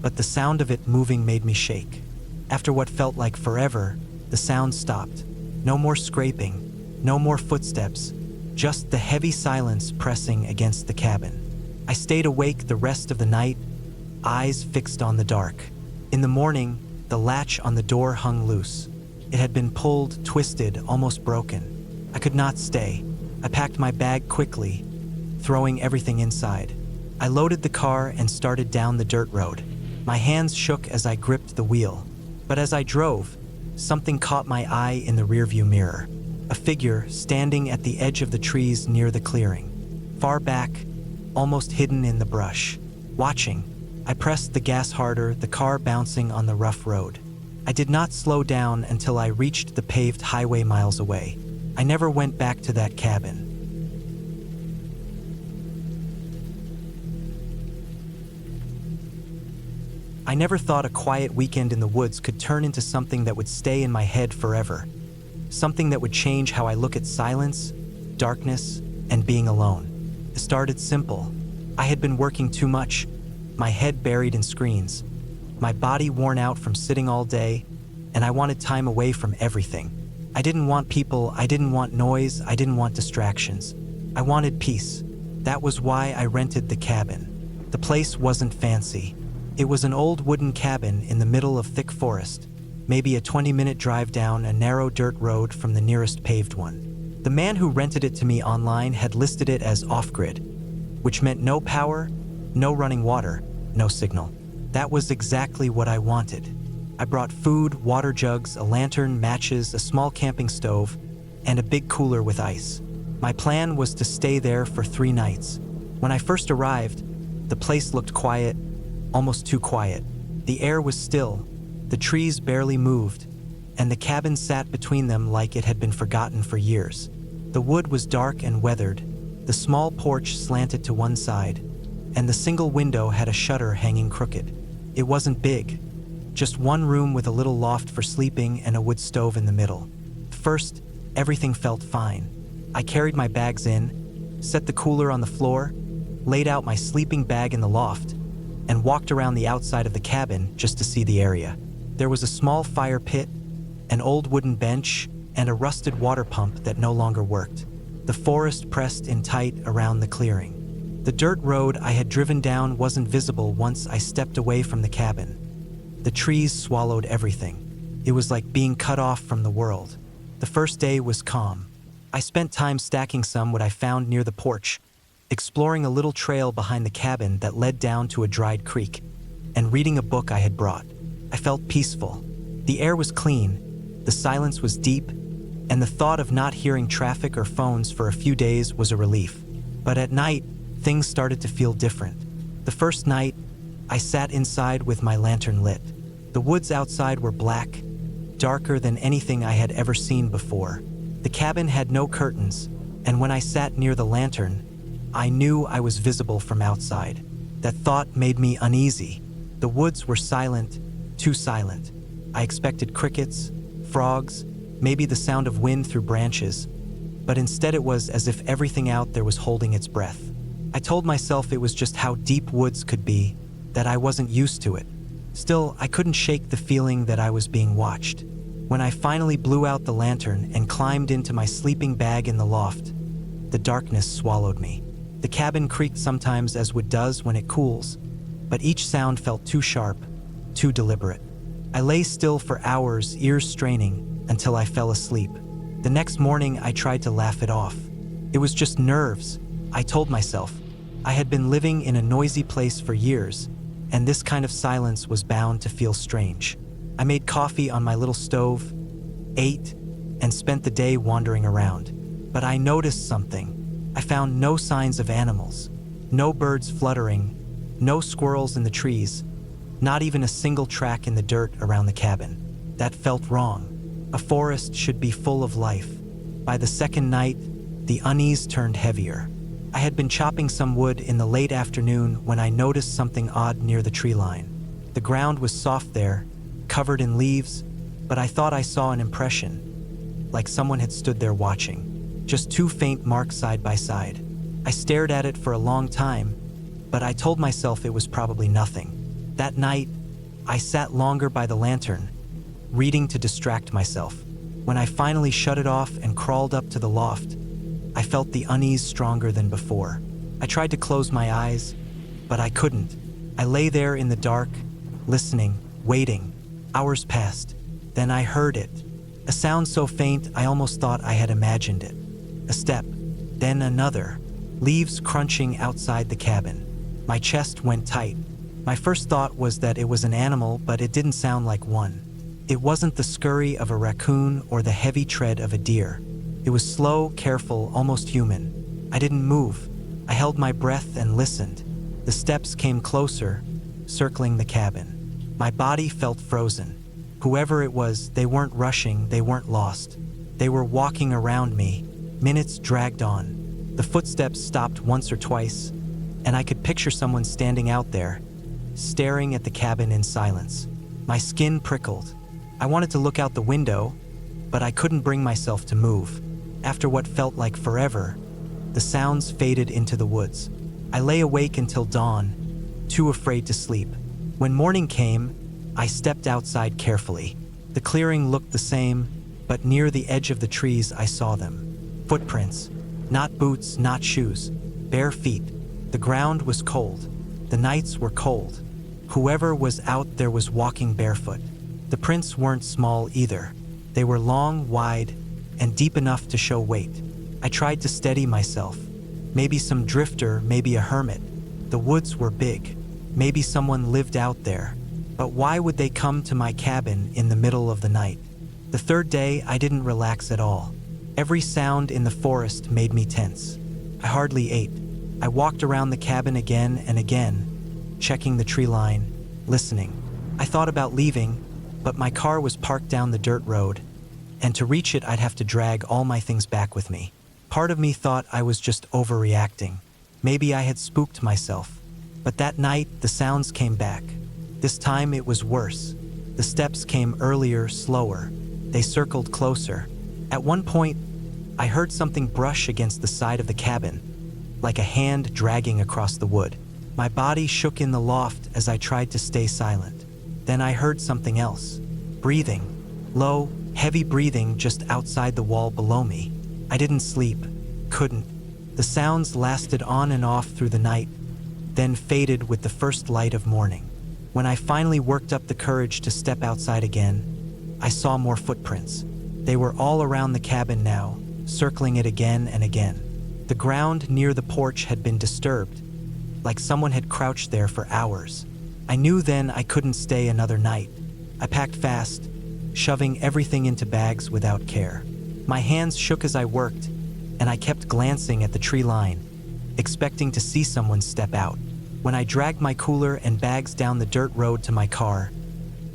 but the sound of it moving made me shake. After what felt like forever, the sound stopped. No more scraping, no more footsteps, just the heavy silence pressing against the cabin. I stayed awake the rest of the night, eyes fixed on the dark. In the morning, the latch on the door hung loose. It had been pulled, twisted, almost broken. I could not stay. I packed my bag quickly, throwing everything inside. I loaded the car and started down the dirt road. My hands shook as I gripped the wheel. But as I drove, something caught my eye in the rearview mirror. A figure standing at the edge of the trees near the clearing. Far back, almost hidden in the brush. Watching, I pressed the gas harder, the car bouncing on the rough road. I did not slow down until I reached the paved highway miles away. I never went back to that cabin. I never thought a quiet weekend in the woods could turn into something that would stay in my head forever. Something that would change how I look at silence, darkness, and being alone. It started simple. I had been working too much, my head buried in screens, my body worn out from sitting all day, and I wanted time away from everything. I didn't want people, I didn't want noise, I didn't want distractions. I wanted peace. That was why I rented the cabin. The place wasn't fancy. It was an old wooden cabin in the middle of thick forest, maybe a 20-minute drive down a narrow dirt road from the nearest paved one. The man who rented it to me online had listed it as off-grid, which meant no power, no running water, no signal. That was exactly what I wanted. I brought food, water jugs, a lantern, matches, a small camping stove, and a big cooler with ice. My plan was to stay there for 3 nights. When I first arrived, the place looked quiet, almost too quiet. The air was still, the trees barely moved, and the cabin sat between them like it had been forgotten for years. The wood was dark and weathered, the small porch slanted to one side, and the single window had a shutter hanging crooked. It wasn't big, just one room with a little loft for sleeping and a wood stove in the middle. First, everything felt fine. I carried my bags in, set the cooler on the floor, laid out my sleeping bag in the loft, and walked around the outside of the cabin just to see the area. There was a small fire pit, an old wooden bench, and a rusted water pump that no longer worked. The forest pressed in tight around the clearing. The dirt road I had driven down wasn't visible once I stepped away from the cabin. The trees swallowed everything. It was like being cut off from the world. The first day was calm. I spent time stacking some what I found near the porch, exploring a little trail behind the cabin that led down to a dried creek, and reading a book I had brought. I felt peaceful. The air was clean, the silence was deep, and the thought of not hearing traffic or phones for a few days was a relief. But at night, things started to feel different. The first night, I sat inside with my lantern lit. The woods outside were black, darker than anything I had ever seen before. The cabin had no curtains, and when I sat near the lantern, I knew I was visible from outside. That thought made me uneasy. The woods were silent, too silent. I expected crickets, frogs, maybe the sound of wind through branches, but instead it was as if everything out there was holding its breath. I told myself it was just how deep woods could be, that I wasn't used to it. Still, I couldn't shake the feeling that I was being watched. When I finally blew out the lantern and climbed into my sleeping bag in the loft, the darkness swallowed me. The cabin creaked sometimes as wood does when it cools, but each sound felt too sharp, too deliberate. I lay still for hours, ears straining, until I fell asleep. The next morning, I tried to laugh it off. It was just nerves, I told myself. I had been living in a noisy place for years, and this kind of silence was bound to feel strange. I made coffee on my little stove, ate, and spent the day wandering around. But I noticed something. I found no signs of animals, no birds fluttering, no squirrels in the trees, not even a single track in the dirt around the cabin. That felt wrong. A forest should be full of life. By the second night, the unease turned heavier. I had been chopping some wood in the late afternoon when I noticed something odd near the tree line. The ground was soft there, covered in leaves, but I thought I saw an impression, like someone had stood there watching. Just two faint marks side by side. I stared at it for a long time, but I told myself it was probably nothing. That night, I sat longer by the lantern, reading to distract myself. When I finally shut it off and crawled up to the loft, I felt the unease stronger than before. I tried to close my eyes, but I couldn't. I lay there in the dark, listening, waiting. Hours passed. Then I heard it. A sound so faint I almost thought I had imagined it. A step, then another. Leaves crunching outside the cabin. My chest went tight. My first thought was that it was an animal, but it didn't sound like one. It wasn't the scurry of a raccoon or the heavy tread of a deer. It was slow, careful, almost human. I didn't move. I held my breath and listened. The steps came closer, circling the cabin. My body felt frozen. Whoever it was, they weren't rushing, they weren't lost. They were walking around me. Minutes dragged on. The footsteps stopped once or twice, and I could picture someone standing out there, staring at the cabin in silence. My skin prickled. I wanted to look out the window, but I couldn't bring myself to move. After what felt like forever, the sounds faded into the woods. I lay awake until dawn, too afraid to sleep. When morning came, I stepped outside carefully. The clearing looked the same, but near the edge of the trees I saw them. Footprints. Not boots, not shoes. Bare feet. The ground was cold. The nights were cold. Whoever was out there was walking barefoot. The prints weren't small either. They were long, wide, and deep enough to show weight. I tried to steady myself. Maybe some drifter, maybe a hermit. The woods were big. Maybe someone lived out there. But why would they come to my cabin in the middle of the night? The third day, I didn't relax at all. Every sound in the forest made me tense. I hardly ate. I walked around the cabin again and again, checking the tree line, listening. I thought about leaving, but my car was parked down the dirt road, and to reach it I'd have to drag all my things back with me. Part of me thought I was just overreacting. Maybe I had spooked myself. But that night, the sounds came back. This time it was worse. The steps came earlier, slower. They circled closer. At one point, I heard something brush against the side of the cabin, like a hand dragging across the wood. My body shook in the loft as I tried to stay silent. Then I heard something else. Breathing. Low, heavy breathing just outside the wall below me. I didn't sleep. Couldn't. The sounds lasted on and off through the night, then faded with the first light of morning. When I finally worked up the courage to step outside again, I saw more footprints. They were all around the cabin now, circling it again and again. The ground near the porch had been disturbed, like someone had crouched there for hours. I knew then I couldn't stay another night. I packed fast, shoving everything into bags without care. My hands shook as I worked, and I kept glancing at the tree line, expecting to see someone step out. When I dragged my cooler and bags down the dirt road to my car,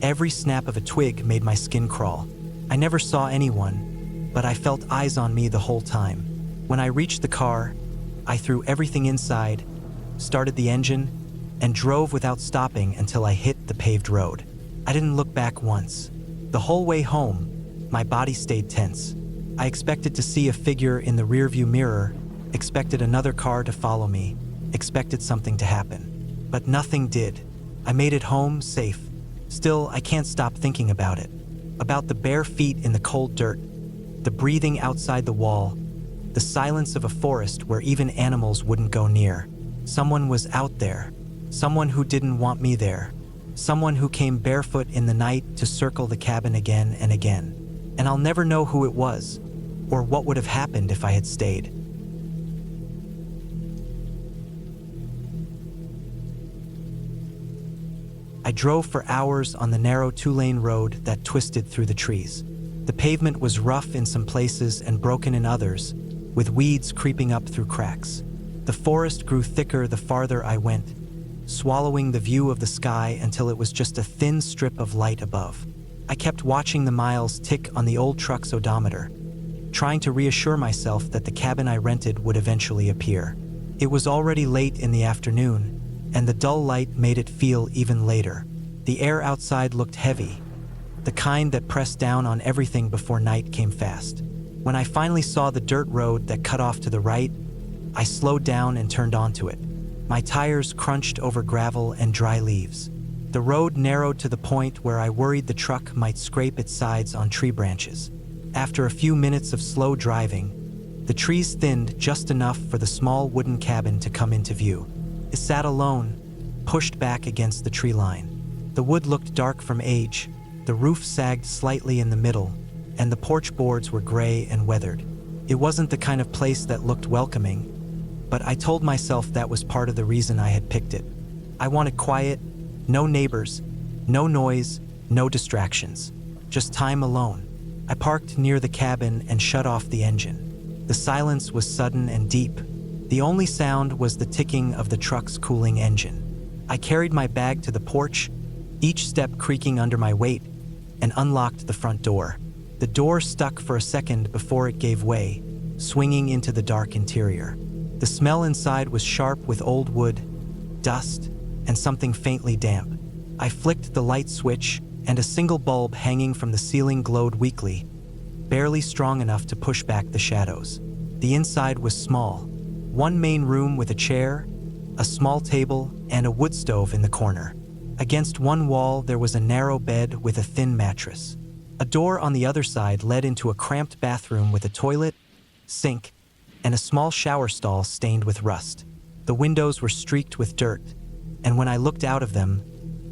every snap of a twig made my skin crawl. I never saw anyone, but I felt eyes on me the whole time. When I reached the car, I threw everything inside, started the engine, and drove without stopping until I hit the paved road. I didn't look back once. The whole way home, my body stayed tense. I expected to see a figure in the rearview mirror, expected another car to follow me, expected something to happen. But nothing did. I made it home safe. Still, I can't stop thinking about it. About the bare feet in the cold dirt, the breathing outside the wall, the silence of a forest where even animals wouldn't go near. Someone was out there. Someone who didn't want me there. Someone who came barefoot in the night to circle the cabin again and again. And I'll never know who it was, or what would have happened if I had stayed. I drove for hours on the narrow 2-lane road that twisted through the trees. The pavement was rough in some places and broken in others, with weeds creeping up through cracks. The forest grew thicker the farther I went, swallowing the view of the sky until it was just a thin strip of light above. I kept watching the miles tick on the old truck's odometer, trying to reassure myself that the cabin I rented would eventually appear. It was already late in the afternoon, and the dull light made it feel even later. The air outside looked heavy, the kind that pressed down on everything before night came fast. When I finally saw the dirt road that cut off to the right, I slowed down and turned onto it. My tires crunched over gravel and dry leaves. The road narrowed to the point where I worried the truck might scrape its sides on tree branches. After a few minutes of slow driving, the trees thinned just enough for the small wooden cabin to come into view. It sat alone, pushed back against the tree line. The wood looked dark from age, the roof sagged slightly in the middle, and the porch boards were gray and weathered. It wasn't the kind of place that looked welcoming, but I told myself that was part of the reason I had picked it. I wanted quiet, no neighbors, no noise, no distractions, just time alone. I parked near the cabin and shut off the engine. The silence was sudden and deep. The only sound was the ticking of the truck's cooling engine. I carried my bag to the porch, each step creaking under my weight, and unlocked the front door. The door stuck for a second before it gave way, swinging into the dark interior. The smell inside was sharp with old wood, dust, and something faintly damp. I flicked the light switch, and a single bulb hanging from the ceiling glowed weakly, barely strong enough to push back the shadows. The inside was small. One main room with a chair, a small table, and a wood stove in the corner. Against one wall there was a narrow bed with a thin mattress. A door on the other side led into a cramped bathroom with a toilet, sink, and a small shower stall stained with rust. The windows were streaked with dirt, and when I looked out of them,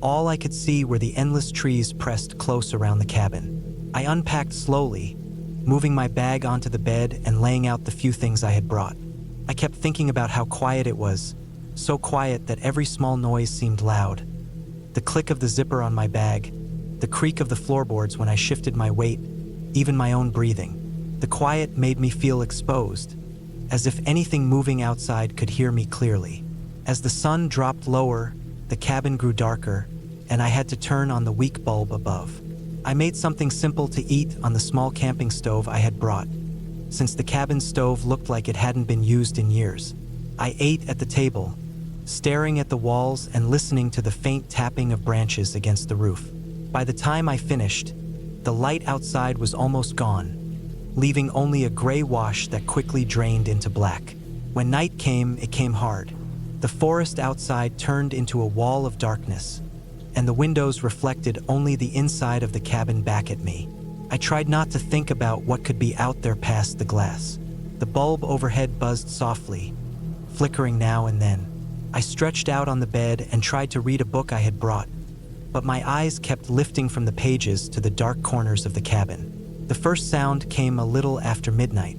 all I could see were the endless trees pressed close around the cabin. I unpacked slowly, moving my bag onto the bed and laying out the few things I had brought. I kept thinking about how quiet it was, so quiet that every small noise seemed loud. The click of the zipper on my bag, the creak of the floorboards when I shifted my weight, even my own breathing. The quiet made me feel exposed, as if anything moving outside could hear me clearly. As the sun dropped lower, the cabin grew darker, and I had to turn on the weak bulb above. I made something simple to eat on the small camping stove I had brought, since the cabin stove looked like it hadn't been used in years. I ate at the table, staring at the walls and listening to the faint tapping of branches against the roof. By the time I finished, the light outside was almost gone, leaving only a gray wash that quickly drained into black. When night came, it came hard. The forest outside turned into a wall of darkness, and the windows reflected only the inside of the cabin back at me. I tried not to think about what could be out there past the glass. The bulb overhead buzzed softly, flickering now and then. I stretched out on the bed and tried to read a book I had brought, but my eyes kept lifting from the pages to the dark corners of the cabin. The first sound came a little after midnight.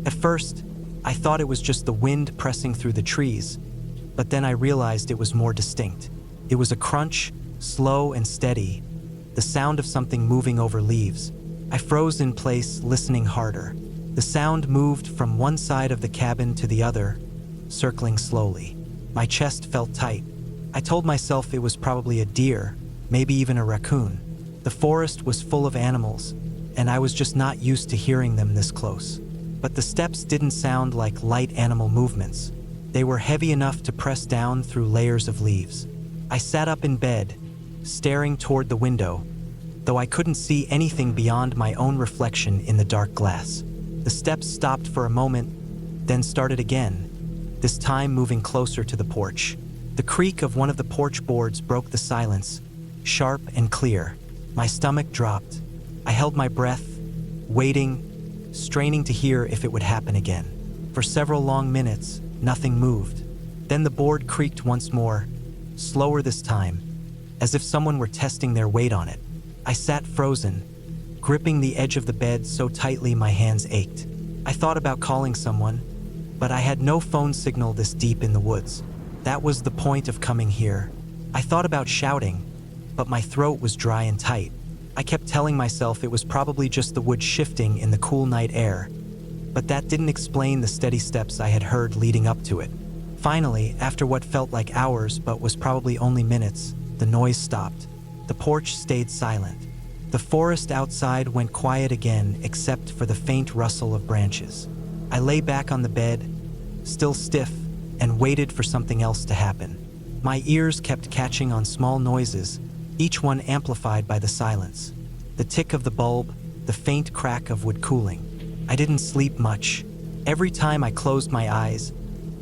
At first, I thought it was just the wind pressing through the trees, but then I realized it was more distinct. It was a crunch, slow and steady, the sound of something moving over leaves. I froze in place, listening harder. The sound moved from one side of the cabin to the other, circling slowly. My chest felt tight. I told myself it was probably a deer, maybe even a raccoon. The forest was full of animals, and I was just not used to hearing them this close. But the steps didn't sound like light animal movements. They were heavy enough to press down through layers of leaves. I sat up in bed, staring toward the window, though I couldn't see anything beyond my own reflection in the dark glass. The steps stopped for a moment, then started again, this time moving closer to the porch. The creak of one of the porch boards broke the silence, sharp and clear. My stomach dropped. I held my breath, waiting, straining to hear if it would happen again. For several long minutes, nothing moved. Then the board creaked once more, slower this time, as if someone were testing their weight on it. I sat frozen, gripping the edge of the bed so tightly my hands ached. I thought about calling someone, but I had no phone signal this deep in the woods. That was the point of coming here. I thought about shouting, but my throat was dry and tight. I kept telling myself it was probably just the wood shifting in the cool night air, but that didn't explain the steady steps I had heard leading up to it. Finally, after what felt like hours but was probably only minutes, the noise stopped. The porch stayed silent. The forest outside went quiet again except for the faint rustle of branches. I lay back on the bed, still stiff, and waited for something else to happen. My ears kept catching on small noises, each one amplified by the silence. The tick of the bulb, the faint crack of wood cooling. I didn't sleep much. Every time I closed my eyes,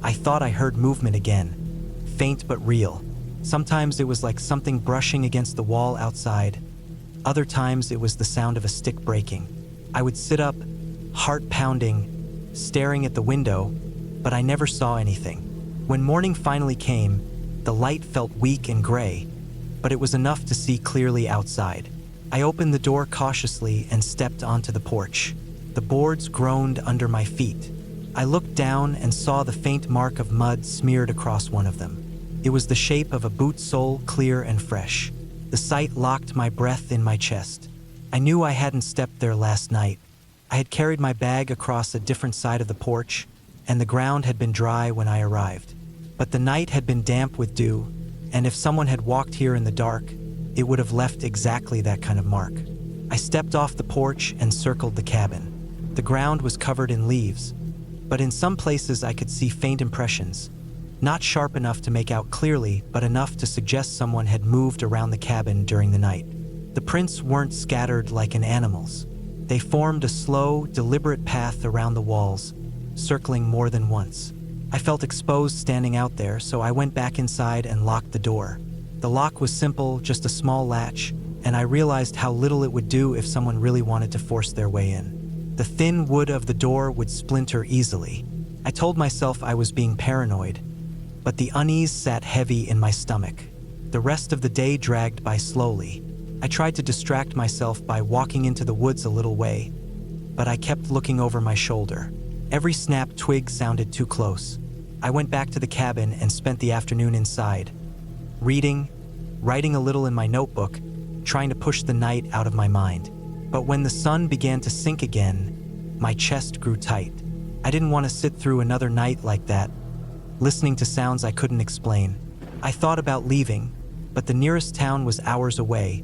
I thought I heard movement again, faint but real. Sometimes it was like something brushing against the wall outside. Other times it was the sound of a stick breaking. I would sit up, heart pounding, staring at the window, but I never saw anything. When morning finally came, the light felt weak and gray, but it was enough to see clearly outside. I opened the door cautiously and stepped onto the porch. The boards groaned under my feet. I looked down and saw the faint mark of mud smeared across one of them. It was the shape of a boot sole, clear and fresh. The sight locked my breath in my chest. I knew I hadn't stepped there last night. I had carried my bag across a different side of the porch, and the ground had been dry when I arrived. But the night had been damp with dew, and if someone had walked here in the dark, it would have left exactly that kind of mark. I stepped off the porch and circled the cabin. The ground was covered in leaves, but in some places I could see faint impressions, not sharp enough to make out clearly, but enough to suggest someone had moved around the cabin during the night. The prints weren't scattered like an animal's. They formed a slow, deliberate path around the walls, circling more than once. I felt exposed standing out there, so I went back inside and locked the door. The lock was simple, just a small latch, and I realized how little it would do if someone really wanted to force their way in. The thin wood of the door would splinter easily. I told myself I was being paranoid, but the unease sat heavy in my stomach. The rest of the day dragged by slowly. I tried to distract myself by walking into the woods a little way, but I kept looking over my shoulder. Every snapped twig sounded too close. I went back to the cabin and spent the afternoon inside, reading, writing a little in my notebook, trying to push the night out of my mind. But when the sun began to sink again, my chest grew tight. I didn't want to sit through another night like that, listening to sounds I couldn't explain. I thought about leaving, but the nearest town was hours away,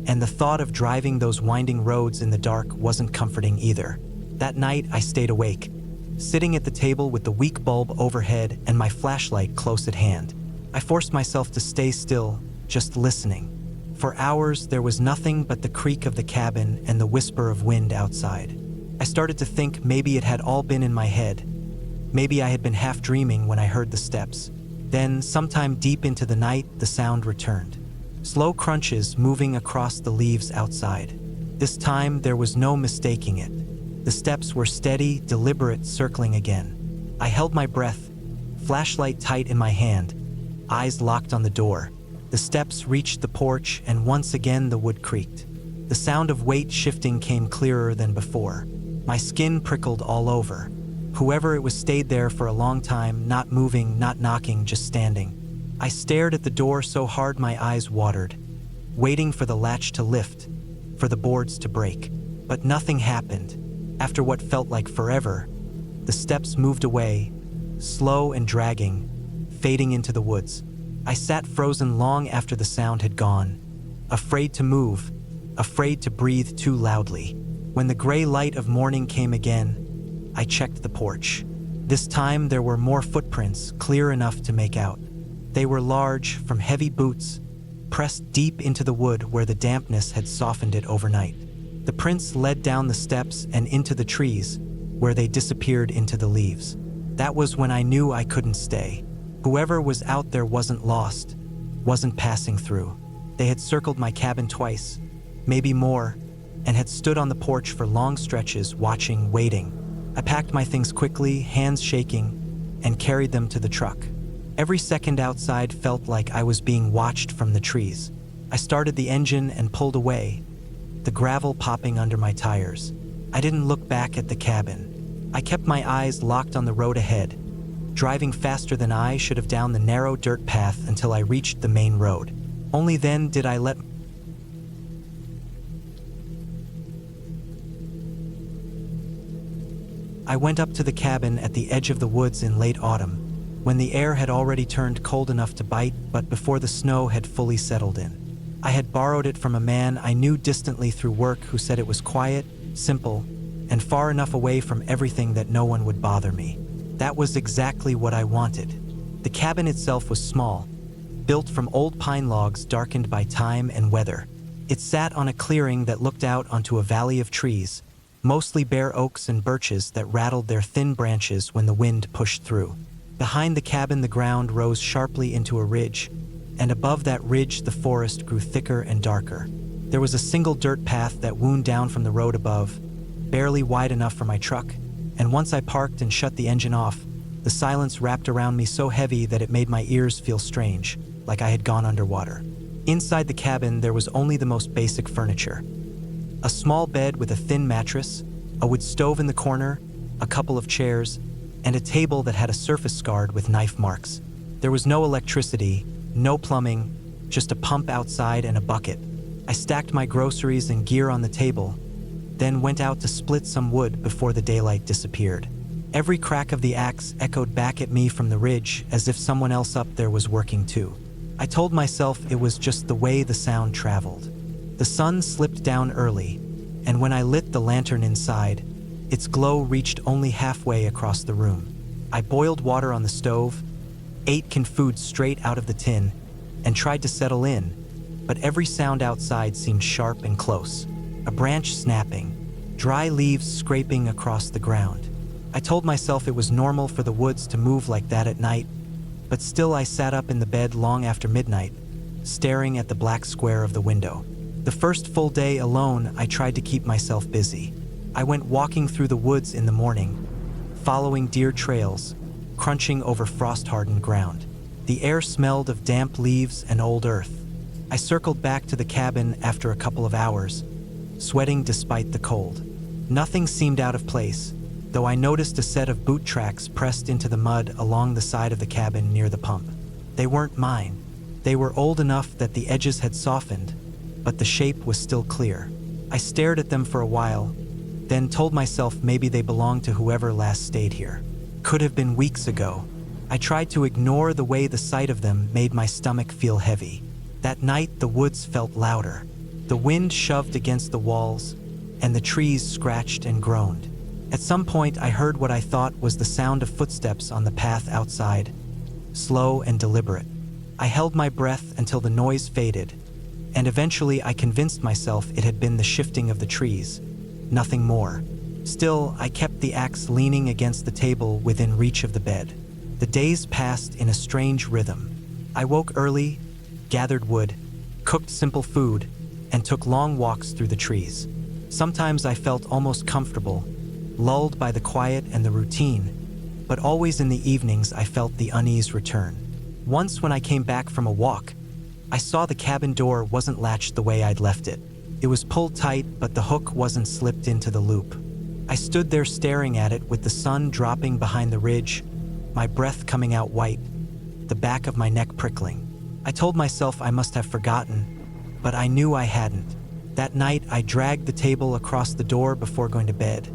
and the thought of driving those winding roads in the dark wasn't comforting either. That night, I stayed awake, sitting at the table with the weak bulb overhead and my flashlight close at hand. I forced myself to stay still, just listening. For hours, there was nothing but the creak of the cabin and the whisper of wind outside. I started to think maybe it had all been in my head. Maybe I had been half dreaming when I heard the steps. Then, sometime deep into the night, the sound returned. Slow crunches moving across the leaves outside. This time, there was no mistaking it. The steps were steady, deliberate, circling again. I held my breath, flashlight tight in my hand, eyes locked on the door. The steps reached the porch, and once again the wood creaked. The sound of weight shifting came clearer than before. My skin prickled all over. Whoever it was stayed there for a long time, not moving, not knocking, just standing. I stared at the door so hard my eyes watered, waiting for the latch to lift, for the boards to break. But nothing happened. After what felt like forever, the steps moved away, slow and dragging, fading into the woods. I sat frozen long after the sound had gone, afraid to move, afraid to breathe too loudly. When the gray light of morning came again, I checked the porch. This time there were more footprints, clear enough to make out. They were large, from heavy boots, pressed deep into the wood where the dampness had softened it overnight. The prints led down the steps and into the trees, where they disappeared into the leaves. That was when I knew I couldn't stay. Whoever was out there wasn't lost, wasn't passing through. They had circled my cabin twice, maybe more, and had stood on the porch for long stretches, watching, waiting. I packed my things quickly, hands shaking, and carried them to the truck. Every second outside felt like I was being watched from the trees. I started the engine and pulled away, the gravel popping under my tires. I didn't look back at the cabin. I kept my eyes locked on the road ahead, driving faster than I should have down the narrow dirt path until I reached the main road. Only then did I let I went up to the cabin at the edge of the woods in late autumn, when the air had already turned cold enough to bite, but before the snow had fully settled in. I had borrowed it from a man I knew distantly through work who said it was quiet, simple, and far enough away from everything that no one would bother me. That was exactly what I wanted. The cabin itself was small, built from old pine logs darkened by time and weather. It sat on a clearing that looked out onto a valley of trees, mostly bare oaks and birches that rattled their thin branches when the wind pushed through. Behind the cabin, the ground rose sharply into a ridge, and above that ridge the forest grew thicker and darker. There was a single dirt path that wound down from the road above, barely wide enough for my truck, and once I parked and shut the engine off, the silence wrapped around me so heavy that it made my ears feel strange, like I had gone underwater. Inside the cabin, there was only the most basic furniture. A small bed with a thin mattress, a wood stove in the corner, a couple of chairs, and a table that had a surface scarred with knife marks. There was no electricity, no plumbing, just a pump outside and a bucket. I stacked my groceries and gear on the table, then went out to split some wood before the daylight disappeared. Every crack of the axe echoed back at me from the ridge as if someone else up there was working too. I told myself it was just the way the sound traveled. The sun slipped down early, and when I lit the lantern inside, its glow reached only halfway across the room. I boiled water on the stove, ate canned food straight out of the tin, and tried to settle in, but every sound outside seemed sharp and close. A branch snapping, dry leaves scraping across the ground. I told myself it was normal for the woods to move like that at night, but still I sat up in the bed long after midnight, staring at the black square of the window. The first full day alone, I tried to keep myself busy. I went walking through the woods in the morning, following deer trails, crunching over frost-hardened ground. The air smelled of damp leaves and old earth. I circled back to the cabin after a couple of hours, sweating despite the cold. Nothing seemed out of place, though I noticed a set of boot tracks pressed into the mud along the side of the cabin near the pump. They weren't mine. They were old enough that the edges had softened, but the shape was still clear. I stared at them for a while, then told myself maybe they belonged to whoever last stayed here. Could have been weeks ago. I tried to ignore the way the sight of them made my stomach feel heavy. That night, the woods felt louder. The wind shoved against the walls, and the trees scratched and groaned. At some point, I heard what I thought was the sound of footsteps on the path outside, slow and deliberate. I held my breath until the noise faded, and eventually I convinced myself it had been the shifting of the trees, nothing more. Still, I kept the axe leaning against the table within reach of the bed. The days passed in a strange rhythm. I woke early, gathered wood, cooked simple food, and took long walks through the trees. Sometimes I felt almost comfortable, lulled by the quiet and the routine, but always in the evenings I felt the unease return. Once when I came back from a walk, I saw the cabin door wasn't latched the way I'd left it. It was pulled tight, but the hook wasn't slipped into the loop. I stood there staring at it with the sun dropping behind the ridge, my breath coming out white, the back of my neck prickling. I told myself I must have forgotten, but I knew I hadn't. That night, I dragged the table across the door before going to bed,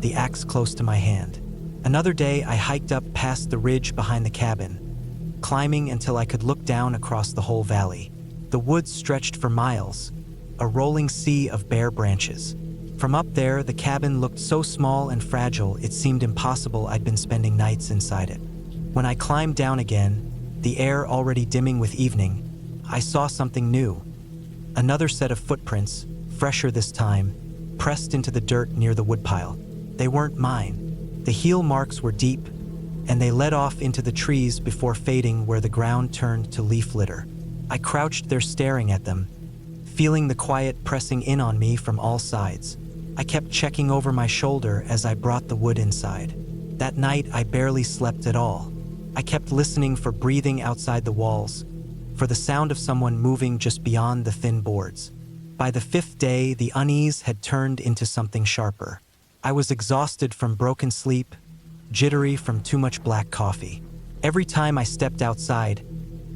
the axe close to my hand. Another day, I hiked up past the ridge behind the cabin, climbing until I could look down across the whole valley. The woods stretched for miles, a rolling sea of bare branches. From up there, the cabin looked so small and fragile it seemed impossible I'd been spending nights inside it. When I climbed down again, the air already dimming with evening, I saw something new. Another set of footprints, fresher this time, pressed into the dirt near the woodpile. They weren't mine. The heel marks were deep, and they led off into the trees before fading where the ground turned to leaf litter. I crouched there staring at them, feeling the quiet pressing in on me from all sides. I kept checking over my shoulder as I brought the wood inside. That night, I barely slept at all. I kept listening for breathing outside the walls, for the sound of someone moving just beyond the thin boards. By the fifth day, the unease had turned into something sharper. I was exhausted from broken sleep, jittery from too much black coffee. Every time I stepped outside,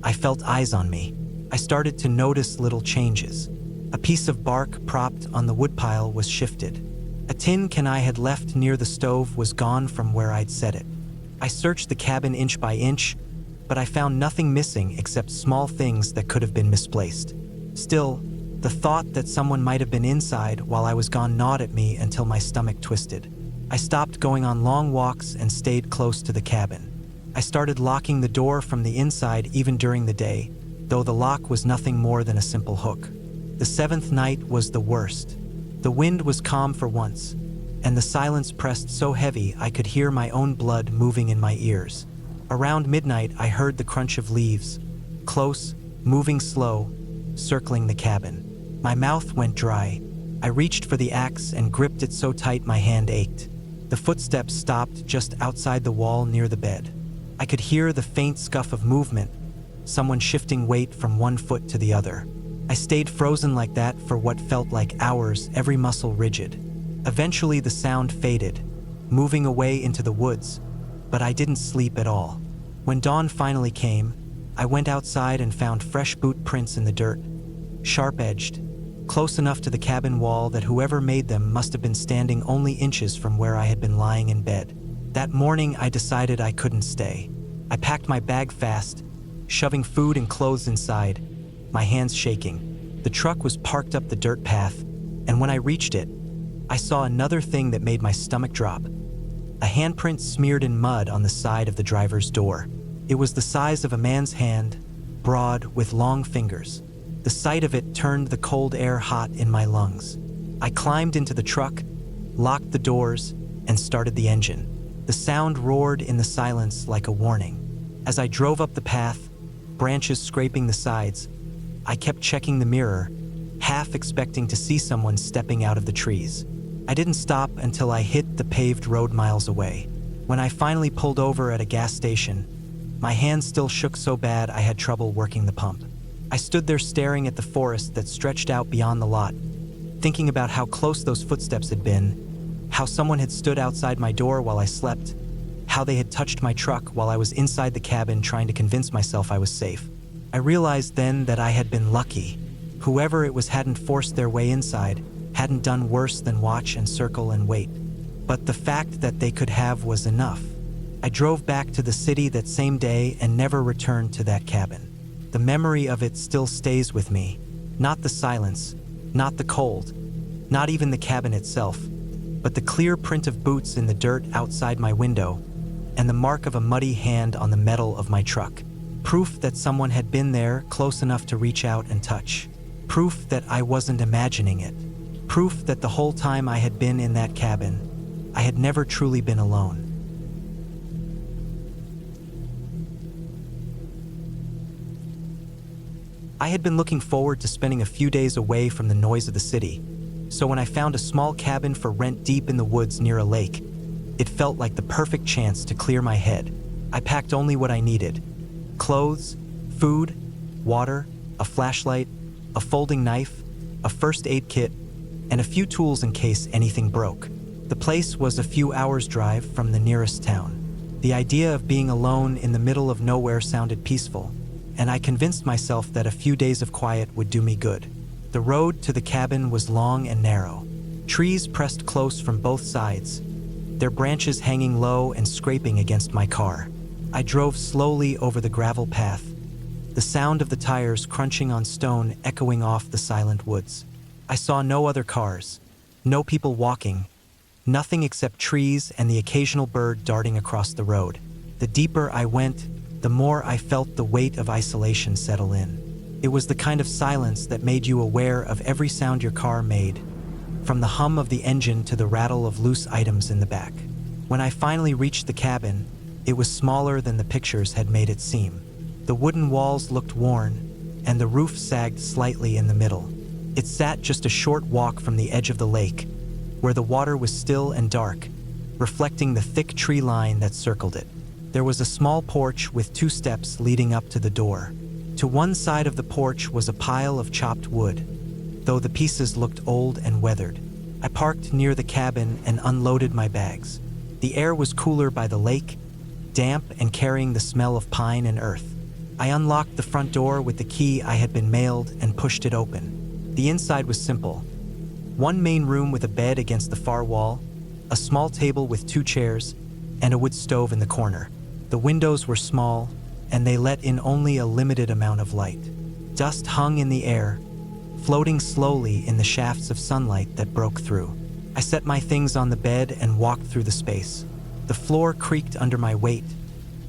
I felt eyes on me. I started to notice little changes. A piece of bark propped on the woodpile was shifted. A tin can I had left near the stove was gone from where I'd set it. I searched the cabin inch by inch, but I found nothing missing except small things that could have been misplaced. Still, the thought that someone might have been inside while I was gone gnawed at me until my stomach twisted. I stopped going on long walks and stayed close to the cabin. I started locking the door from the inside even during the day, though the lock was nothing more than a simple hook. The seventh night was the worst. The wind was calm for once, and the silence pressed so heavy I could hear my own blood moving in my ears. Around midnight, I heard the crunch of leaves, close, moving slow, circling the cabin. My mouth went dry. I reached for the axe and gripped it so tight my hand ached. The footsteps stopped just outside the wall near the bed. I could hear the faint scuff of movement, someone shifting weight from one foot to the other. I stayed frozen like that for what felt like hours, every muscle rigid. Eventually the sound faded, moving away into the woods, but I didn't sleep at all. When dawn finally came, I went outside and found fresh boot prints in the dirt, sharp-edged, close enough to the cabin wall that whoever made them must have been standing only inches from where I had been lying in bed. That morning, I decided I couldn't stay. I packed my bag fast, shoving food and clothes inside, my hands shaking. The truck was parked up the dirt path, and when I reached it, I saw another thing that made my stomach drop. A handprint smeared in mud on the side of the driver's door. It was the size of a man's hand, broad, with long fingers. The sight of it turned the cold air hot in my lungs. I climbed into the truck, locked the doors, and started the engine. The sound roared in the silence like a warning. As I drove up the path, branches scraping the sides, I kept checking the mirror, half expecting to see someone stepping out of the trees. I didn't stop until I hit the paved road miles away. When I finally pulled over at a gas station, my hands still shook so bad I had trouble working the pump. I stood there staring at the forest that stretched out beyond the lot, thinking about how close those footsteps had been, how someone had stood outside my door while I slept, how they had touched my truck while I was inside the cabin trying to convince myself I was safe. I realized then that I had been lucky. Whoever it was hadn't forced their way inside, hadn't done worse than watch and circle and wait. But the fact that they could have was enough. I drove back to the city that same day and never returned to that cabin. The memory of it still stays with me. Not the silence, not the cold, not even the cabin itself, but the clear print of boots in the dirt outside my window and the mark of a muddy hand on the metal of my truck. Proof that someone had been there close enough to reach out and touch. Proof that I wasn't imagining it. Proof that the whole time I had been in that cabin, I had never truly been alone. I had been looking forward to spending a few days away from the noise of the city, so when I found a small cabin for rent deep in the woods near a lake, it felt like the perfect chance to clear my head. I packed only what I needed: clothes, food, water, a flashlight, a folding knife, a first aid kit, and a few tools in case anything broke. The place was a few hours' drive from the nearest town. The idea of being alone in the middle of nowhere sounded peaceful, and I convinced myself that a few days of quiet would do me good. The road to the cabin was long and narrow. Trees pressed close from both sides, their branches hanging low and scraping against my car. I drove slowly over the gravel path, the sound of the tires crunching on stone echoing off the silent woods. I saw no other cars, no people walking, nothing except trees and the occasional bird darting across the road. The deeper I went, the more I felt the weight of isolation settle in. It was the kind of silence that made you aware of every sound your car made, from the hum of the engine to the rattle of loose items in the back. When I finally reached the cabin, it was smaller than the pictures had made it seem. The wooden walls looked worn, and the roof sagged slightly in the middle. It sat just a short walk from the edge of the lake, where the water was still and dark, reflecting the thick tree line that circled it. There was a small porch with 2 steps leading up to the door. To one side of the porch was a pile of chopped wood, though the pieces looked old and weathered. I parked near the cabin and unloaded my bags. The air was cooler by the lake, damp and carrying the smell of pine and earth. I unlocked the front door with the key I had been mailed and pushed it open. The inside was simple. One main room with a bed against the far wall, a small table with 2 chairs, and a wood stove in the corner. The windows were small, and they let in only a limited amount of light. Dust hung in the air, floating slowly in the shafts of sunlight that broke through. I set my things on the bed and walked through the space. The floor creaked under my weight,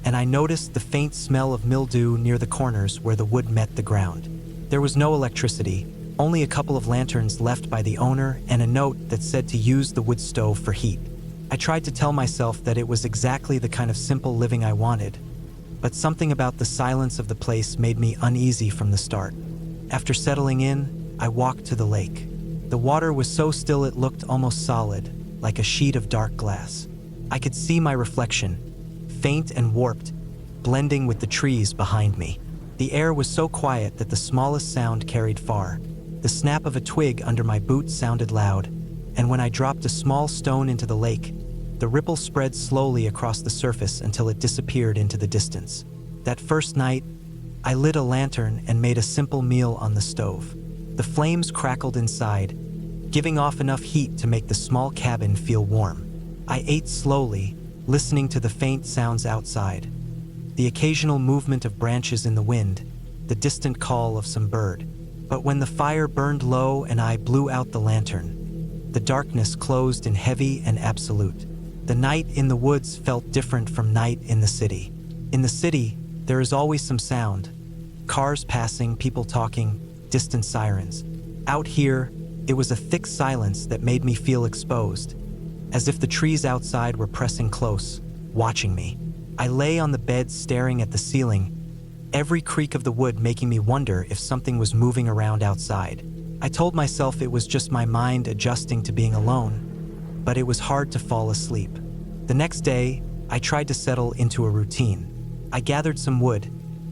and I noticed the faint smell of mildew near the corners where the wood met the ground. There was no electricity, only a couple of lanterns left by the owner and a note that said to use the wood stove for heat. I tried to tell myself that it was exactly the kind of simple living I wanted, but something about the silence of the place made me uneasy from the start. After settling in, I walked to the lake. The water was so still it looked almost solid, like a sheet of dark glass. I could see my reflection, faint and warped, blending with the trees behind me. The air was so quiet that the smallest sound carried far. The snap of a twig under my boot sounded loud, and when I dropped a small stone into the lake, the ripple spread slowly across the surface until it disappeared into the distance. That first night, I lit a lantern and made a simple meal on the stove. The flames crackled inside, giving off enough heat to make the small cabin feel warm. I ate slowly, listening to the faint sounds outside. The occasional movement of branches in the wind, the distant call of some bird. But when the fire burned low and I blew out the lantern, the darkness closed in heavy and absolute. The night in the woods felt different from night in the city. In the city, there is always some sound. Cars passing, people talking, distant sirens. Out here, it was a thick silence that made me feel exposed, as if the trees outside were pressing close, watching me. I lay on the bed staring at the ceiling, every creak of the wood making me wonder if something was moving around outside. I told myself it was just my mind adjusting to being alone, but it was hard to fall asleep. The next day, I tried to settle into a routine. I gathered some wood,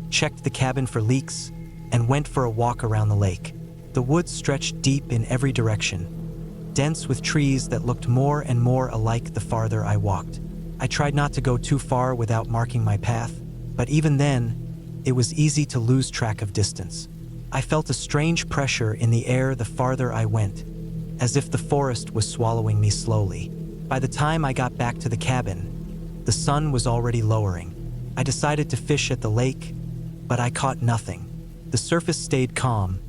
checked the cabin for leaks, and went for a walk around the lake. The woods stretched deep in every direction, dense with trees that looked more and more alike the farther I walked. I tried not to go too far without marking my path, but even then, it was easy to lose track of distance. I felt a strange pressure in the air the farther I went, as if the forest was swallowing me slowly. By the time I got back to the cabin, the sun was already lowering. I decided to fish at the lake, but I caught nothing. The surface stayed calm,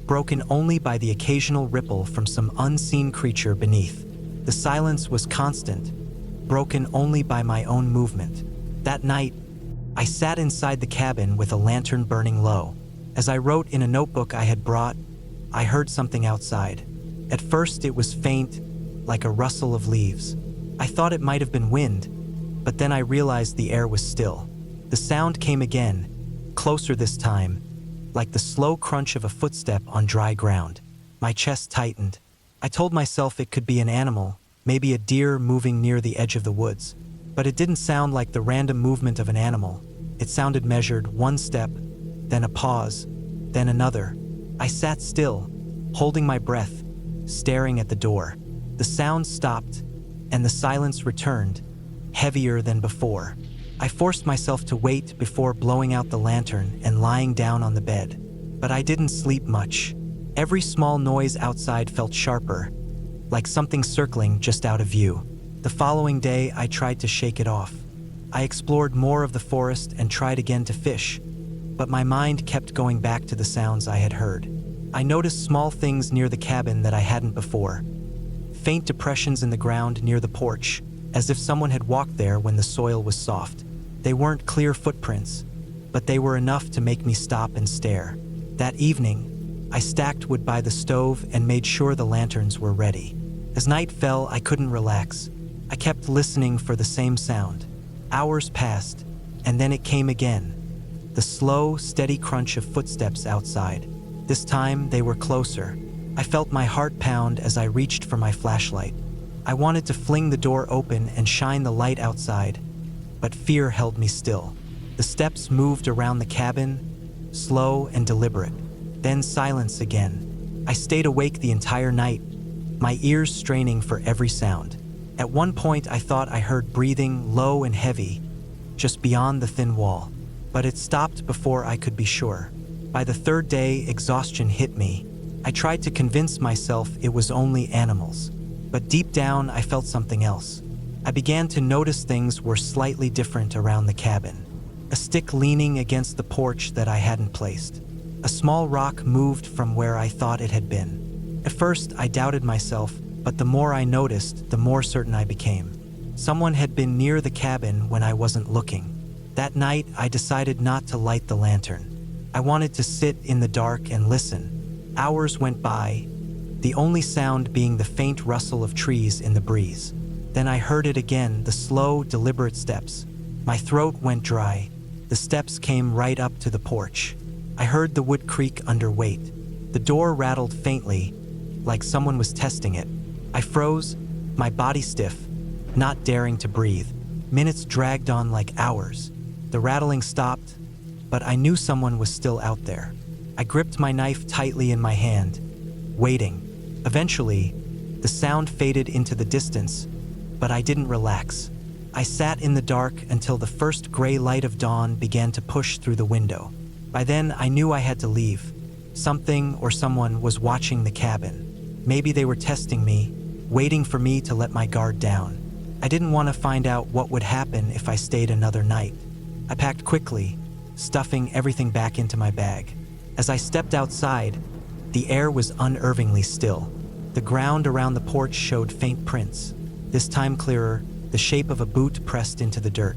broken only by the occasional ripple from some unseen creature beneath. The silence was constant, broken only by my own movement. That night, I sat inside the cabin with a lantern burning low. As I wrote in a notebook I had brought, I heard something outside. At first it was faint, like a rustle of leaves. I thought it might have been wind, but then I realized the air was still. The sound came again, closer this time, like the slow crunch of a footstep on dry ground. My chest tightened. I told myself it could be an animal, maybe a deer moving near the edge of the woods. But it didn't sound like the random movement of an animal. It sounded measured, one step, then a pause, then another. I sat still, holding my breath, staring at the door. The sound stopped, and the silence returned, heavier than before. I forced myself to wait before blowing out the lantern and lying down on the bed. But I didn't sleep much. Every small noise outside felt sharper, like something circling just out of view. The following day, I tried to shake it off. I explored more of the forest and tried again to fish, but my mind kept going back to the sounds I had heard. I noticed small things near the cabin that I hadn't before. Faint depressions in the ground near the porch, as if someone had walked there when the soil was soft. They weren't clear footprints, but they were enough to make me stop and stare. That evening, I stacked wood by the stove and made sure the lanterns were ready. As night fell, I couldn't relax. I kept listening for the same sound. Hours passed, and then it came again. The slow, steady crunch of footsteps outside. This time, they were closer. I felt my heart pound as I reached for my flashlight. I wanted to fling the door open and shine the light outside, but fear held me still. The steps moved around the cabin, slow and deliberate. Then silence again. I stayed awake the entire night, my ears straining for every sound. At one point, I thought I heard breathing, low and heavy, just beyond the thin wall. But it stopped before I could be sure. By the third day, exhaustion hit me. I tried to convince myself it was only animals. But deep down, I felt something else. I began to notice things were slightly different around the cabin. A stick leaning against the porch that I hadn't placed. A small rock moved from where I thought it had been. At first, I doubted myself, but the more I noticed, the more certain I became. Someone had been near the cabin when I wasn't looking. That night, I decided not to light the lantern. I wanted to sit in the dark and listen. Hours went by, the only sound being the faint rustle of trees in the breeze. Then I heard it again, the slow, deliberate steps. My throat went dry. The steps came right up to the porch. I heard the wood creak under weight. The door rattled faintly, like someone was testing it. I froze, my body stiff, not daring to breathe. Minutes dragged on like hours. The rattling stopped, but I knew someone was still out there. I gripped my knife tightly in my hand, waiting. Eventually, the sound faded into the distance, but I didn't relax. I sat in the dark until the first gray light of dawn began to push through the window. By then, I knew I had to leave. Something or someone was watching the cabin. Maybe they were testing me, waiting for me to let my guard down. I didn't want to find out what would happen if I stayed another night. I packed quickly, stuffing everything back into my bag. As I stepped outside, the air was unnervingly still. The ground around the porch showed faint prints, this time clearer, the shape of a boot pressed into the dirt.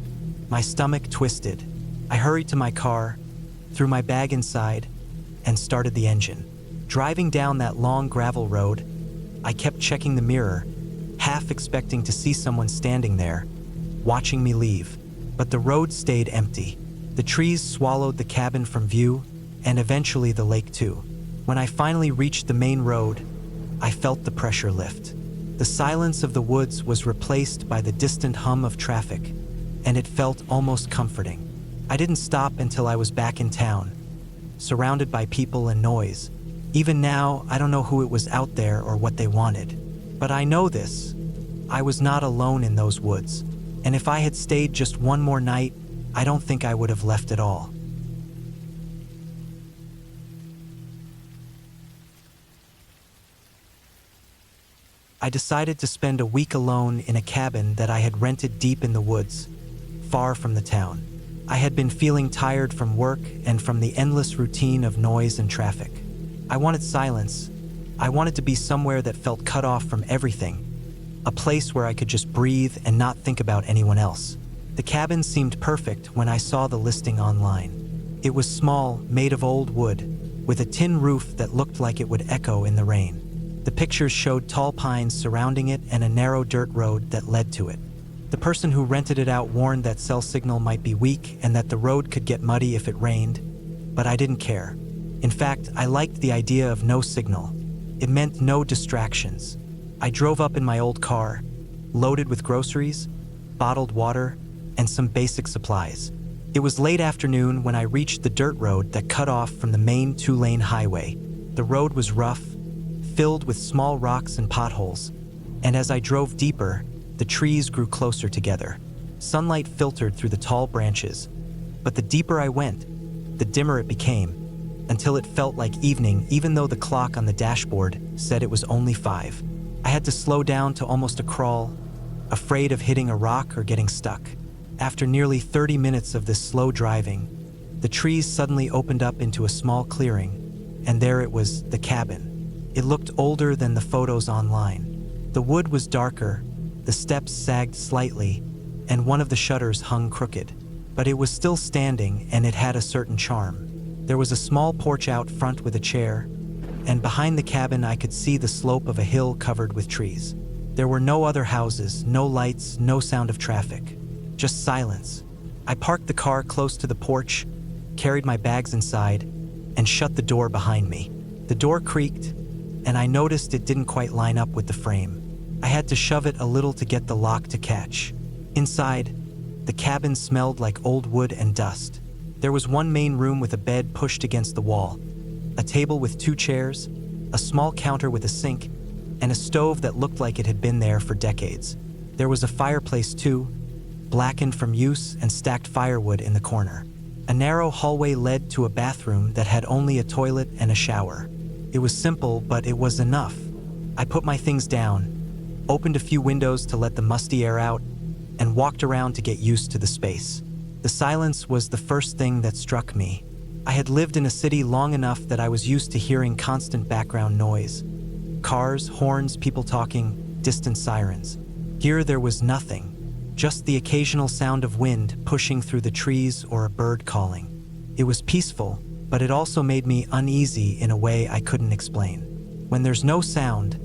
My stomach twisted. I hurried to my car, threw my bag inside, and started the engine. Driving down that long gravel road, I kept checking the mirror, half expecting to see someone standing there, watching me leave. But the road stayed empty. The trees swallowed the cabin from view, and eventually the lake too. When I finally reached the main road, I felt the pressure lift. The silence of the woods was replaced by the distant hum of traffic, and it felt almost comforting. I didn't stop until I was back in town, surrounded by people and noise. Even now, I don't know who it was out there or what they wanted. But I know this. I was not alone in those woods. And if I had stayed just one more night, I don't think I would have left at all. I decided to spend a week alone in a cabin that I had rented deep in the woods, far from the town. I had been feeling tired from work and from the endless routine of noise and traffic. I wanted silence. I wanted to be somewhere that felt cut off from everything, a place where I could just breathe and not think about anyone else. The cabin seemed perfect when I saw the listing online. It was small, made of old wood, with a tin roof that looked like it would echo in the rain. The pictures showed tall pines surrounding it and a narrow dirt road that led to it. The person who rented it out warned that cell signal might be weak and that the road could get muddy if it rained, but I didn't care. In fact, I liked the idea of no signal. It meant no distractions. I drove up in my old car, loaded with groceries, bottled water, and some basic supplies. It was late afternoon when I reached the dirt road that cut off from the main two-lane highway. The road was rough, filled with small rocks and potholes, and as I drove deeper, the trees grew closer together. Sunlight filtered through the tall branches, but the deeper I went, the dimmer it became, until it felt like evening even though the clock on the dashboard said it was only 5. I had to slow down to almost a crawl, afraid of hitting a rock or getting stuck. After nearly 30 minutes of this slow driving, the trees suddenly opened up into a small clearing, and there it was, the cabin. It looked older than the photos online. The wood was darker, the steps sagged slightly, and one of the shutters hung crooked. but it was still standing and it had a certain charm. There was a small porch out front with a chair, and behind the cabin I could see the slope of a hill covered with trees. There were no other houses, no lights, no sound of traffic, just silence. I parked the car close to the porch, carried my bags inside, and shut the door behind me. The door creaked, and I noticed it didn't quite line up with the frame. I had to shove it a little to get the lock to catch. Inside, the cabin smelled like old wood and dust. There was one main room with a bed pushed against the wall, a table with 2 chairs, a small counter with a sink, and a stove that looked like it had been there for decades. There was a fireplace too, blackened from use, and stacked firewood in the corner. A narrow hallway led to a bathroom that had only a toilet and a shower. It was simple, but it was enough. I put my things down, opened a few windows to let the musty air out, and walked around to get used to the space. The silence was the first thing that struck me. I had lived in a city long enough that I was used to hearing constant background noise. Cars, horns, people talking, distant sirens. Here there was nothing, just the occasional sound of wind pushing through the trees or a bird calling. It was peaceful, but it also made me uneasy in a way I couldn't explain. When there's no sound,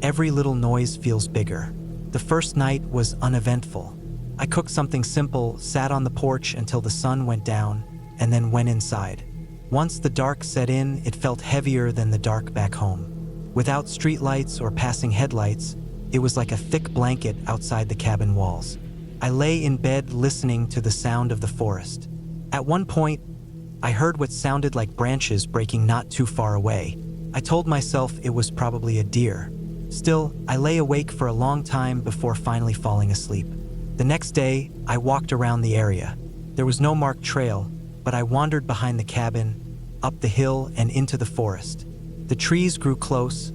every little noise feels bigger. The first night was uneventful. I cooked something simple, sat on the porch until the sun went down, and then went inside. Once the dark set in, it felt heavier than the dark back home. Without streetlights or passing headlights, it was like a thick blanket outside the cabin walls. I lay in bed listening to the sound of the forest. At one point, I heard what sounded like branches breaking not too far away. I told myself it was probably a deer. Still, I lay awake for a long time before finally falling asleep. The next day, I walked around the area. There was no marked trail, but I wandered behind the cabin, up the hill, and into the forest. The trees grew close,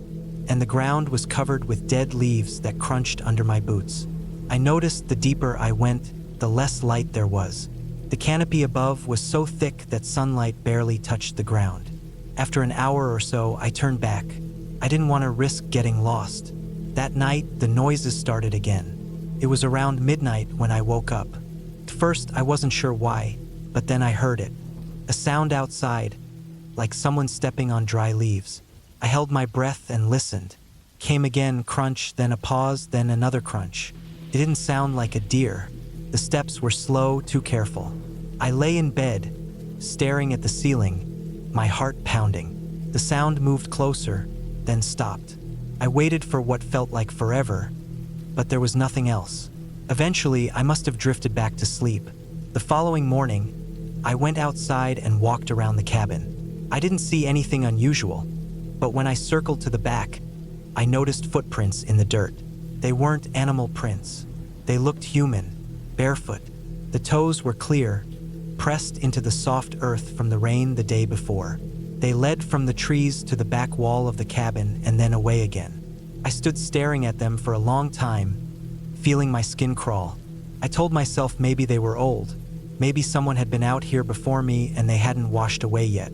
and the ground was covered with dead leaves that crunched under my boots. I noticed the deeper I went, the less light there was. The canopy above was so thick that sunlight barely touched the ground. After an hour or so, I turned back. I didn't want to risk getting lost. That night, the noises started again. It was around midnight when I woke up. At first, I wasn't sure why, but then I heard it. A sound outside, like someone stepping on dry leaves. I held my breath and listened. Came again, crunch, then a pause, then another crunch. It didn't sound like a deer. The steps were slow, too careful. I lay in bed, staring at the ceiling, my heart pounding. The sound moved closer, then stopped. I waited for what felt like forever, but there was nothing else. Eventually, I must have drifted back to sleep. The following morning, I went outside and walked around the cabin. I didn't see anything unusual, but when I circled to the back, I noticed footprints in the dirt. They weren't animal prints. They looked human, barefoot. The toes were clear, pressed into the soft earth from the rain the day before. They led from the trees to the back wall of the cabin and then away again. I stood staring at them for a long time, feeling my skin crawl. I told myself maybe they were old. Maybe someone had been out here before me and they hadn't washed away yet.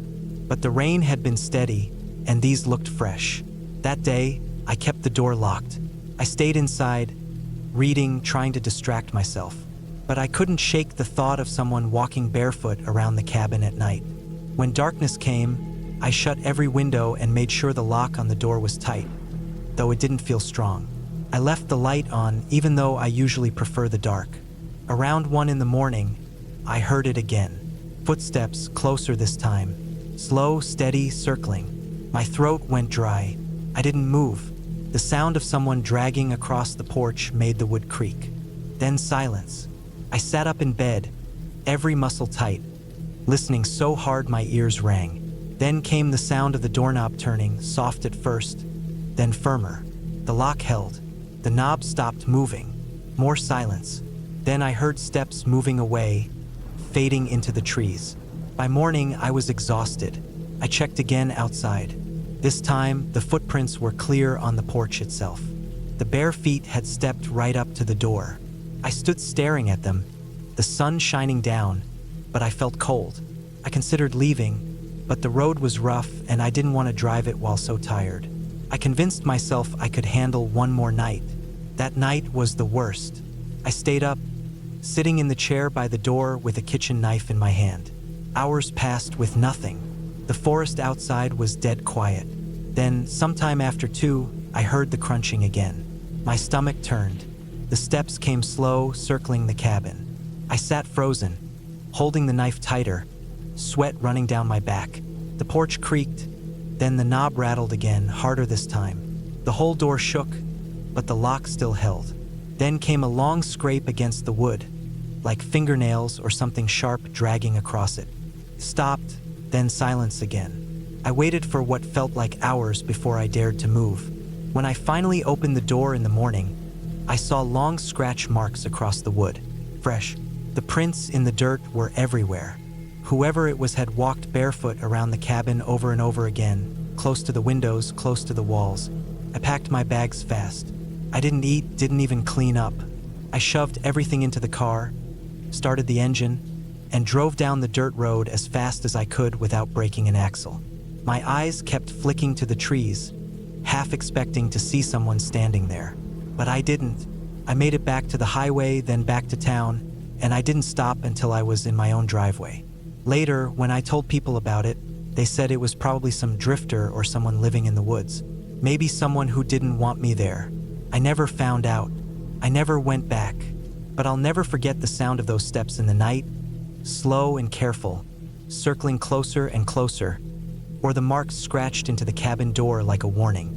But the rain had been steady, and these looked fresh. That day, I kept the door locked. I stayed inside, reading, trying to distract myself. But I couldn't shake the thought of someone walking barefoot around the cabin at night. When darkness came, I shut every window and made sure the lock on the door was tight, though it didn't feel strong. I left the light on, even though I usually prefer the dark. Around 1 in the morning, I heard it again. Footsteps, closer this time. Slow, steady, circling. My throat went dry. I didn't move. The sound of someone dragging across the porch made the wood creak. Then silence. I sat up in bed, every muscle tight, listening so hard my ears rang. Then came the sound of the doorknob turning, soft at first, then firmer. The lock held. The knob stopped moving. More silence. Then I heard steps moving away, fading into the trees. By morning, I was exhausted. I checked again outside. This time, the footprints were clear on the porch itself. The bare feet had stepped right up to the door. I stood staring at them, the sun shining down, but I felt cold. I considered leaving, but the road was rough and I didn't want to drive it while so tired. I convinced myself I could handle one more night. That night was the worst. I stayed up, sitting in the chair by the door with a kitchen knife in my hand. Hours passed with nothing. The forest outside was dead quiet. Then, sometime after 2, I heard the crunching again. My stomach turned. The steps came slow, circling the cabin. I sat frozen, holding the knife tighter, sweat running down my back. The porch creaked, then the knob rattled again, harder this time. The whole door shook, but the lock still held. Then came a long scrape against the wood, like fingernails or something sharp dragging across it. Stopped, then silence again. I waited for what felt like hours before I dared to move. When I finally opened the door in the morning, I saw long scratch marks across the wood. Fresh. The prints in the dirt were everywhere. Whoever it was had walked barefoot around the cabin over and over again, close to the windows, close to the walls. I packed my bags fast. I didn't eat, didn't even clean up. I shoved everything into the car, started the engine, and drove down the dirt road as fast as I could without breaking an axle. My eyes kept flicking to the trees, half expecting to see someone standing there. But I didn't. I made it back to the highway, then back to town, and I didn't stop until I was in my own driveway. Later, when I told people about it, they said it was probably some drifter or someone living in the woods. Maybe someone who didn't want me there. I never found out. I never went back. But I'll never forget the sound of those steps in the night, slow and careful, circling closer and closer, or the marks scratched into the cabin door like a warning.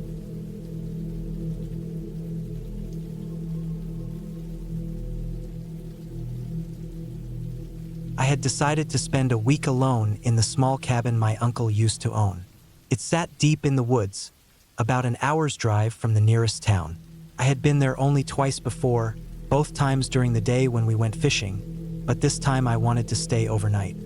I had decided to spend a week alone in the small cabin my uncle used to own. It sat deep in the woods, about an hour's drive from the nearest town. I had been there only twice before, both times during the day when we went fishing, but this time I wanted to stay overnight.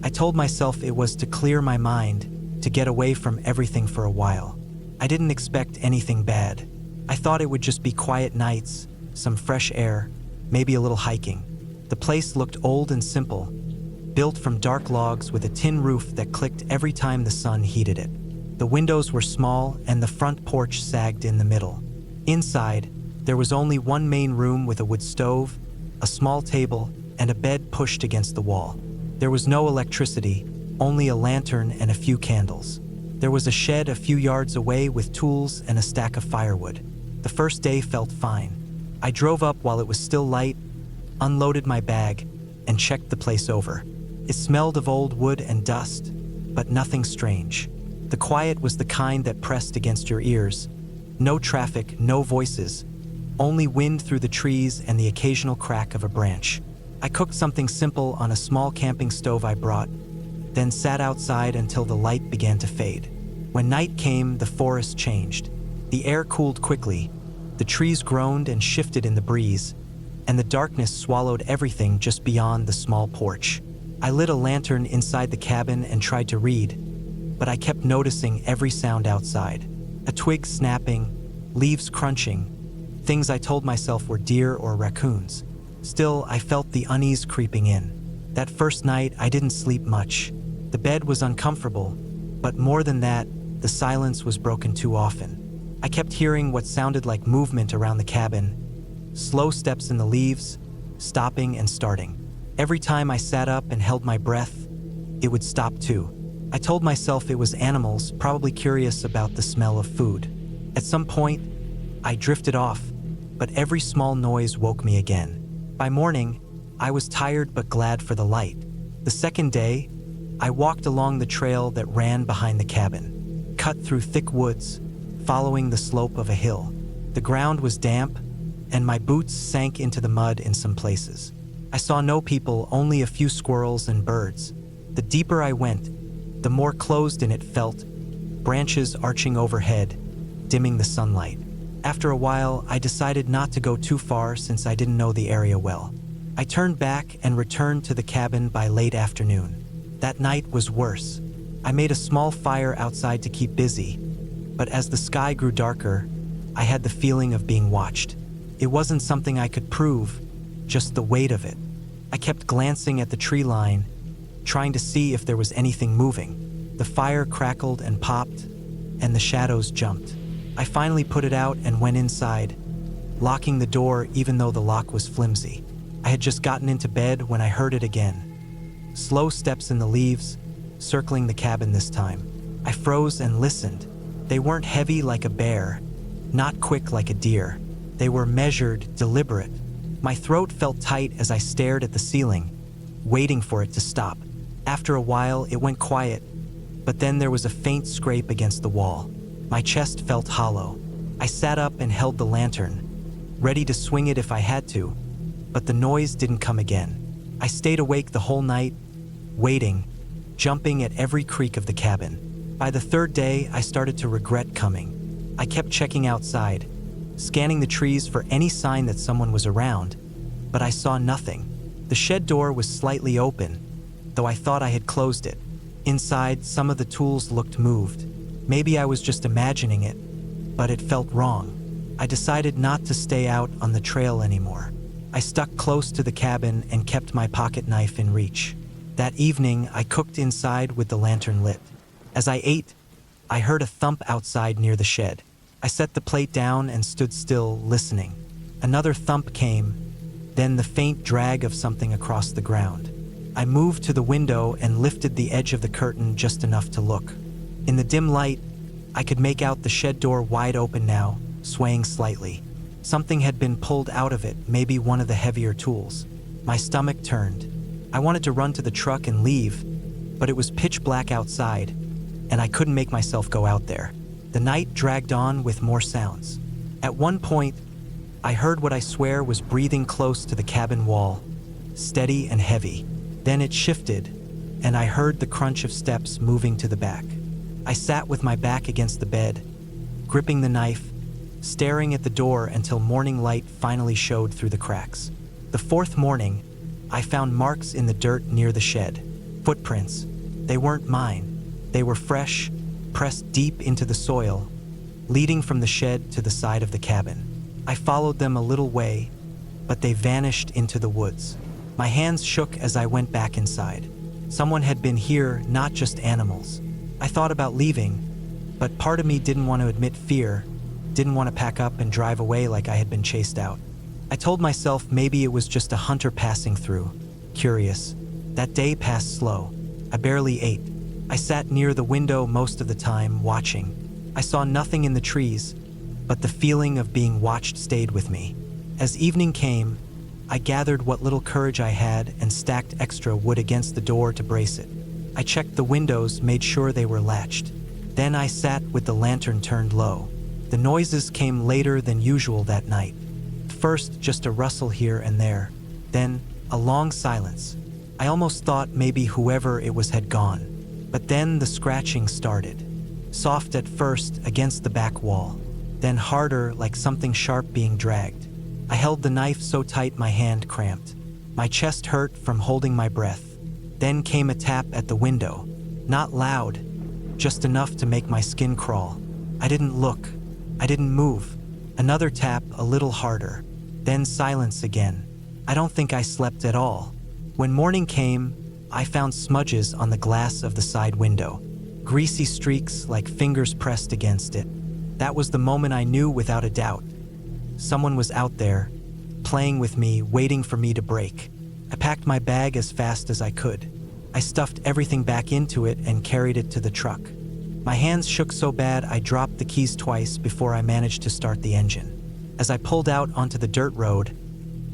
I told myself it was to clear my mind, to get away from everything for a while. I didn't expect anything bad. I thought it would just be quiet nights, some fresh air, maybe a little hiking. The place looked old and simple, built from dark logs with a tin roof that clicked every time the sun heated it. The windows were small and the front porch sagged in the middle. Inside, there was only one main room with a wood stove, a small table, and a bed pushed against the wall. There was no electricity, only a lantern and a few candles. There was a shed a few yards away with tools and a stack of firewood. The first day felt fine. I drove up while it was still light, unloaded my bag, and checked the place over. It smelled of old wood and dust, but nothing strange. The quiet was the kind that pressed against your ears. No traffic, no voices, only wind through the trees and the occasional crack of a branch. I cooked something simple on a small camping stove I brought, then sat outside until the light began to fade. When night came, the forest changed. The air cooled quickly, the trees groaned and shifted in the breeze, and the darkness swallowed everything just beyond the small porch. I lit a lantern inside the cabin and tried to read, but I kept noticing every sound outside. A twig snapping, leaves crunching, things I told myself were deer or raccoons. Still, I felt the unease creeping in. That first night, I didn't sleep much. The bed was uncomfortable, but more than that, the silence was broken too often. I kept hearing what sounded like movement around the cabin, slow steps in the leaves, stopping and starting. Every time I sat up and held my breath, it would stop too. I told myself it was animals, probably curious about the smell of food. At some point, I drifted off, but every small noise woke me again. By morning, I was tired but glad for the light. The second day, I walked along the trail that ran behind the cabin, cut through thick woods, following the slope of a hill. The ground was damp, and my boots sank into the mud in some places. I saw no people, only a few squirrels and birds. The deeper I went, the more closed in it felt, branches arching overhead, dimming the sunlight. After a while, I decided not to go too far since I didn't know the area well. I turned back and returned to the cabin by late afternoon. That night was worse. I made a small fire outside to keep busy, but as the sky grew darker, I had the feeling of being watched. It wasn't something I could prove, just the weight of it. I kept glancing at the tree line, trying to see if there was anything moving. The fire crackled and popped, and the shadows jumped. I finally put it out and went inside, locking the door even though the lock was flimsy. I had just gotten into bed when I heard it again. Slow steps in the leaves, circling the cabin this time. I froze and listened. They weren't heavy like a bear, not quick like a deer. They were measured, deliberate. My throat felt tight as I stared at the ceiling, waiting for it to stop. After a while, it went quiet, but then there was a faint scrape against the wall. My chest felt hollow. I sat up and held the lantern, ready to swing it if I had to, but the noise didn't come again. I stayed awake the whole night, waiting, jumping at every creak of the cabin. By the third day, I started to regret coming. I kept checking outside, scanning the trees for any sign that someone was around, but I saw nothing. The shed door was slightly open, though I thought I had closed it. Inside, some of the tools looked moved. Maybe I was just imagining it, but it felt wrong. I decided not to stay out on the trail anymore. I stuck close to the cabin and kept my pocket knife in reach. That evening, I cooked inside with the lantern lit. As I ate, I heard a thump outside near the shed. I set the plate down and stood still, listening. Another thump came, then the faint drag of something across the ground. I moved to the window and lifted the edge of the curtain just enough to look. In the dim light, I could make out the shed door wide open now, swaying slightly. Something had been pulled out of it, maybe one of the heavier tools. My stomach turned. I wanted to run to the truck and leave, but it was pitch black outside, and I couldn't make myself go out there. The night dragged on with more sounds. At one point, I heard what I swear was breathing close to the cabin wall, steady and heavy. Then it shifted, and I heard the crunch of steps moving to the back. I sat with my back against the bed, gripping the knife, staring at the door until morning light finally showed through the cracks. The fourth morning, I found marks in the dirt near the shed. Footprints. They weren't mine. They were fresh, pressed deep into the soil, leading from the shed to the side of the cabin. I followed them a little way, but they vanished into the woods. My hands shook as I went back inside. Someone had been here, not just animals. I thought about leaving, but part of me didn't want to admit fear, didn't want to pack up and drive away like I had been chased out. I told myself maybe it was just a hunter passing through, curious. That day passed slow. I barely ate. I sat near the window most of the time, watching. I saw nothing in the trees, but the feeling of being watched stayed with me. As evening came, I gathered what little courage I had and stacked extra wood against the door to brace it. I checked the windows, made sure they were latched. Then I sat with the lantern turned low. The noises came later than usual that night. First, just a rustle here and there. Then, a long silence. I almost thought maybe whoever it was had gone. But then the scratching started. Soft at first, against the back wall. Then harder, like something sharp being dragged. I held the knife so tight my hand cramped. My chest hurt from holding my breath. Then came a tap at the window. Not loud, just enough to make my skin crawl. I didn't look. I didn't move. Another tap, a little harder. Then silence again. I don't think I slept at all. When morning came, I found smudges on the glass of the side window. Greasy streaks like fingers pressed against it. That was the moment I knew without a doubt. Someone was out there, playing with me, waiting for me to break. I packed my bag as fast as I could. I stuffed everything back into it and carried it to the truck. My hands shook so bad I dropped the keys twice before I managed to start the engine. As I pulled out onto the dirt road,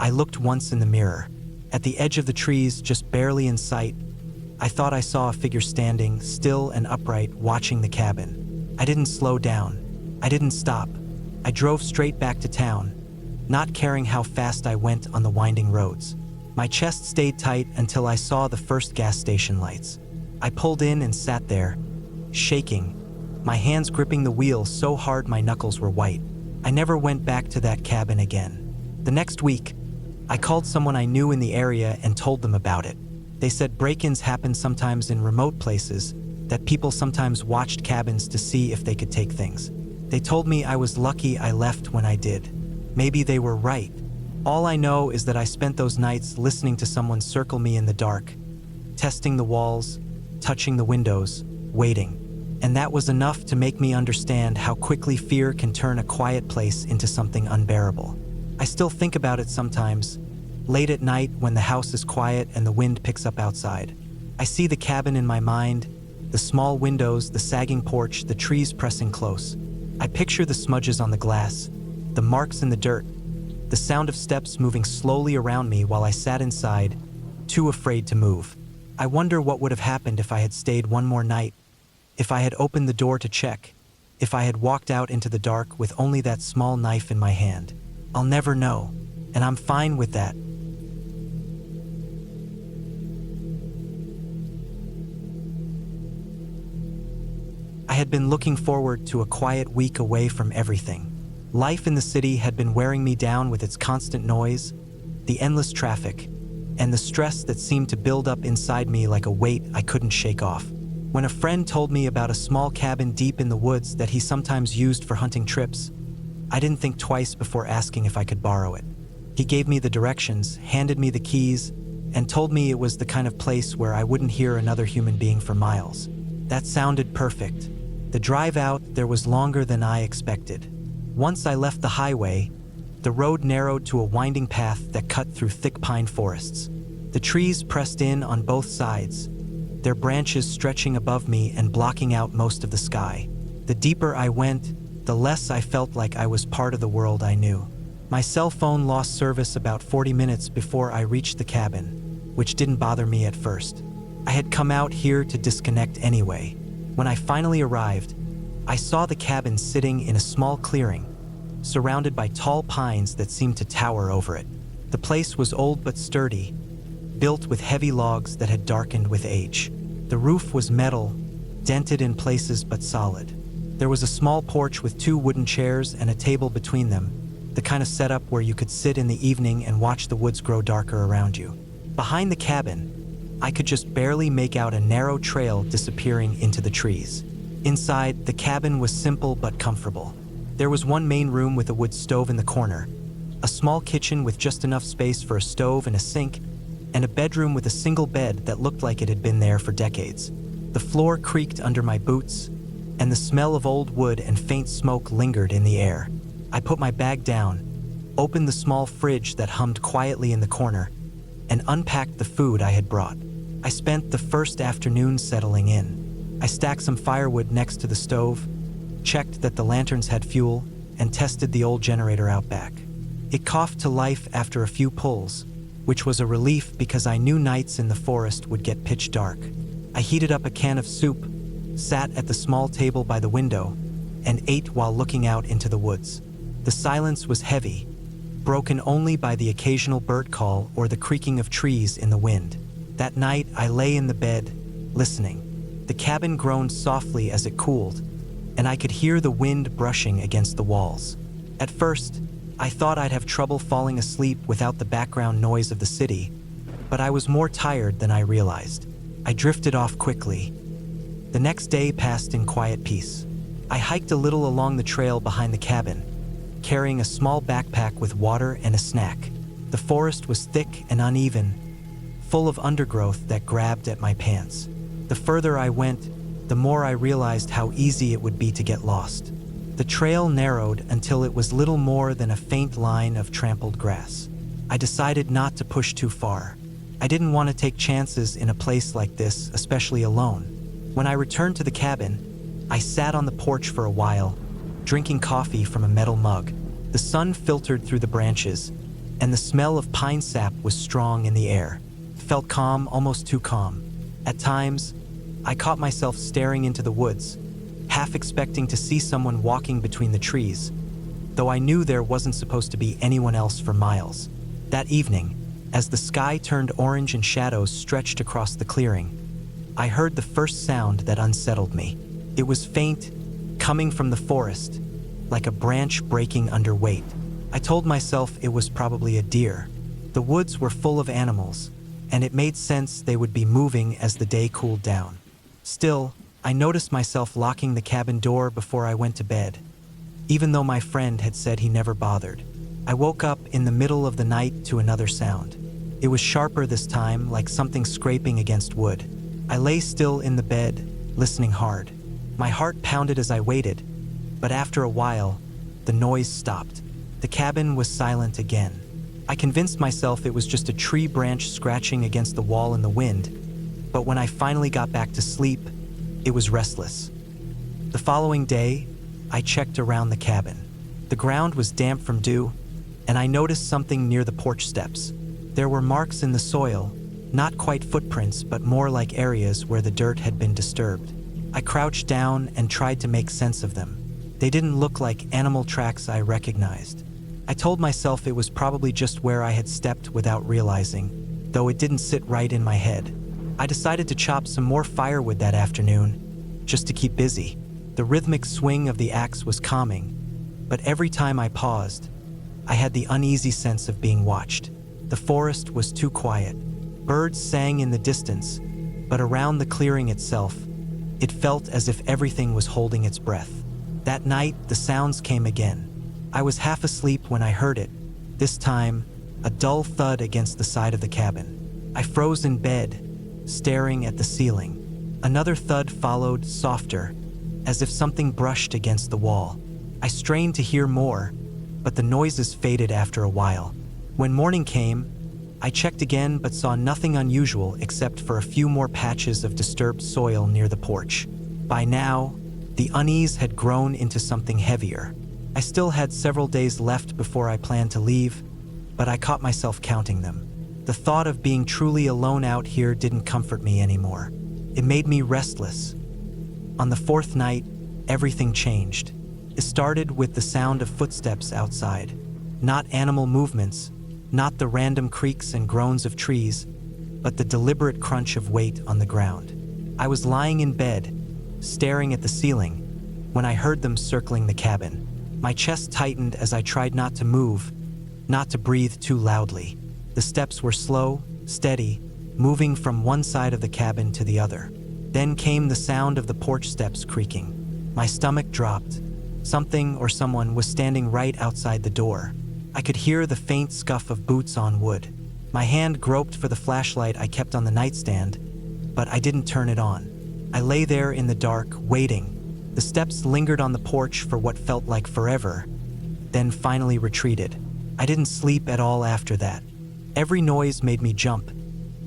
I looked once in the mirror. At the edge of the trees, just barely in sight, I thought I saw a figure standing, still and upright, watching the cabin. I didn't slow down. I didn't stop. I drove straight back to town, not caring how fast I went on the winding roads. My chest stayed tight until I saw the first gas station lights. I pulled in and sat there, shaking, my hands gripping the wheel so hard my knuckles were white. I never went back to that cabin again. The next week, I called someone I knew in the area and told them about it. They said break-ins happen sometimes in remote places, that people sometimes watched cabins to see if they could take things. They told me I was lucky I left when I did. Maybe they were right. All I know is that I spent those nights listening to someone circle me in the dark, testing the walls, touching the windows, waiting. And that was enough to make me understand how quickly fear can turn a quiet place into something unbearable. I still think about it sometimes, late at night when the house is quiet and the wind picks up outside. I see the cabin in my mind, the small windows, the sagging porch, the trees pressing close. I picture the smudges on the glass, the marks in the dirt, the sound of steps moving slowly around me while I sat inside, too afraid to move. I wonder what would have happened if I had stayed one more night, if I had opened the door to check, if I had walked out into the dark with only that small knife in my hand. I'll never know, and I'm fine with that. I had been looking forward to a quiet week away from everything. Life in the city had been wearing me down with its constant noise, the endless traffic, and the stress that seemed to build up inside me like a weight I couldn't shake off. When a friend told me about a small cabin deep in the woods that he sometimes used for hunting trips, I didn't think twice before asking if I could borrow it. He gave me the directions, handed me the keys, and told me it was the kind of place where I wouldn't hear another human being for miles. That sounded perfect. The drive out there was longer than I expected. Once I left the highway, the road narrowed to a winding path that cut through thick pine forests. The trees pressed in on both sides, their branches stretching above me and blocking out most of the sky. The deeper I went, the less I felt like I was part of the world I knew. My cell phone lost service about 40 minutes before I reached the cabin, which didn't bother me at first. I had come out here to disconnect anyway. When I finally arrived, I saw the cabin sitting in a small clearing, surrounded by tall pines that seemed to tower over it. The place was old but sturdy, built with heavy logs that had darkened with age. The roof was metal, dented in places but solid. There was a small porch with 2 wooden chairs and a table between them, the kind of setup where you could sit in the evening and watch the woods grow darker around you. Behind the cabin, I could just barely make out a narrow trail disappearing into the trees. Inside, the cabin was simple but comfortable. There was one main room with a wood stove in the corner, a small kitchen with just enough space for a stove and a sink, and a bedroom with a single bed that looked like it had been there for decades. The floor creaked under my boots, and the smell of old wood and faint smoke lingered in the air. I put my bag down, opened the small fridge that hummed quietly in the corner, and unpacked the food I had brought. I spent the first afternoon settling in. I stacked some firewood next to the stove, checked that the lanterns had fuel, and tested the old generator out back. It coughed to life after a few pulls, which was a relief because I knew nights in the forest would get pitch dark. I heated up a can of soup, sat at the small table by the window, and ate while looking out into the woods. The silence was heavy, broken only by the occasional bird call or the creaking of trees in the wind. That night, I lay in the bed, listening. The cabin groaned softly as it cooled, and I could hear the wind brushing against the walls. At first, I thought I'd have trouble falling asleep without the background noise of the city, but I was more tired than I realized. I drifted off quickly. The next day passed in quiet peace. I hiked a little along the trail behind the cabin, carrying a small backpack with water and a snack. The forest was thick and uneven, full of undergrowth that grabbed at my pants. The further I went, the more I realized how easy it would be to get lost. The trail narrowed until it was little more than a faint line of trampled grass. I decided not to push too far. I didn't want to take chances in a place like this, especially alone. When I returned to the cabin, I sat on the porch for a while, drinking coffee from a metal mug. The sun filtered through the branches, and the smell of pine sap was strong in the air. It felt calm, almost too calm. At times, I caught myself staring into the woods, half expecting to see someone walking between the trees, though I knew there wasn't supposed to be anyone else for miles. That evening, as the sky turned orange and shadows stretched across the clearing, I heard the first sound that unsettled me. It was faint, coming from the forest, like a branch breaking under weight. I told myself it was probably a deer. The woods were full of animals, and it made sense they would be moving as the day cooled down. Still, I noticed myself locking the cabin door before I went to bed, even though my friend had said he never bothered. I woke up in the middle of the night to another sound. It was sharper this time, like something scraping against wood. I lay still in the bed, listening hard. My heart pounded as I waited, but after a while, the noise stopped. The cabin was silent again. I convinced myself it was just a tree branch scratching against the wall in the wind, but when I finally got back to sleep, it was restless. The following day, I checked around the cabin. The ground was damp from dew, and I noticed something near the porch steps. There were marks in the soil, not quite footprints, but more like areas where the dirt had been disturbed. I crouched down and tried to make sense of them. They didn't look like animal tracks I recognized. I told myself it was probably just where I had stepped without realizing, though it didn't sit right in my head. I decided to chop some more firewood that afternoon, just to keep busy. The rhythmic swing of the axe was calming, but every time I paused, I had the uneasy sense of being watched. The forest was too quiet. Birds sang in the distance, but around the clearing itself, it felt as if everything was holding its breath. That night, the sounds came again. I was half asleep when I heard it. This time, a dull thud against the side of the cabin. I froze in bed, staring at the ceiling. Another thud followed, softer, as if something brushed against the wall. I strained to hear more, but the noises faded after a while. When morning came, I checked again but saw nothing unusual except for a few more patches of disturbed soil near the porch. By now, the unease had grown into something heavier. I still had several days left before I planned to leave, but I caught myself counting them. The thought of being truly alone out here didn't comfort me anymore. It made me restless. On the fourth night, everything changed. It started with the sound of footsteps outside. Not animal movements, not the random creaks and groans of trees, but the deliberate crunch of weight on the ground. I was lying in bed, staring at the ceiling, when I heard them circling the cabin. My chest tightened as I tried not to move, not to breathe too loudly. The steps were slow, steady, moving from one side of the cabin to the other. Then came the sound of the porch steps creaking. My stomach dropped. Something or someone was standing right outside the door. I could hear the faint scuff of boots on wood. My hand groped for the flashlight I kept on the nightstand, but I didn't turn it on. I lay there in the dark, waiting. The steps lingered on the porch for what felt like forever, then finally retreated. I didn't sleep at all after that. Every noise made me jump.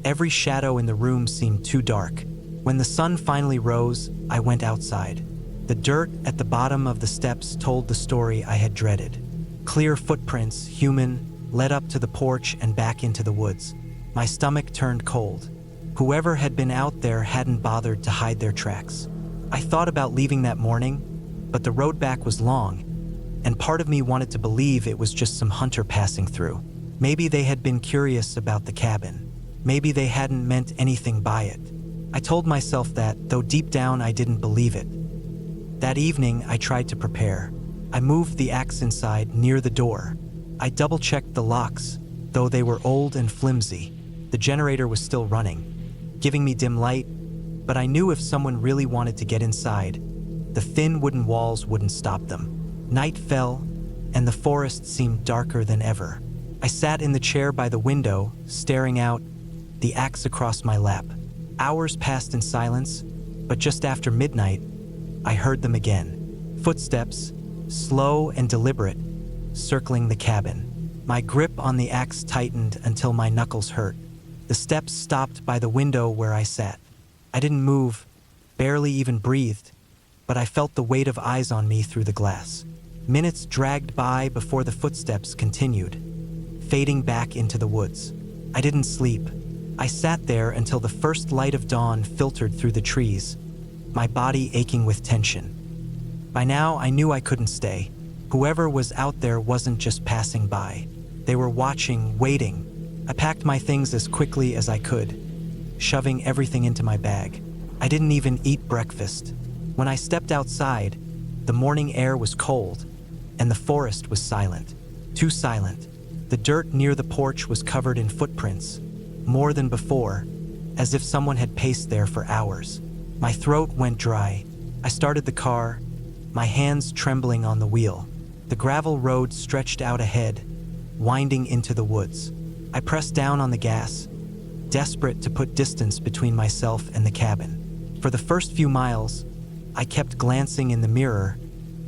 Every shadow in the room seemed too dark. When the sun finally rose, I went outside. The dirt at the bottom of the steps told the story I had dreaded. Clear footprints, human, led up to the porch and back into the woods. My stomach turned cold. Whoever had been out there hadn't bothered to hide their tracks. I thought about leaving that morning, but the road back was long, and part of me wanted to believe it was just some hunter passing through. Maybe they had been curious about the cabin. Maybe they hadn't meant anything by it. I told myself that, though deep down I didn't believe it. That evening, I tried to prepare. I moved the axe inside, near the door. I double-checked the locks, though they were old and flimsy. The generator was still running, giving me dim light, but I knew if someone really wanted to get inside, the thin wooden walls wouldn't stop them. Night fell, and the forest seemed darker than ever. I sat in the chair by the window, staring out, the axe across my lap. Hours passed in silence, but just after midnight, I heard them again. Footsteps, slow and deliberate, circling the cabin. My grip on the axe tightened until my knuckles hurt. The steps stopped by the window where I sat. I didn't move, barely even breathed, but I felt the weight of eyes on me through the glass. Minutes dragged by before the footsteps continued, fading back into the woods. I didn't sleep. I sat there until the first light of dawn filtered through the trees, my body aching with tension. By now, I knew I couldn't stay. Whoever was out there wasn't just passing by. They were watching, waiting. I packed my things as quickly as I could, shoving everything into my bag. I didn't even eat breakfast. When I stepped outside, the morning air was cold, and the forest was silent. Too silent. The dirt near the porch was covered in footprints, more than before, as if someone had paced there for hours. My throat went dry. I started the car, my hands trembling on the wheel. The gravel road stretched out ahead, winding into the woods. I pressed down on the gas, desperate to put distance between myself and the cabin. For the first few miles, I kept glancing in the mirror,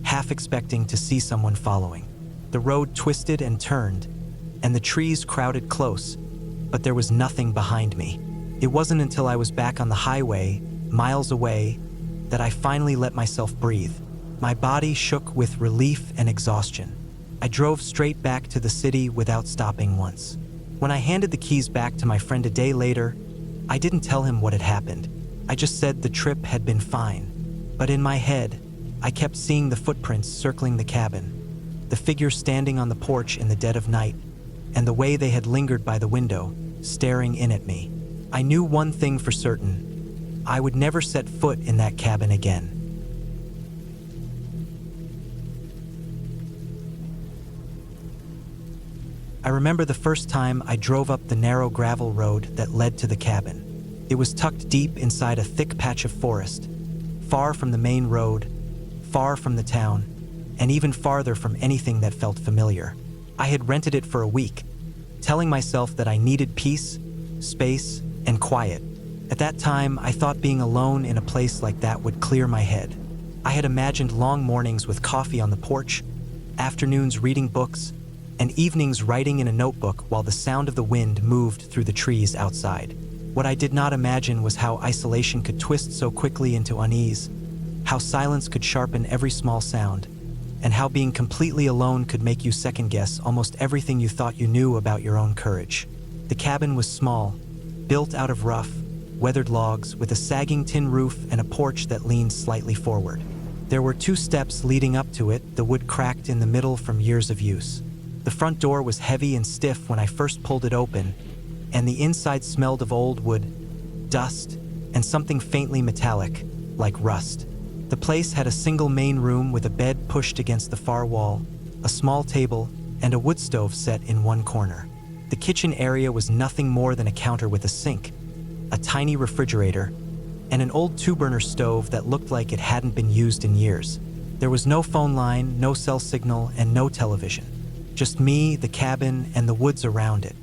half expecting to see someone following. The road twisted and turned, and the trees crowded close, but there was nothing behind me. It wasn't until I was back on the highway, miles away, that I finally let myself breathe. My body shook with relief and exhaustion. I drove straight back to the city without stopping once. When I handed the keys back to my friend a day later, I didn't tell him what had happened. I just said the trip had been fine. But in my head, I kept seeing the footprints circling the cabin, the figure standing on the porch in the dead of night, and the way they had lingered by the window, staring in at me. I knew one thing for certain: I would never set foot in that cabin again. I remember the first time I drove up the narrow gravel road that led to the cabin. It was tucked deep inside a thick patch of forest, far from the main road, far from the town, and even farther from anything that felt familiar. I had rented it for a week, telling myself that I needed peace, space, and quiet. At that time, I thought being alone in a place like that would clear my head. I had imagined long mornings with coffee on the porch, afternoons reading books, and evenings writing in a notebook while the sound of the wind moved through the trees outside. What I did not imagine was how isolation could twist so quickly into unease, how silence could sharpen every small sound, and how being completely alone could make you second-guess almost everything you thought you knew about your own courage. The cabin was small, built out of rough, weathered logs with a sagging tin roof and a porch that leaned slightly forward. There were 2 steps leading up to it, the wood cracked in the middle from years of use. The front door was heavy and stiff when I first pulled it open, and the inside smelled of old wood, dust, and something faintly metallic, like rust. The place had a single main room with a bed pushed against the far wall, a small table, and a wood stove set in one corner. The kitchen area was nothing more than a counter with a sink, a tiny refrigerator, and an old 2-burner stove that looked like it hadn't been used in years. There was no phone line, no cell signal, and no television. Just me, the cabin, and the woods around it.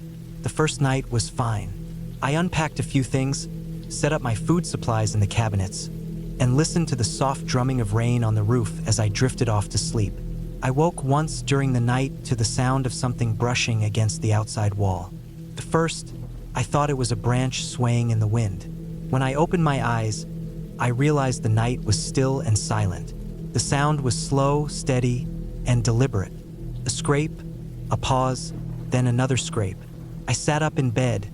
The first night was fine. I unpacked a few things, set up my food supplies in the cabinets, and listened to the soft drumming of rain on the roof as I drifted off to sleep. I woke once during the night to the sound of something brushing against the outside wall. At first, I thought it was a branch swaying in the wind. When I opened my eyes, I realized the night was still and silent. The sound was slow, steady, and deliberate. A scrape, a pause, then another scrape. I sat up in bed,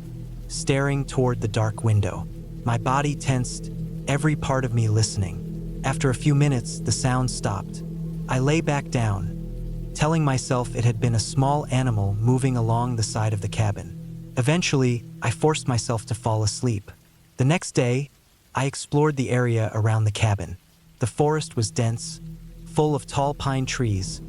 staring toward the dark window. My body tensed, every part of me listening. After a few minutes, the sound stopped. I lay back down, telling myself it had been a small animal moving along the side of the cabin. Eventually, I forced myself to fall asleep. The next day, I explored the area around the cabin. The forest was dense, full of tall pine trees,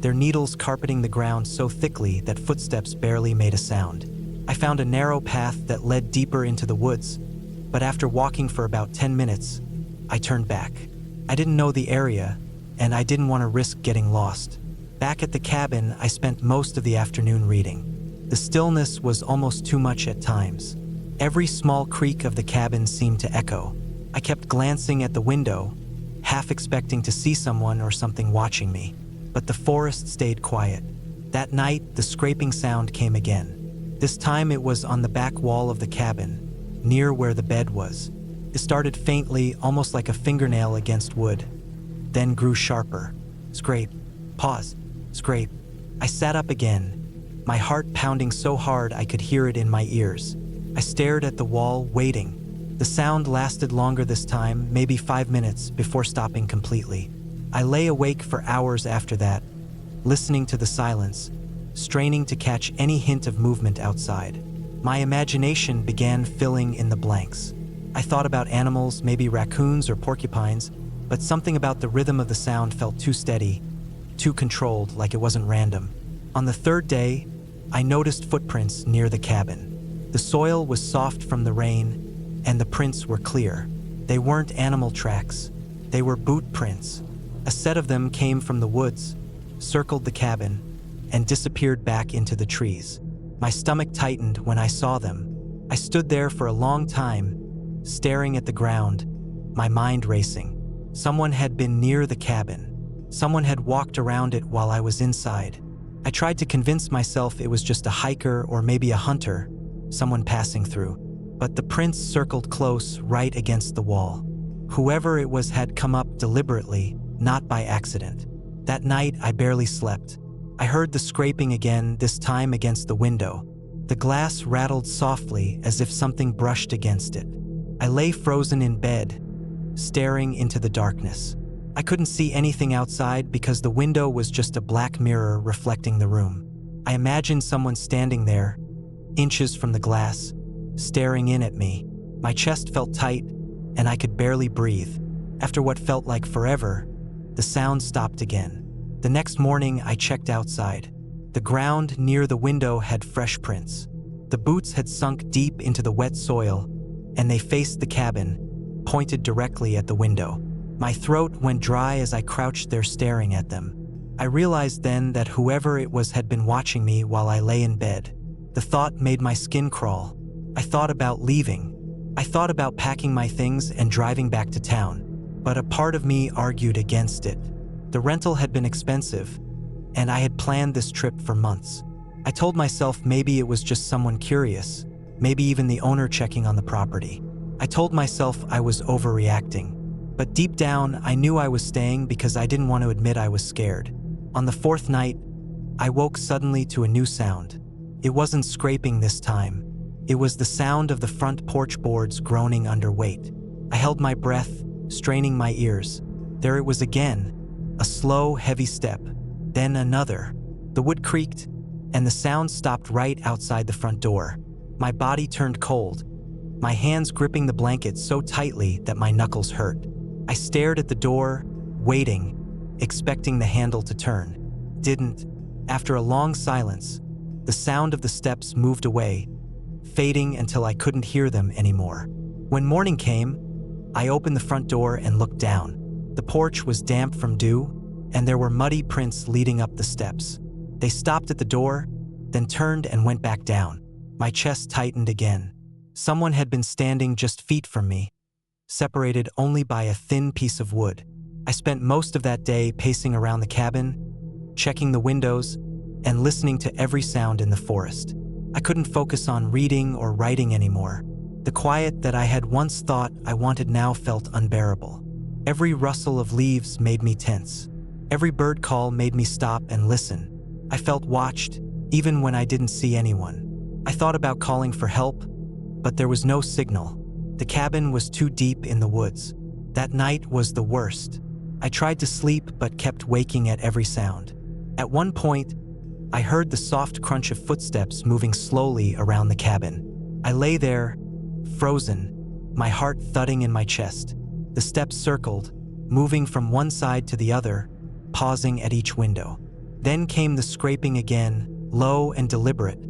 their needles carpeting the ground so thickly that footsteps barely made a sound. I found a narrow path that led deeper into the woods, but after walking for about 10 minutes, I turned back. I didn't know the area, and I didn't want to risk getting lost. Back at the cabin, I spent most of the afternoon reading. The stillness was almost too much at times. Every small creak of the cabin seemed to echo. I kept glancing at the window, half expecting to see someone or something watching me. But the forest stayed quiet. That night, the scraping sound came again. This time it was on the back wall of the cabin, near where the bed was. It started faintly, almost like a fingernail against wood, then grew sharper. Scrape, pause, scrape. I sat up again, my heart pounding so hard I could hear it in my ears. I stared at the wall, waiting. The sound lasted longer this time, maybe 5 minutes, before stopping completely. I lay awake for hours after that, listening to the silence, straining to catch any hint of movement outside. My imagination began filling in the blanks. I thought about animals, maybe raccoons or porcupines, but something about the rhythm of the sound felt too steady, too controlled, like it wasn't random. On the 3rd day, I noticed footprints near the cabin. The soil was soft from the rain, and the prints were clear. They weren't animal tracks, they were boot prints. A set of them came from the woods, circled the cabin, and disappeared back into the trees. My stomach tightened when I saw them. I stood there for a long time, staring at the ground, my mind racing. Someone had been near the cabin. Someone had walked around it while I was inside. I I tried to convince myself it was just a hiker or maybe a hunter, someone passing through. But the prints circled close, right against the wall. Whoever it was had come up deliberately, not by accident. That night, I barely slept. I heard the scraping again, this time against the window. The glass rattled softly as if something brushed against it. I lay frozen in bed, staring into the darkness. I couldn't see anything outside because the window was just a black mirror reflecting the room. I imagined someone standing there, inches from the glass, staring in at me. My chest felt tight, and I could barely breathe. After what felt like forever, the sound stopped again. The next morning, I checked outside. The ground near the window had fresh prints. The boots had sunk deep into the wet soil, and they faced the cabin, pointed directly at the window. My throat went dry as I crouched there staring at them. I realized then that whoever it was had been watching me while I lay in bed. The thought made my skin crawl. I thought about leaving. I thought about packing my things and driving back to town. But a part of me argued against it. The rental had been expensive, and I had planned this trip for months. I told myself maybe it was just someone curious, maybe even the owner checking on the property. I told myself I was overreacting. But deep down, I knew I was staying because I didn't want to admit I was scared. On the fourth night, I woke suddenly to a new sound. It wasn't scraping this time. It was the sound of the front porch boards groaning under weight. I held my breath, straining my ears. There it was again, a slow, heavy step, then another. The wood creaked, and the sound stopped right outside the front door. My body turned cold, my hands gripping the blanket so tightly that my knuckles hurt. I stared at the door, waiting, expecting the handle to turn. Didn't. After a long silence, the sound of the steps moved away, fading until I couldn't hear them anymore. When morning came, I opened the front door and looked down. The porch was damp from dew, and there were muddy prints leading up the steps. They stopped at the door, then turned and went back down. My chest tightened again. Someone had been standing just feet from me, separated only by a thin piece of wood. I spent most of that day pacing around the cabin, checking the windows, and listening to every sound in the forest. I couldn't focus on reading or writing anymore. The quiet that I had once thought I wanted now felt unbearable. Every rustle of leaves made me tense. Every bird call made me stop and listen. I felt watched, even when I didn't see anyone. I thought about calling for help, but there was no signal. The cabin was too deep in the woods. That night was the worst. I tried to sleep but kept waking at every sound. At one point, I heard the soft crunch of footsteps moving slowly around the cabin. I lay there, frozen, my heart thudding in my chest. The steps circled, moving from one side to the other, pausing at each window. Then came the scraping again, low and deliberate,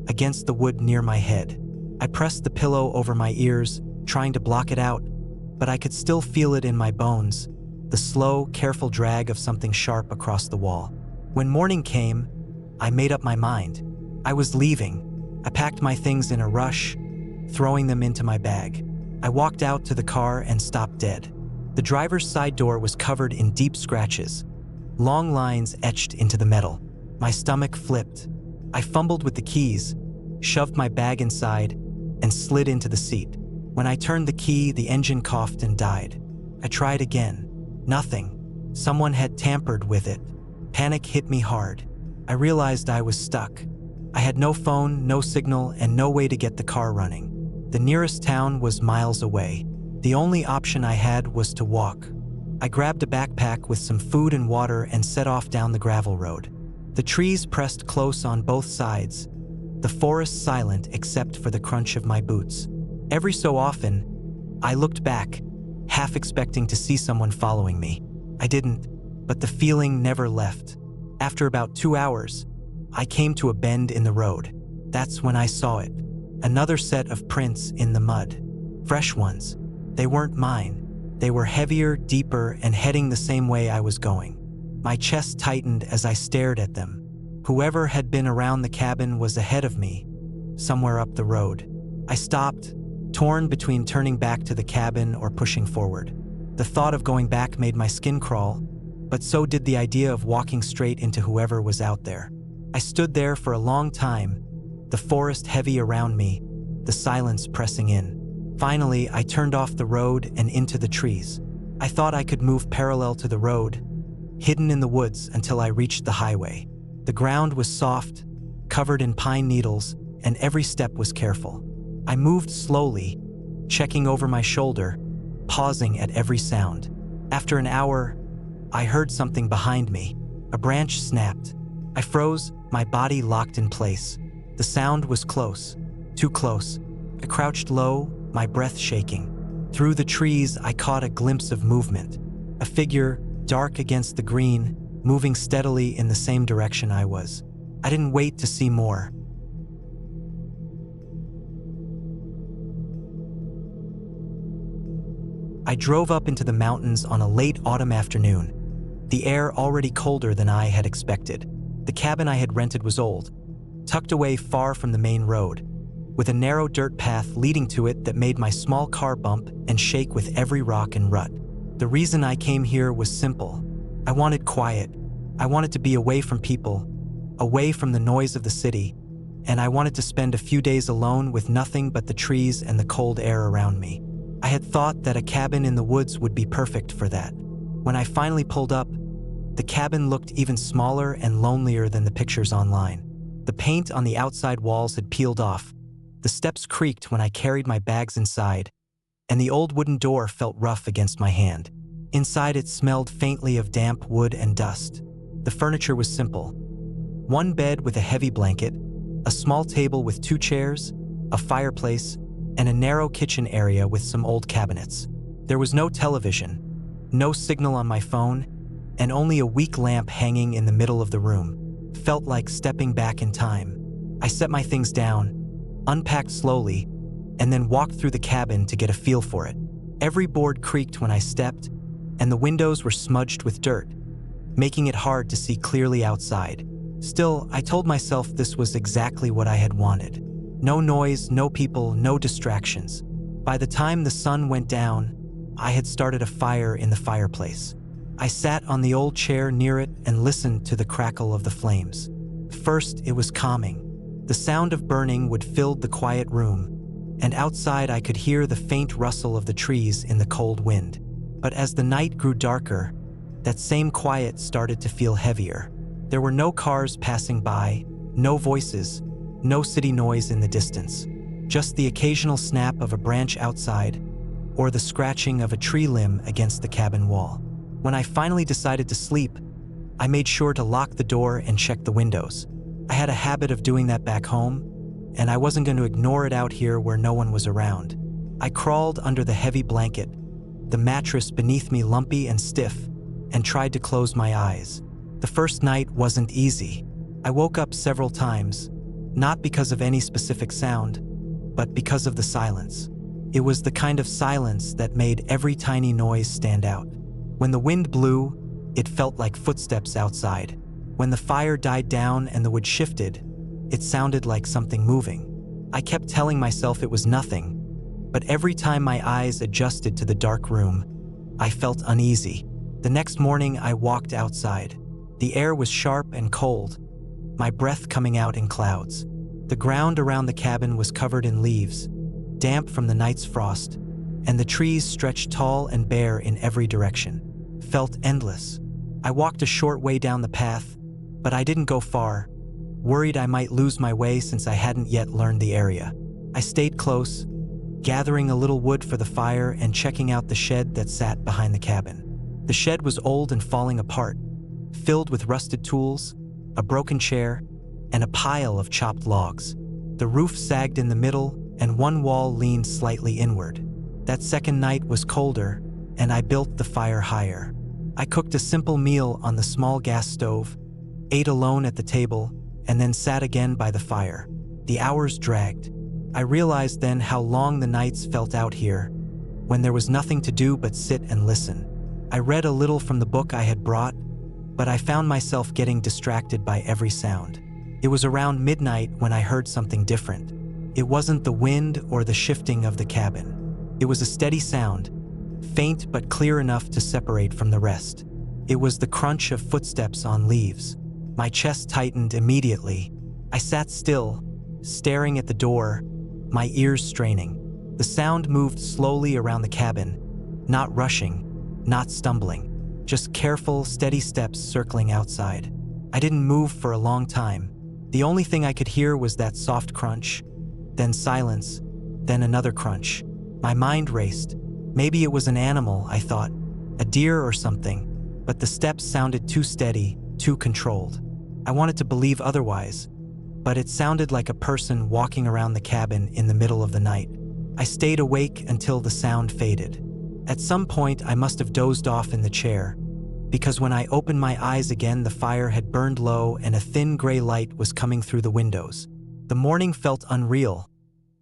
against the wood near my head. I pressed the pillow over my ears, trying to block it out, but I could still feel it in my bones, the slow, careful drag of something sharp across the wall. When morning came, I made up my mind. I was leaving. I packed my things in a rush, throwing them into my bag. I walked out to the car and stopped dead. The driver's side door was covered in deep scratches, long lines etched into the metal. My stomach flipped. I fumbled with the keys, shoved my bag inside, and slid into the seat. When I turned the key, the engine coughed and died. I tried again. Nothing. Someone had tampered with it. Panic hit me hard. I realized I was stuck. I had no phone, no signal, and no way to get the car running. The nearest town was miles away. The only option I had was to walk. I grabbed a backpack with some food and water and set off down the gravel road. The trees pressed close on both sides, the forest silent except for the crunch of my boots. Every so often, I looked back, half expecting to see someone following me. I didn't, but the feeling never left. After about 2 hours, I came to a bend in the road. That's when I saw it. Another set of prints in the mud. Fresh ones. They weren't mine. They were heavier, deeper, and heading the same way I was going. My chest tightened as I stared at them. Whoever had been around the cabin was ahead of me, somewhere up the road. I stopped, torn between turning back to the cabin or pushing forward. The thought of going back made my skin crawl, but so did the idea of walking straight into whoever was out there. I stood there for a long time, the forest heavy around me, the silence pressing in. Finally, I turned off the road and into the trees. I thought I could move parallel to the road, hidden in the woods until I reached the highway. The ground was soft, covered in pine needles, and every step was careful. I moved slowly, checking over my shoulder, pausing at every sound. After an hour, I heard something behind me. A branch snapped. I froze, my body locked in place. The sound was close, too close. I crouched low, my breath shaking. Through the trees, I caught a glimpse of movement. A figure, dark against the green, moving steadily in the same direction I was. I didn't wait to see more. I drove up into the mountains on a late autumn afternoon, the air already colder than I had expected. The cabin I had rented was old, tucked away far from the main road, with a narrow dirt path leading to it that made my small car bump and shake with every rock and rut. The reason I came here was simple. I wanted quiet. I wanted to be away from people, away from the noise of the city, and I wanted to spend a few days alone with nothing but the trees and the cold air around me. I had thought that a cabin in the woods would be perfect for that. When I finally pulled up, the cabin looked even smaller and lonelier than the pictures online. The paint on the outside walls had peeled off. The steps creaked when I carried my bags inside, and the old wooden door felt rough against my hand. Inside, it smelled faintly of damp wood and dust. The furniture was simple. One bed with a heavy blanket, a small table with 2 chairs, a fireplace, and a narrow kitchen area with some old cabinets. There was no television, no signal on my phone, and only a weak lamp hanging in the middle of the room. Felt like stepping back in time. I set my things down, unpacked slowly, and then walked through the cabin to get a feel for it. Every board creaked when I stepped, and the windows were smudged with dirt, making it hard to see clearly outside. Still, I told myself this was exactly what I had wanted. No noise, no people, no distractions. By the time the sun went down, I had started a fire in the fireplace. I sat on the old chair near it and listened to the crackle of the flames. First, it was calming. The sound of burning would fill the quiet room, and outside I could hear the faint rustle of the trees in the cold wind. But as the night grew darker, that same quiet started to feel heavier. There were no cars passing by, no voices, no city noise in the distance, just the occasional snap of a branch outside or the scratching of a tree limb against the cabin wall. When I finally decided to sleep, I made sure to lock the door and check the windows. I had a habit of doing that back home, and I wasn't going to ignore it out here where no one was around. I crawled under the heavy blanket, the mattress beneath me lumpy and stiff, and tried to close my eyes. The first night wasn't easy. I woke up several times, not because of any specific sound, but because of the silence. It was the kind of silence that made every tiny noise stand out. When the wind blew, it felt like footsteps outside. When the fire died down and the wood shifted, it sounded like something moving. I kept telling myself it was nothing, but every time my eyes adjusted to the dark room, I felt uneasy. The next morning, I walked outside. The air was sharp and cold, my breath coming out in clouds. The ground around the cabin was covered in leaves, damp from the night's frost, and the trees stretched tall and bare in every direction. Felt endless. I walked a short way down the path, but I didn't go far, worried I might lose my way since I hadn't yet learned the area. I stayed close, gathering a little wood for the fire and checking out the shed that sat behind the cabin. The shed was old and falling apart, filled with rusted tools, a broken chair, and a pile of chopped logs. The roof sagged in the middle, and one wall leaned slightly inward. That second night was colder, and I built the fire higher. I cooked a simple meal on the small gas stove, ate alone at the table, and then sat again by the fire. The hours dragged. I realized then how long the nights felt out here, when there was nothing to do but sit and listen. I read a little from the book I had brought, but I found myself getting distracted by every sound. It was around midnight when I heard something different. It wasn't the wind or the shifting of the cabin. It was a steady sound, faint but clear enough to separate from the rest. It was the crunch of footsteps on leaves. My chest tightened immediately. I sat still, staring at the door, my ears straining. The sound moved slowly around the cabin, not rushing, not stumbling, just careful, steady steps circling outside. I didn't move for a long time. The only thing I could hear was that soft crunch, then silence, then another crunch. My mind raced. Maybe it was an animal, I thought, a deer or something, but the steps sounded too steady, too controlled. I wanted to believe otherwise, but it sounded like a person walking around the cabin in the middle of the night. I stayed awake until the sound faded. At some point, I must have dozed off in the chair, because when I opened my eyes again, the fire had burned low and a thin gray light was coming through the windows. The morning felt unreal,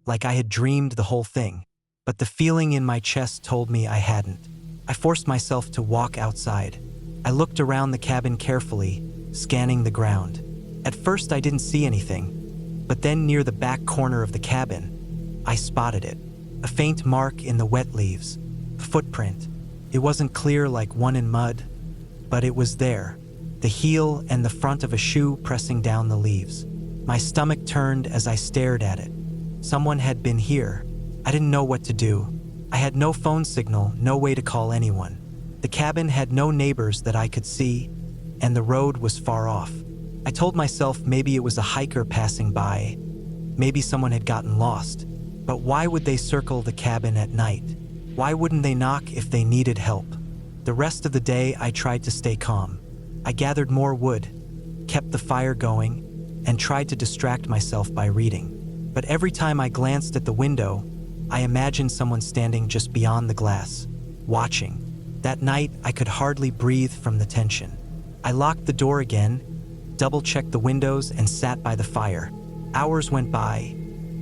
like I had dreamed the whole thing, but the feeling in my chest told me I hadn't. I forced myself to walk outside. I looked around the cabin carefully, scanning the ground. At first, I didn't see anything, but then near the back corner of the cabin, I spotted it. A faint mark in the wet leaves. A footprint. It wasn't clear like one in mud, but it was there. The heel and the front of a shoe pressing down the leaves. My stomach turned as I stared at it. Someone had been here. I didn't know what to do. I had no phone signal, no way to call anyone. The cabin had no neighbors that I could see, and the road was far off. I told myself maybe it was a hiker passing by. Maybe someone had gotten lost. But why would they circle the cabin at night? Why wouldn't they knock if they needed help? The rest of the day, I tried to stay calm. I gathered more wood, kept the fire going, and tried to distract myself by reading. But every time I glanced at the window, I imagined someone standing just beyond the glass, watching. That night, I could hardly breathe from the tension. I locked the door again, double-checked the windows, and sat by the fire. Hours went by,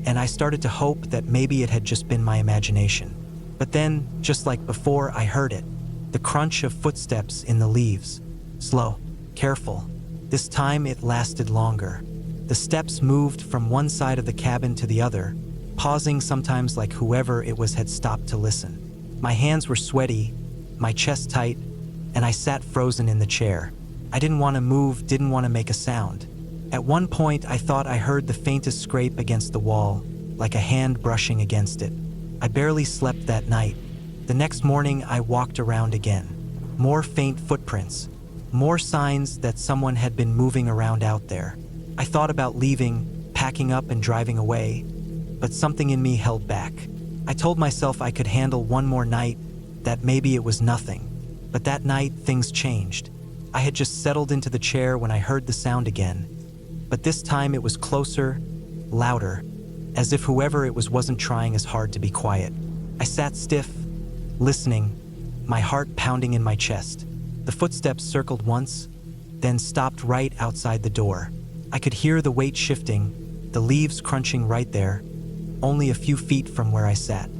and I started to hope that maybe it had just been my imagination. But then, just like before, I heard it. The crunch of footsteps in the leaves. Slow, careful. This time it lasted longer. The steps moved from one side of the cabin to the other, pausing sometimes like whoever it was had stopped to listen. My hands were sweaty, my chest tight, and I sat frozen in the chair. I didn't want to move, didn't want to make a sound. At one point, I thought I heard the faintest scrape against the wall, like a hand brushing against it. I barely slept that night. The next morning, I walked around again. More faint footprints, more signs that someone had been moving around out there. I thought about leaving, packing up and driving away, but something in me held back. I told myself I could handle one more night, that maybe it was nothing. But that night, things changed. I had just settled into the chair when I heard the sound again. But this time it was closer, louder, as if whoever it was wasn't trying as hard to be quiet. I sat stiff, listening, my heart pounding in my chest. The footsteps circled once, then stopped right outside the door. I could hear the weight shifting, the leaves crunching right there, only a few feet from where I sat.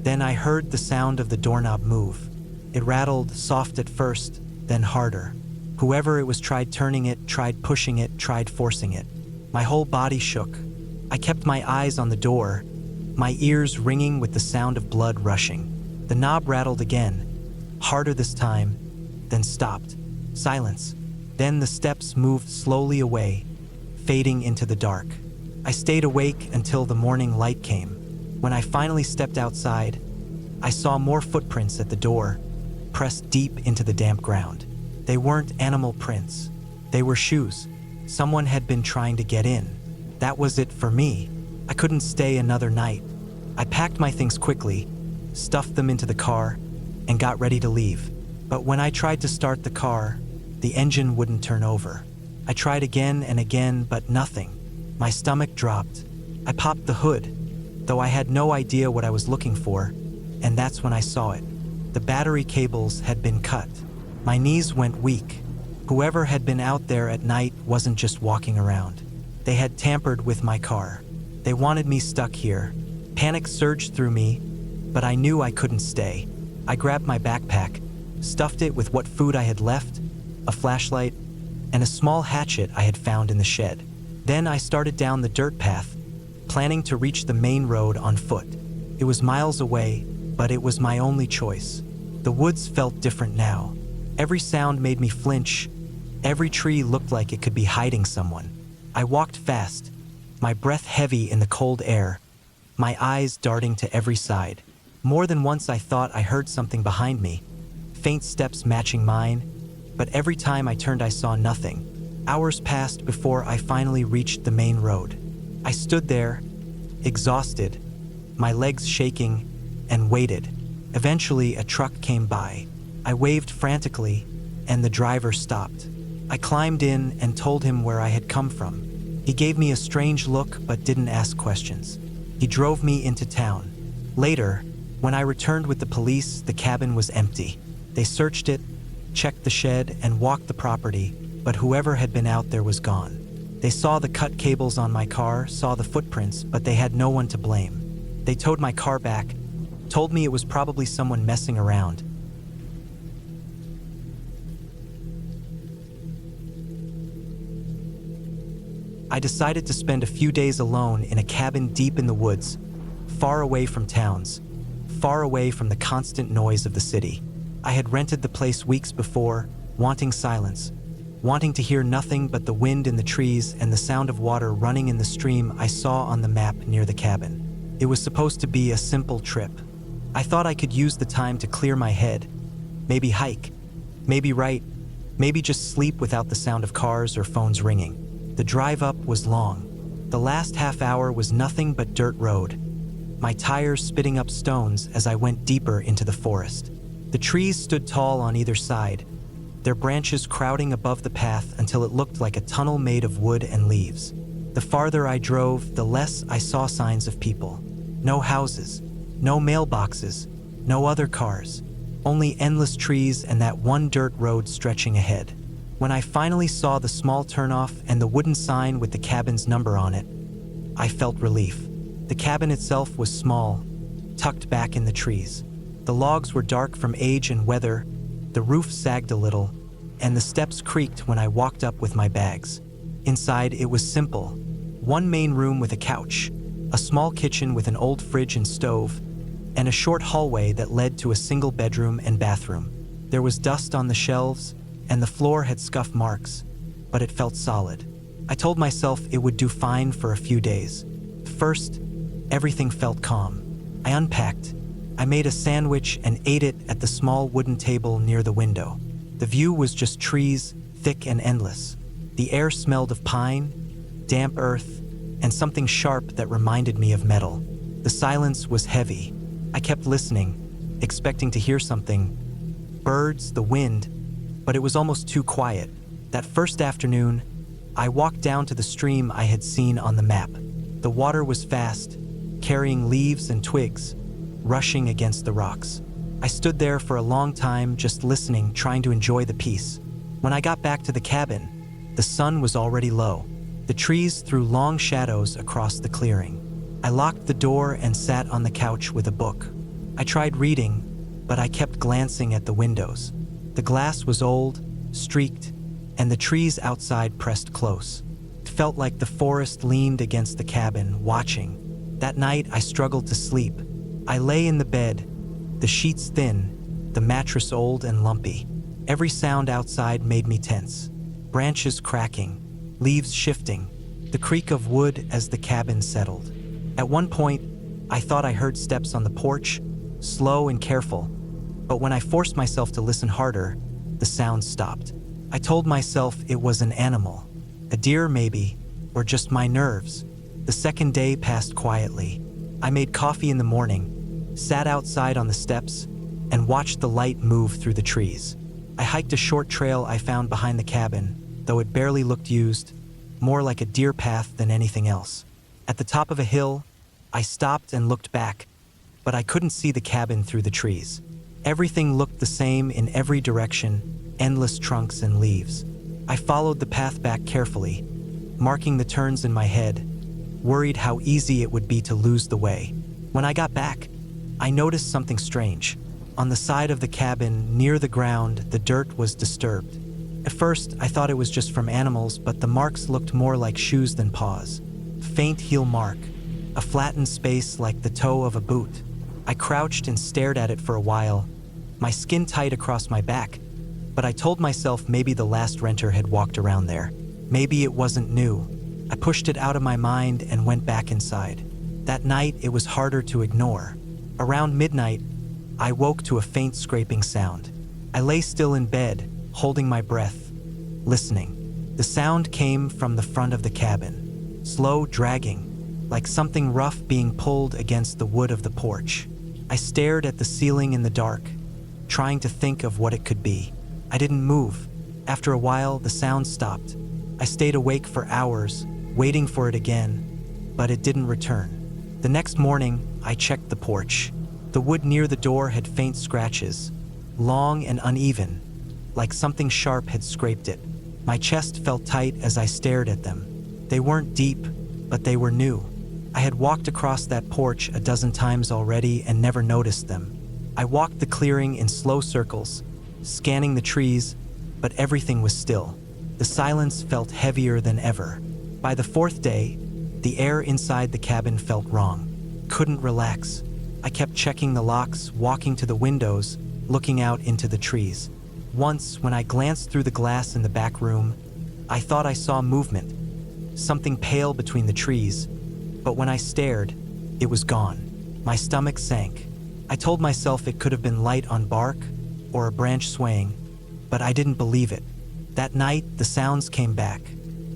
Then I heard the sound of the doorknob move. It rattled, soft at first, then harder. Whoever it was tried turning it, tried pushing it, tried forcing it. My whole body shook. I kept my eyes on the door, my ears ringing with the sound of blood rushing. The knob rattled again, harder this time, then stopped. Silence. Then the steps moved slowly away, fading into the dark. I stayed awake until the morning light came. When I finally stepped outside, I saw more footprints at the door, pressed deep into the damp ground. They weren't animal prints. They were shoes. Someone had been trying to get in. That was it for me. I couldn't stay another night. I packed my things quickly, stuffed them into the car, and got ready to leave. But when I tried to start the car, the engine wouldn't turn over. I tried again and again, but nothing. My stomach dropped. I popped the hood, though I had no idea what I was looking for, and that's when I saw it. The battery cables had been cut. My knees went weak. Whoever had been out there at night wasn't just walking around. They had tampered with my car. They wanted me stuck here. Panic surged through me, but I knew I couldn't stay. I grabbed my backpack, stuffed it with what food I had left, a flashlight, and a small hatchet I had found in the shed. Then I started down the dirt path, planning to reach the main road on foot. It was miles away, but it was my only choice. The woods felt different now. Every sound made me flinch, Every tree looked like it could be hiding someone. I walked fast, my breath heavy in the cold air, my eyes darting to every side. More than once I thought I heard something behind me, faint steps matching mine, but every time I turned I saw nothing. Hours passed before I finally reached the main road. I stood there, exhausted, my legs shaking, and waited. Eventually, a truck came by. I waved frantically, and the driver stopped. I climbed in and told him where I had come from. He gave me a strange look but didn't ask questions. He drove me into town. Later, when I returned with the police, the cabin was empty. They searched it, checked the shed, and walked the property, but whoever had been out there was gone. They saw the cut cables on my car, saw the footprints, but they had no one to blame. They towed my car back, told me it was probably someone messing around. I decided to spend a few days alone in a cabin deep in the woods, far away from towns, far away from the constant noise of the city. I had rented the place weeks before, wanting silence, wanting to hear nothing but the wind in the trees and the sound of water running in the stream I saw on the map near the cabin. It was supposed to be a simple trip. I thought I could use the time to clear my head, maybe hike, maybe write, maybe just sleep without the sound of cars or phones ringing. The drive up was long. The last half hour was nothing but dirt road, my tires spitting up stones as I went deeper into the forest. The trees stood tall on either side, their branches crowding above the path until it looked like a tunnel made of wood and leaves. The farther I drove, the less I saw signs of people. No houses, no mailboxes, no other cars, only endless trees and that one dirt road stretching ahead. When I finally saw the small turnoff and the wooden sign with the cabin's number on it, I felt relief. The cabin itself was small, tucked back in the trees. The logs were dark from age and weather, the roof sagged a little, and the steps creaked when I walked up with my bags. Inside, it was simple. One main room with a couch, a small kitchen with an old fridge and stove, and a short hallway that led to a single bedroom and bathroom. There was dust on the shelves, and the floor had scuff marks, but it felt solid. I told myself it would do fine for a few days. First, everything felt calm. I unpacked. I made a sandwich and ate it at the small wooden table near the window. The view was just trees, thick and endless. The air smelled of pine, damp earth, and something sharp that reminded me of metal. The silence was heavy. I kept listening, expecting to hear something. Birds, the wind, but it was almost too quiet. That first afternoon, I walked down to the stream I had seen on the map. The water was fast, carrying leaves and twigs, rushing against the rocks. I stood there for a long time, just listening, trying to enjoy the peace. When I got back to the cabin, the sun was already low. The trees threw long shadows across the clearing. I locked the door and sat on the couch with a book. I tried reading, but I kept glancing at the windows. The glass was old, streaked, and the trees outside pressed close. It felt like the forest leaned against the cabin, watching. That night, I struggled to sleep. I lay in the bed, the sheets thin, the mattress old and lumpy. Every sound outside made me tense. Branches cracking, leaves shifting, the creak of wood as the cabin settled. At one point, I thought I heard steps on the porch, slow and careful, but when I forced myself to listen harder, the sound stopped. I told myself it was an animal, a deer maybe, or just my nerves. The second day passed quietly. I made coffee in the morning, sat outside on the steps, and watched the light move through the trees. I hiked a short trail I found behind the cabin, though it barely looked used, more like a deer path than anything else. At the top of a hill, I stopped and looked back, but I couldn't see the cabin through the trees. Everything looked the same in every direction, endless trunks and leaves. I followed the path back carefully, marking the turns in my head, worried how easy it would be to lose the way. When I got back, I noticed something strange. On the side of the cabin, near the ground, the dirt was disturbed. At first, I thought it was just from animals, but the marks looked more like shoes than paws. Faint heel mark, a flattened space like the toe of a boot. I crouched and stared at it for a while, my skin tight across my back, but I told myself maybe the last renter had walked around there. Maybe it wasn't new. I pushed it out of my mind and went back inside. That night, it was harder to ignore. Around midnight, I woke to a faint scraping sound. I lay still in bed, holding my breath, listening. The sound came from the front of the cabin, slow, dragging, like something rough being pulled against the wood of the porch. I stared at the ceiling in the dark, trying to think of what it could be. I didn't move. After a while, the sound stopped. I stayed awake for hours, waiting for it again, but it didn't return. The next morning, I checked the porch. The wood near the door had faint scratches, long and uneven, like something sharp had scraped it. My chest felt tight as I stared at them. They weren't deep, but they were new. I had walked across that porch a dozen times already and never noticed them. I walked the clearing in slow circles, scanning the trees, but everything was still. The silence felt heavier than ever. By the fourth day, the air inside the cabin felt wrong. Couldn't relax. I kept checking the locks, walking to the windows, looking out into the trees. Once, when I glanced through the glass in the back room, I thought I saw movement, something pale between the trees, but when I stared, it was gone. My stomach sank. I told myself it could have been light on bark or a branch swaying, but I didn't believe it. That night, the sounds came back,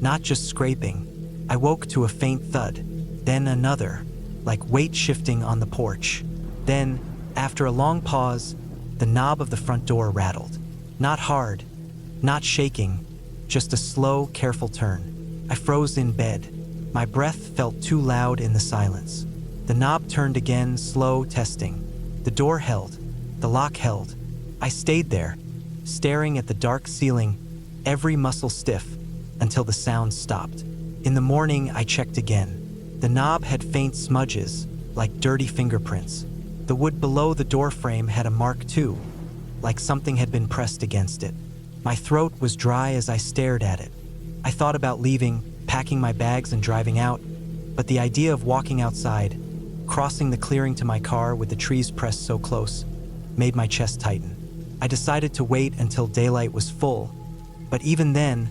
not just scraping. I woke to a faint thud, then another, like weight shifting on the porch. Then, after a long pause, the knob of the front door rattled. Not hard, not shaking, just a slow, careful turn. I froze in bed. My breath felt too loud in the silence. The knob turned again, slow, testing. The door held. The lock held. I stayed there, staring at the dark ceiling, every muscle stiff, until the sound stopped. In the morning, I checked again. The knob had faint smudges, like dirty fingerprints. The wood below the door frame had a mark too, like something had been pressed against it. My throat was dry as I stared at it. I thought about leaving, packing my bags and driving out, but the idea of walking outside, crossing the clearing to my car with the trees pressed so close, made my chest tighten. I decided to wait until daylight was full, but even then,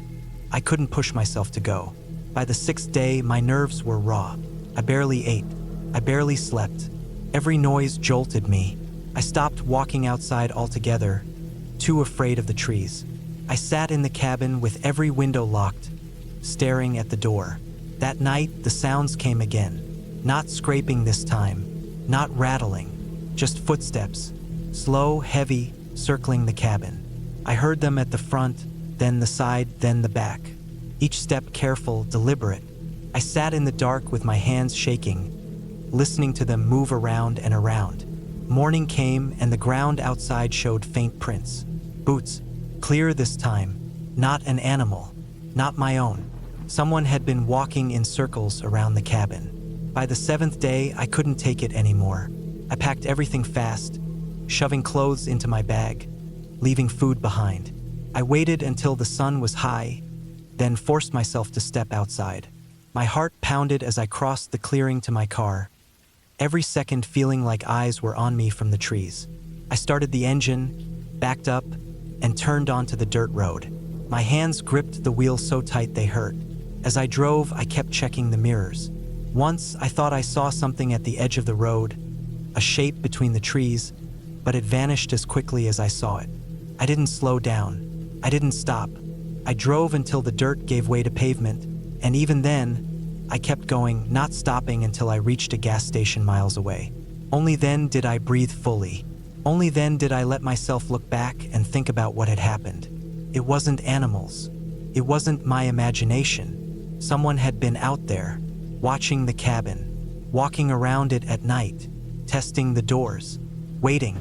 I couldn't push myself to go. By the sixth day, my nerves were raw. I barely ate. I barely slept. Every noise jolted me. I stopped walking outside altogether, too afraid of the trees. I sat in the cabin with every window locked, staring at the door. That night, the sounds came again. Not scraping this time, not rattling, just footsteps, slow, heavy, circling the cabin. I heard them at the front, then the side, then the back. Each step careful, deliberate. I sat in the dark with my hands shaking, listening to them move around and around. Morning came and the ground outside showed faint prints. Boots, clear this time. Not an animal, not my own. Someone had been walking in circles around the cabin. By the seventh day, I couldn't take it anymore. I packed everything fast, shoving clothes into my bag, leaving food behind. I waited until the sun was high, then forced myself to step outside. My heart pounded as I crossed the clearing to my car, every second feeling like eyes were on me from the trees. I started the engine, backed up, and turned onto the dirt road. My hands gripped the wheel so tight they hurt. As I drove, I kept checking the mirrors. Once, I thought I saw something at the edge of the road, a shape between the trees, but it vanished as quickly as I saw it. I didn't slow down. I didn't stop. I drove until the dirt gave way to pavement, and even then, I kept going, not stopping until I reached a gas station miles away. Only then did I breathe fully. Only then did I let myself look back and think about what had happened. It wasn't animals. It wasn't my imagination. Someone had been out there, watching the cabin, walking around it at night, testing the doors, waiting.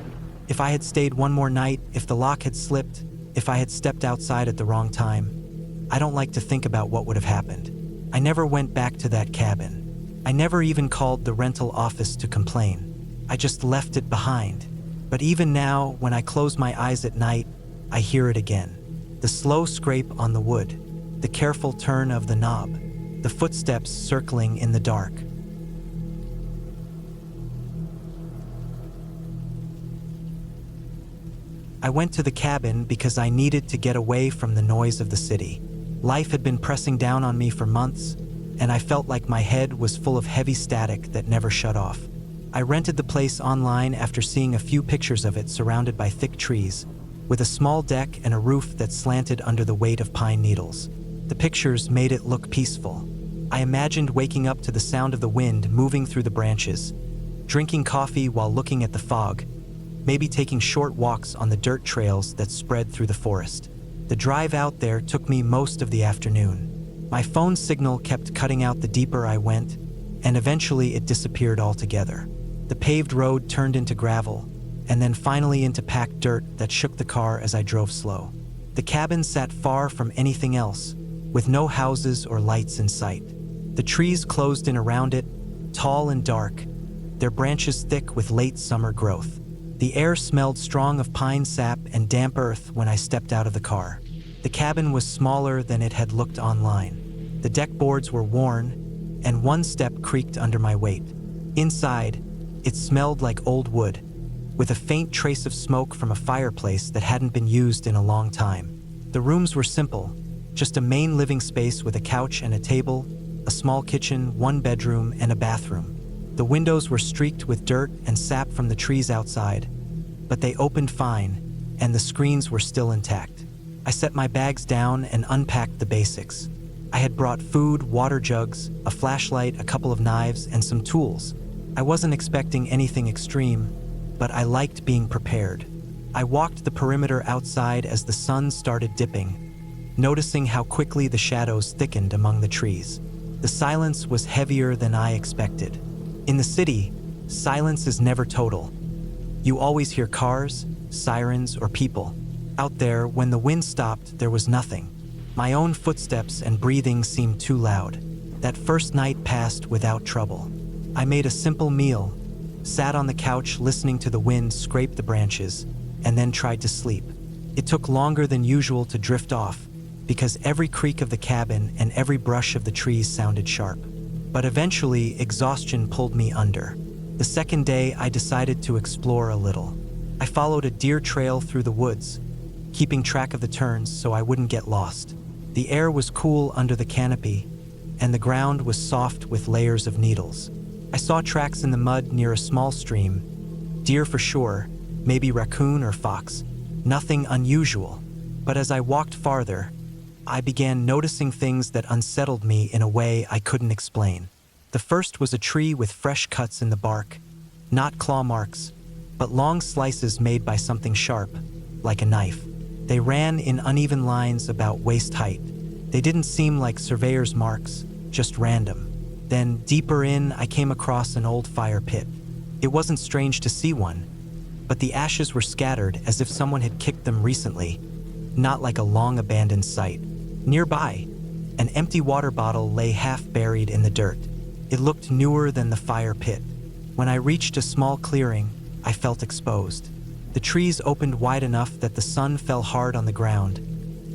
If I had stayed one more night, if the lock had slipped, if I had stepped outside at the wrong time, I don't like to think about what would have happened. I never went back to that cabin. I never even called the rental office to complain. I just left it behind. But even now, when I close my eyes at night, I hear it again. The slow scrape on the wood, the careful turn of the knob, the footsteps circling in the dark. I went to the cabin because I needed to get away from the noise of the city. Life had been pressing down on me for months, and I felt like my head was full of heavy static that never shut off. I rented the place online after seeing a few pictures of it surrounded by thick trees, with a small deck and a roof that slanted under the weight of pine needles. The pictures made it look peaceful. I imagined waking up to the sound of the wind moving through the branches, drinking coffee while looking at the fog, maybe taking short walks on the dirt trails that spread through the forest. The drive out there took me most of the afternoon. My phone signal kept cutting out the deeper I went, and eventually it disappeared altogether. The paved road turned into gravel, and then finally into packed dirt that shook the car as I drove slow. The cabin sat far from anything else, with no houses or lights in sight. The trees closed in around it, tall and dark, their branches thick with late summer growth. The air smelled strong of pine sap and damp earth when I stepped out of the car. The cabin was smaller than it had looked online. The deck boards were worn, and one step creaked under my weight. Inside, it smelled like old wood, with a faint trace of smoke from a fireplace that hadn't been used in a long time. The rooms were simple, just a main living space with a couch and a table, a small kitchen, one bedroom, and a bathroom. The windows were streaked with dirt and sap from the trees outside, but they opened fine, and the screens were still intact. I set my bags down and unpacked the basics. I had brought food, water jugs, a flashlight, a couple of knives, and some tools. I wasn't expecting anything extreme, but I liked being prepared. I walked the perimeter outside as the sun started dipping, noticing how quickly the shadows thickened among the trees. The silence was heavier than I expected. In the city, silence is never total. You always hear cars, sirens, or people. Out there, when the wind stopped, there was nothing. My own footsteps and breathing seemed too loud. That first night passed without trouble. I made a simple meal, sat on the couch listening to the wind scrape the branches, and then tried to sleep. It took longer than usual to drift off, because every creak of the cabin and every brush of the trees sounded sharp. But eventually, exhaustion pulled me under. The second day, I decided to explore a little. I followed a deer trail through the woods, keeping track of the turns so I wouldn't get lost. The air was cool under the canopy, and the ground was soft with layers of needles. I saw tracks in the mud near a small stream. Deer for sure, maybe raccoon or fox. Nothing unusual. But as I walked farther, I began noticing things that unsettled me in a way I couldn't explain. The first was a tree with fresh cuts in the bark, not claw marks, but long slices made by something sharp, like a knife. They ran in uneven lines about waist height. They didn't seem like surveyor's marks, just random. Then, deeper in, I came across an old fire pit. It wasn't strange to see one, but the ashes were scattered as if someone had kicked them recently, not like a long-abandoned site. Nearby, an empty water bottle lay half-buried in the dirt. It looked newer than the fire pit. When I reached a small clearing, I felt exposed. The trees opened wide enough that the sun fell hard on the ground,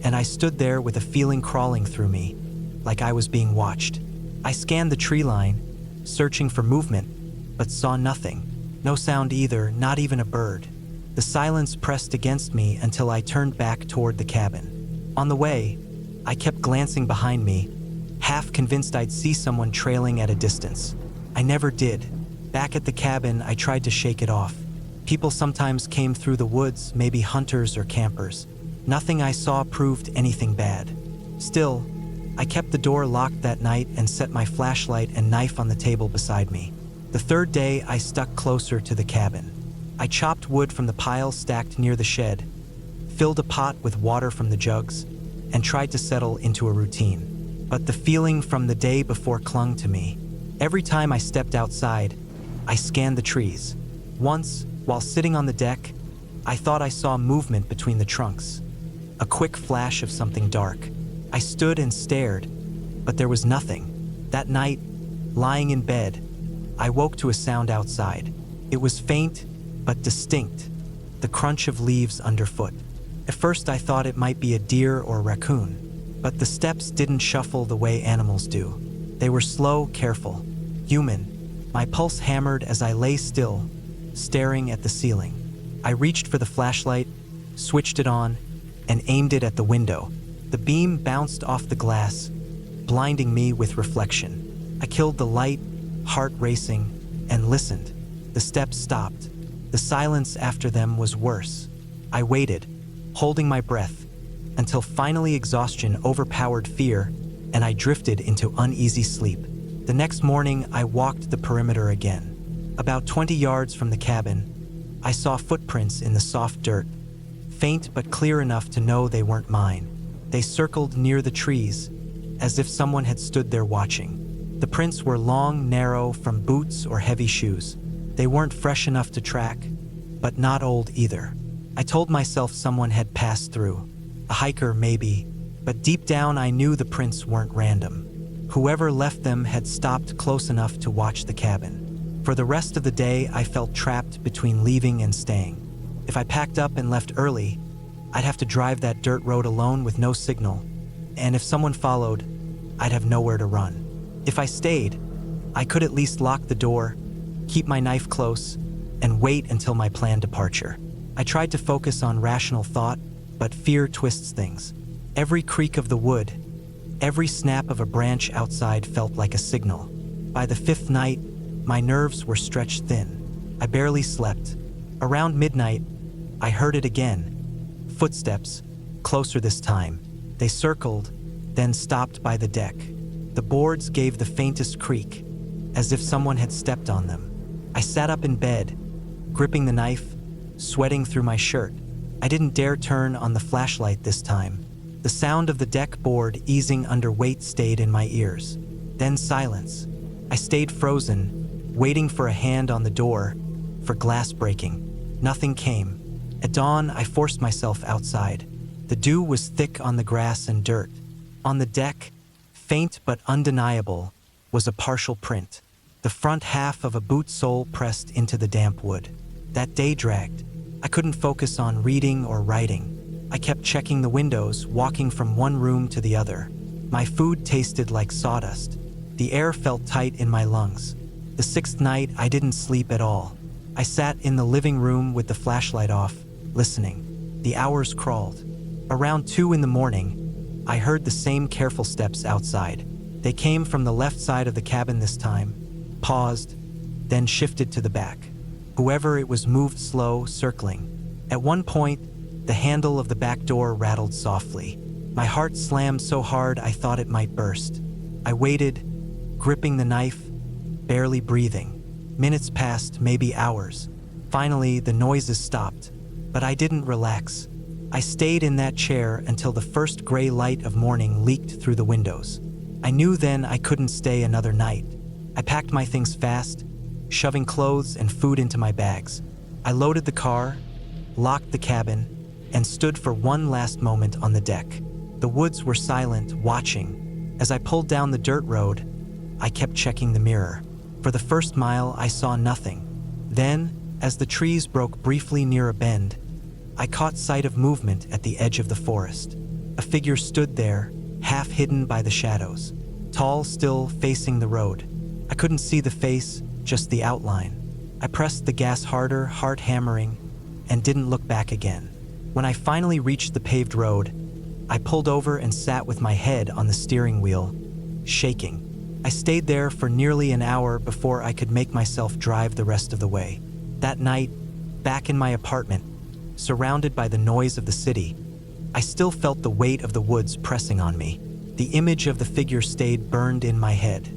and I stood there with a feeling crawling through me, like I was being watched. I scanned the tree line, searching for movement, but saw nothing. No sound either, not even a bird. The silence pressed against me until I turned back toward the cabin. On the way, I kept glancing behind me, half convinced I'd see someone trailing at a distance. I never did. Back at the cabin, I tried to shake it off. People sometimes came through the woods, maybe hunters or campers. Nothing I saw proved anything bad. Still, I kept the door locked that night and set my flashlight and knife on the table beside me. The third day, I stuck closer to the cabin. I chopped wood from the pile stacked near the shed, filled a pot with water from the jugs, and tried to settle into a routine. But the feeling from the day before clung to me. Every time I stepped outside, I scanned the trees. Once, while sitting on the deck, I thought I saw movement between the trunks. A quick flash of something dark. I stood and stared, but there was nothing. That night, lying in bed, I woke to a sound outside. It was faint, but distinct, the crunch of leaves underfoot. At first I thought it might be a deer or a raccoon, but the steps didn't shuffle the way animals do. They were slow, careful, human. My pulse hammered as I lay still, staring at the ceiling. I reached for the flashlight, switched it on, and aimed it at the window. The beam bounced off the glass, blinding me with reflection. I killed the light, heart racing, and listened. The steps stopped. The silence after them was worse. I waited, holding my breath, until finally exhaustion overpowered fear and I drifted into uneasy sleep. The next morning, I walked the perimeter again. About 20 yards from the cabin, I saw footprints in the soft dirt, faint but clear enough to know they weren't mine. They circled near the trees, as if someone had stood there watching. The prints were long, narrow, from boots or heavy shoes. They weren't fresh enough to track, but not old either. I told myself someone had passed through. A hiker, maybe, but deep down I knew the prints weren't random. Whoever left them had stopped close enough to watch the cabin. For the rest of the day, I felt trapped between leaving and staying. If I packed up and left early, I'd have to drive that dirt road alone with no signal, and if someone followed, I'd have nowhere to run. If I stayed, I could at least lock the door, keep my knife close, and wait until my planned departure. I tried to focus on rational thought, but fear twists things. Every creak of the wood, every snap of a branch outside felt like a signal. By the fifth night, my nerves were stretched thin. I barely slept. Around midnight, I heard it again. Footsteps, closer this time. They circled, then stopped by the deck. The boards gave the faintest creak, as if someone had stepped on them. I sat up in bed, gripping the knife, sweating through my shirt. I didn't dare turn on the flashlight this time. The sound of the deck board easing under weight stayed in my ears. Then silence. I stayed frozen, waiting for a hand on the door, for glass breaking. Nothing came. At dawn, I forced myself outside. The dew was thick on the grass and dirt. On the deck, faint but undeniable, was a partial print. The front half of a boot sole pressed into the damp wood. That day dragged. I couldn't focus on reading or writing. I kept checking the windows, walking from one room to the other. My food tasted like sawdust. The air felt tight in my lungs. The sixth night, I didn't sleep at all. I sat in the living room with the flashlight off, listening. The hours crawled. Around 2 in the morning, I heard the same careful steps outside. They came from the left side of the cabin this time, paused, then shifted to the back. Whoever it was moved slow, circling. At one point, the handle of the back door rattled softly. My heart slammed so hard I thought it might burst. I waited, gripping the knife, barely breathing. Minutes passed, maybe hours. Finally, the noises stopped, but I didn't relax. I stayed in that chair until the first gray light of morning leaked through the windows. I knew then I couldn't stay another night. I packed my things fast, shoving clothes and food into my bags. I loaded the car, locked the cabin, and stood for one last moment on the deck. The woods were silent, watching. As I pulled down the dirt road, I kept checking the mirror. For the first mile, I saw nothing. Then, as the trees broke briefly near a bend, I caught sight of movement at the edge of the forest. A figure stood there, half hidden by the shadows. Tall, still, facing the road. I couldn't see the face, just the outline. I pressed the gas harder, heart hammering, and didn't look back again. When I finally reached the paved road, I pulled over and sat with my head on the steering wheel, shaking. I stayed there for nearly an hour before I could make myself drive the rest of the way. That night, back in my apartment, surrounded by the noise of the city, I still felt the weight of the woods pressing on me. The image of the figure stayed burned in my head.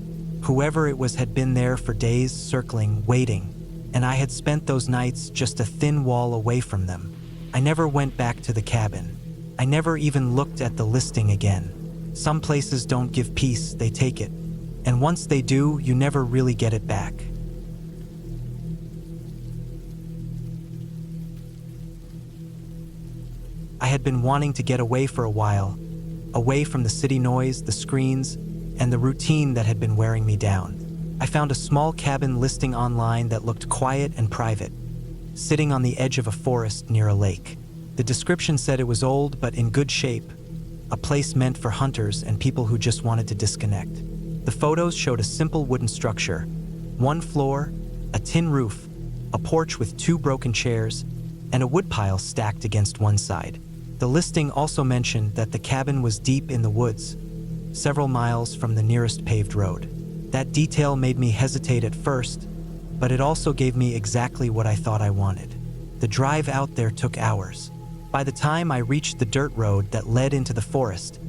Whoever it was had been there for days, circling, waiting, and I had spent those nights just a thin wall away from them. I never went back to the cabin. I never even looked at the listing again. Some places don't give peace, they take it. And once they do, you never really get it back. I had been wanting to get away for a while, away from the city noise, the screens, and the routine that had been wearing me down. I found a small cabin listing online that looked quiet and private, sitting on the edge of a forest near a lake. The description said it was old but in good shape, a place meant for hunters and people who just wanted to disconnect. The photos showed a simple wooden structure, one floor, a tin roof, a porch with 2 broken chairs, and a woodpile stacked against one side. The listing also mentioned that the cabin was deep in the woods, several miles from the nearest paved road. That detail made me hesitate at first, but it also gave me exactly what I thought I wanted. The drive out there took hours. By the time I reached the dirt road that led into the forest,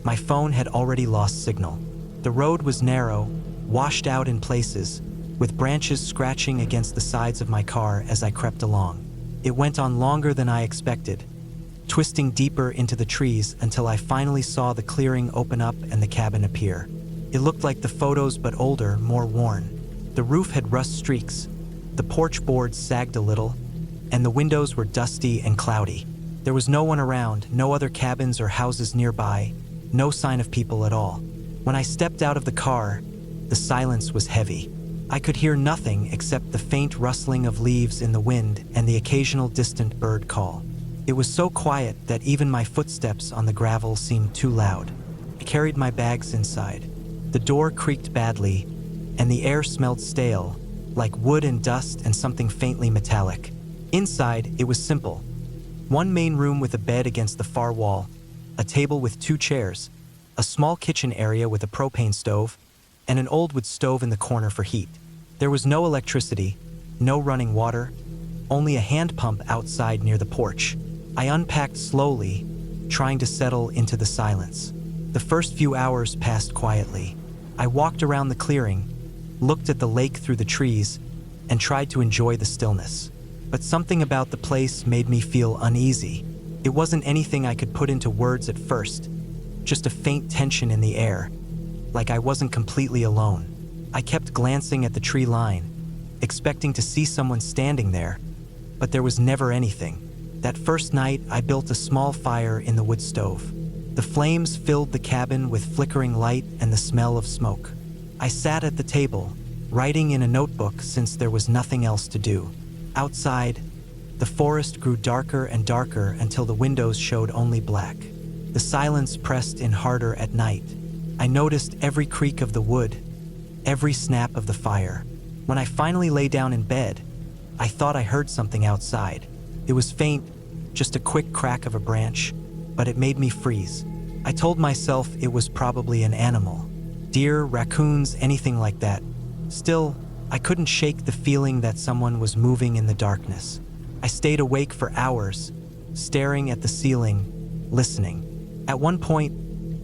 my phone had already lost signal. The road was narrow, washed out in places, with branches scratching against the sides of my car as I crept along. It went on longer than I expected, twisting deeper into the trees until I finally saw the clearing open up and the cabin appear. It looked like the photos, but older, more worn. The roof had rust streaks, the porch boards sagged a little, and the windows were dusty and cloudy. There was no one around, no other cabins or houses nearby, no sign of people at all. When I stepped out of the car, the silence was heavy. I could hear nothing except the faint rustling of leaves in the wind and the occasional distant bird call. It was so quiet that even my footsteps on the gravel seemed too loud. I carried my bags inside. The door creaked badly, and the air smelled stale, like wood and dust and something faintly metallic. Inside, it was simple. One main room with a bed against the far wall, a table with 2 chairs, a small kitchen area with a propane stove, and an old wood stove in the corner for heat. There was no electricity, no running water, only a hand pump outside near the porch. I unpacked slowly, trying to settle into the silence. The first few hours passed quietly. I walked around the clearing, looked at the lake through the trees, and tried to enjoy the stillness. But something about the place made me feel uneasy. It wasn't anything I could put into words at first, just a faint tension in the air, like I wasn't completely alone. I kept glancing at the tree line, expecting to see someone standing there, but there was never anything. That first night, I built a small fire in the wood stove. The flames filled the cabin with flickering light and the smell of smoke. I sat at the table, writing in a notebook since there was nothing else to do. Outside, the forest grew darker and darker until the windows showed only black. The silence pressed in harder at night. I noticed every creak of the wood, every snap of the fire. When I finally lay down in bed, I thought I heard something outside. It was faint, just a quick crack of a branch, but it made me freeze. I told myself it was probably an animal. Deer, raccoons, anything like that. Still, I couldn't shake the feeling that someone was moving in the darkness. I stayed awake for hours, staring at the ceiling, listening. At one point,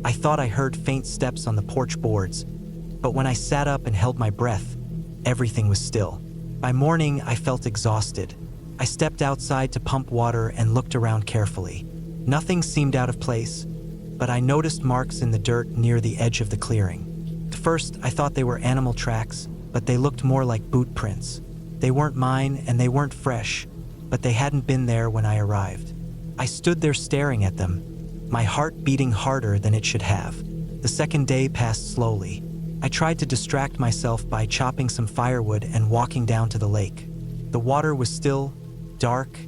I thought I heard faint steps on the porch boards, but when I sat up and held my breath, everything was still. By morning, I felt exhausted. I stepped outside to pump water and looked around carefully. Nothing seemed out of place, but I noticed marks in the dirt near the edge of the clearing. At first, I thought they were animal tracks, but they looked more like boot prints. They weren't mine and they weren't fresh, but they hadn't been there when I arrived. I stood there staring at them, my heart beating harder than it should have. The second day passed slowly. I tried to distract myself by chopping some firewood and walking down to the lake. The water was still, dark,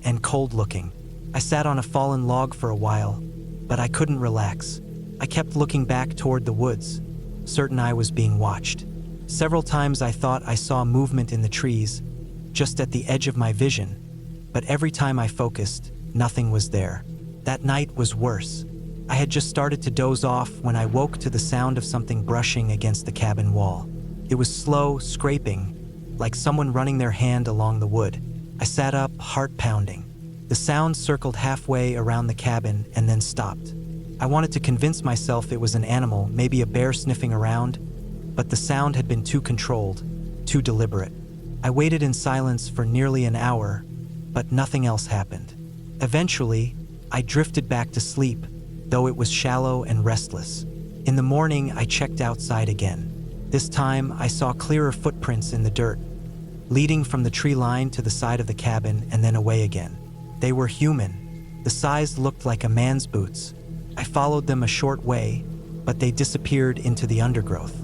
and cold-looking. I sat on a fallen log for a while, but I couldn't relax. I kept looking back toward the woods, certain I was being watched. Several times I thought I saw movement in the trees, just at the edge of my vision, but every time I focused, nothing was there. That night was worse. I had just started to doze off when I woke to the sound of something brushing against the cabin wall. It was slow, scraping, like someone running their hand along the wood. I sat up, heart pounding. The sound circled halfway around the cabin and then stopped. I wanted to convince myself it was an animal, maybe a bear sniffing around, but the sound had been too controlled, too deliberate. I waited in silence for nearly an hour, but nothing else happened. Eventually, I drifted back to sleep, though it was shallow and restless. In the morning, I checked outside again. This time, I saw clearer footprints in the dirt, leading from the tree line to the side of the cabin and then away again. They were human. The size looked like a man's boots. I followed them a short way, but they disappeared into the undergrowth.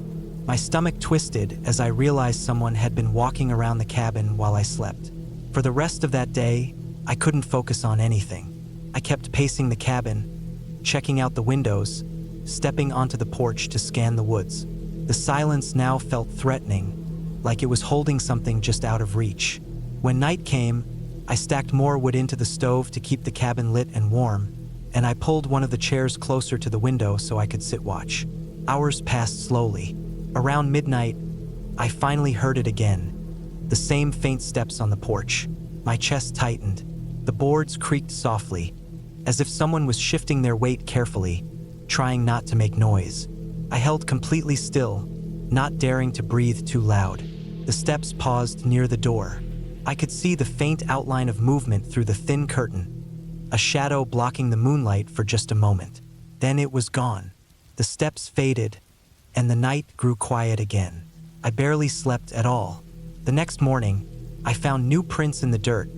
My stomach twisted as I realized someone had been walking around the cabin while I slept. For the rest of that day, I couldn't focus on anything. I kept pacing the cabin, checking out the windows, stepping onto the porch to scan the woods. The silence now felt threatening, like it was holding something just out of reach. When night came, I stacked more wood into the stove to keep the cabin lit and warm, and I pulled one of the chairs closer to the window so I could sit watch. Hours passed slowly. Around midnight, I finally heard it again. The same faint steps on the porch. My chest tightened. The boards creaked softly, as if someone was shifting their weight carefully, trying not to make noise. I held completely still, not daring to breathe too loud. The steps paused near the door. I could see the faint outline of movement through the thin curtain, a shadow blocking the moonlight for just a moment. Then it was gone. The steps faded, and the night grew quiet again. I barely slept at all. The next morning, I found new prints in the dirt,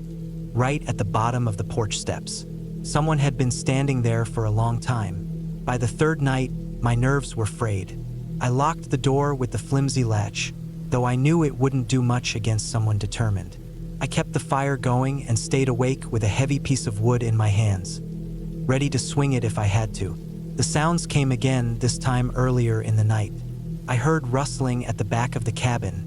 right at the bottom of the porch steps. Someone had been standing there for a long time. By the third night, my nerves were frayed. I locked the door with the flimsy latch, though I knew it wouldn't do much against someone determined. I kept the fire going and stayed awake with a heavy piece of wood in my hands, ready to swing it if I had to. The sounds came again, this time earlier in the night. I heard rustling at the back of the cabin,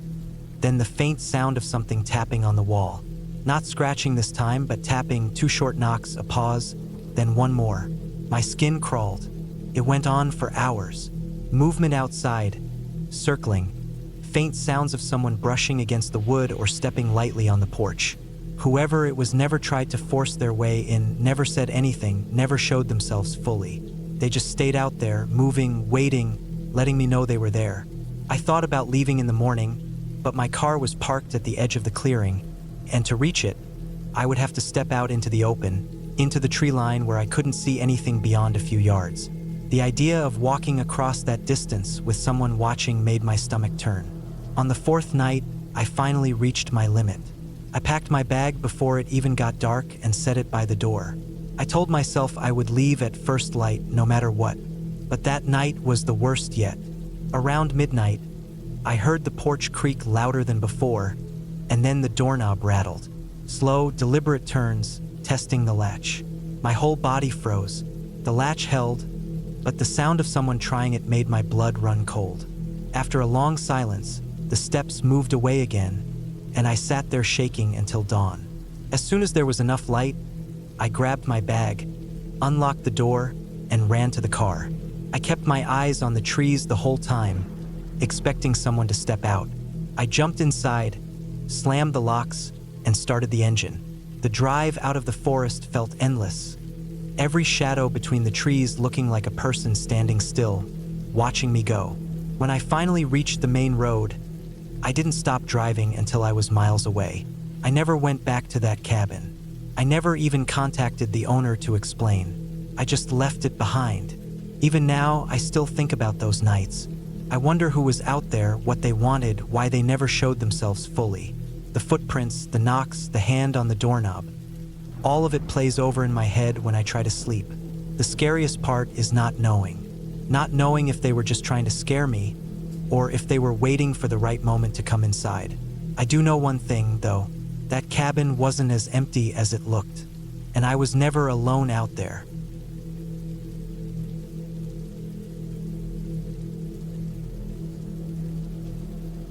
then the faint sound of something tapping on the wall. Not scratching this time, but tapping, 2 short knocks, a pause, then one more. My skin crawled. It went on for hours. Movement outside, circling, faint sounds of someone brushing against the wood or stepping lightly on the porch. Whoever it was never tried to force their way in, never said anything, never showed themselves fully. They just stayed out there, moving, waiting, letting me know they were there. I thought about leaving in the morning, but my car was parked at the edge of the clearing, and to reach it, I would have to step out into the open, into the tree line where I couldn't see anything beyond a few yards. The idea of walking across that distance with someone watching made my stomach turn. On the 4th night, I finally reached my limit. I packed my bag before it even got dark and set it by the door. I told myself I would leave at first light no matter what, but that night was the worst yet. Around midnight, I heard the porch creak louder than before, and then the doorknob rattled. Slow, deliberate turns, testing the latch. My whole body froze. The latch held, but the sound of someone trying it made my blood run cold. After a long silence, the steps moved away again, and I sat there shaking until dawn. As soon as there was enough light, I grabbed my bag, unlocked the door, and ran to the car. I kept my eyes on the trees the whole time, expecting someone to step out. I jumped inside, slammed the locks, and started the engine. The drive out of the forest felt endless, every shadow between the trees looking like a person standing still, watching me go. When I finally reached the main road, I didn't stop driving until I was miles away. I never went back to that cabin. I never even contacted the owner to explain. I just left it behind. Even now, I still think about those nights. I wonder who was out there, what they wanted, why they never showed themselves fully. The footprints, the knocks, the hand on the doorknob. All of it plays over in my head when I try to sleep. The scariest part is not knowing. Not knowing if they were just trying to scare me, or if they were waiting for the right moment to come inside. I do know one thing, though. That cabin wasn't as empty as it looked, and I was never alone out there.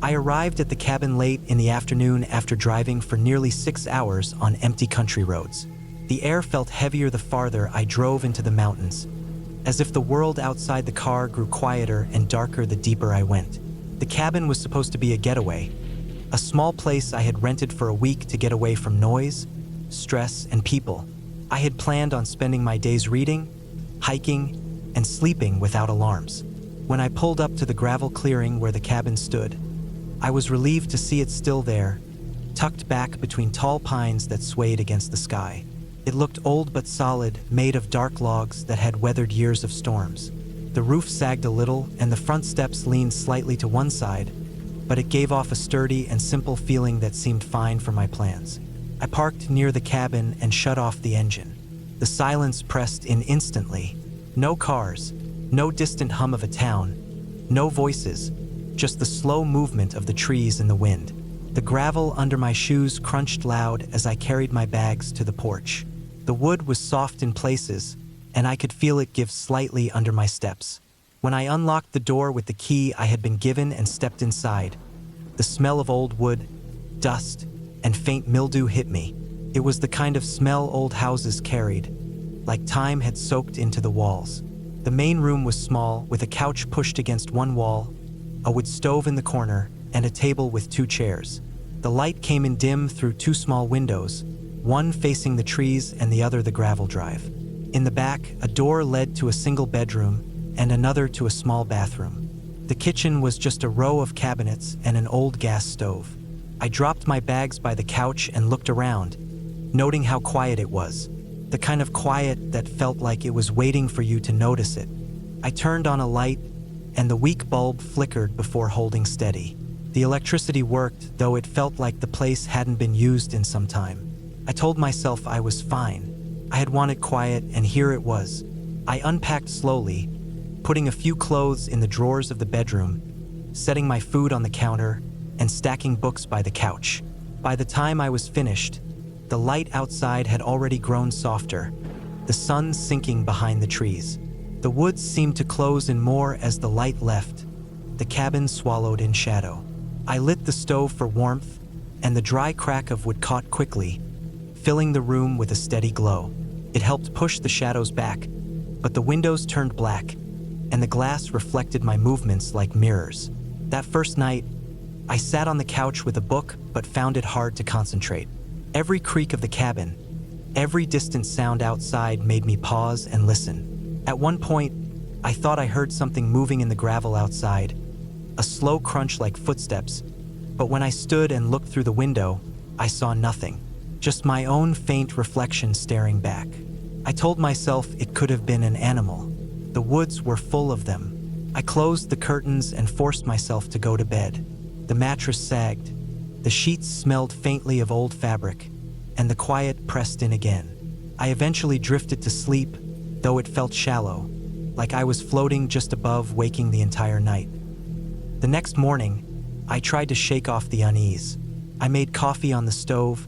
I arrived at the cabin late in the afternoon after driving for nearly 6 hours on empty country roads. The air felt heavier the farther I drove into the mountains, as if the world outside the car grew quieter and darker the deeper I went. The cabin was supposed to be a getaway, a small place I had rented for a week to get away from noise, stress, and people. I had planned on spending my days reading, hiking, and sleeping without alarms. When I pulled up to the gravel clearing where the cabin stood, I was relieved to see it still there, tucked back between tall pines that swayed against the sky. It looked old but solid, made of dark logs that had weathered years of storms. The roof sagged a little, and the front steps leaned slightly to one side, but it gave off a sturdy and simple feeling that seemed fine for my plans. I parked near the cabin and shut off the engine. The silence pressed in instantly. No cars, no distant hum of a town, no voices, just the slow movement of the trees in the wind. The gravel under my shoes crunched loud as I carried my bags to the porch. The wood was soft in places, and I could feel it give slightly under my steps. When I unlocked the door with the key I had been given and stepped inside, the smell of old wood, dust, and faint mildew hit me. It was the kind of smell old houses carried, like time had soaked into the walls. The main room was small, with a couch pushed against one wall, a wood stove in the corner, and a table with 2 chairs. The light came in dim through 2 small windows, one facing the trees and the other the gravel drive. In the back, a door led to a single bedroom and another to a small bathroom. The kitchen was just a row of cabinets and an old gas stove. I dropped my bags by the couch and looked around, noting how quiet it was. The kind of quiet that felt like it was waiting for you to notice it. I turned on a light, and the weak bulb flickered before holding steady. The electricity worked, though it felt like the place hadn't been used in some time. I told myself I was fine. I had wanted quiet, and here it was. I unpacked slowly, putting a few clothes in the drawers of the bedroom, setting my food on the counter, and stacking books by the couch. By the time I was finished, the light outside had already grown softer, the sun sinking behind the trees. The woods seemed to close in more as the light left, the cabin swallowed in shadow. I lit the stove for warmth, and the dry crack of wood caught quickly, filling the room with a steady glow. It helped push the shadows back, but the windows turned black, and the glass reflected my movements like mirrors. That first night, I sat on the couch with a book but found it hard to concentrate. Every creak of the cabin, every distant sound outside made me pause and listen. At one point, I thought I heard something moving in the gravel outside, a slow crunch like footsteps, but when I stood and looked through the window, I saw nothing, just my own faint reflection staring back. I told myself it could have been an animal. The woods were full of them. I closed the curtains and forced myself to go to bed. The mattress sagged. The sheets smelled faintly of old fabric, and the quiet pressed in again. I eventually drifted to sleep, though it felt shallow, like I was floating just above waking the entire night. The next morning, I tried to shake off the unease. I made coffee on the stove,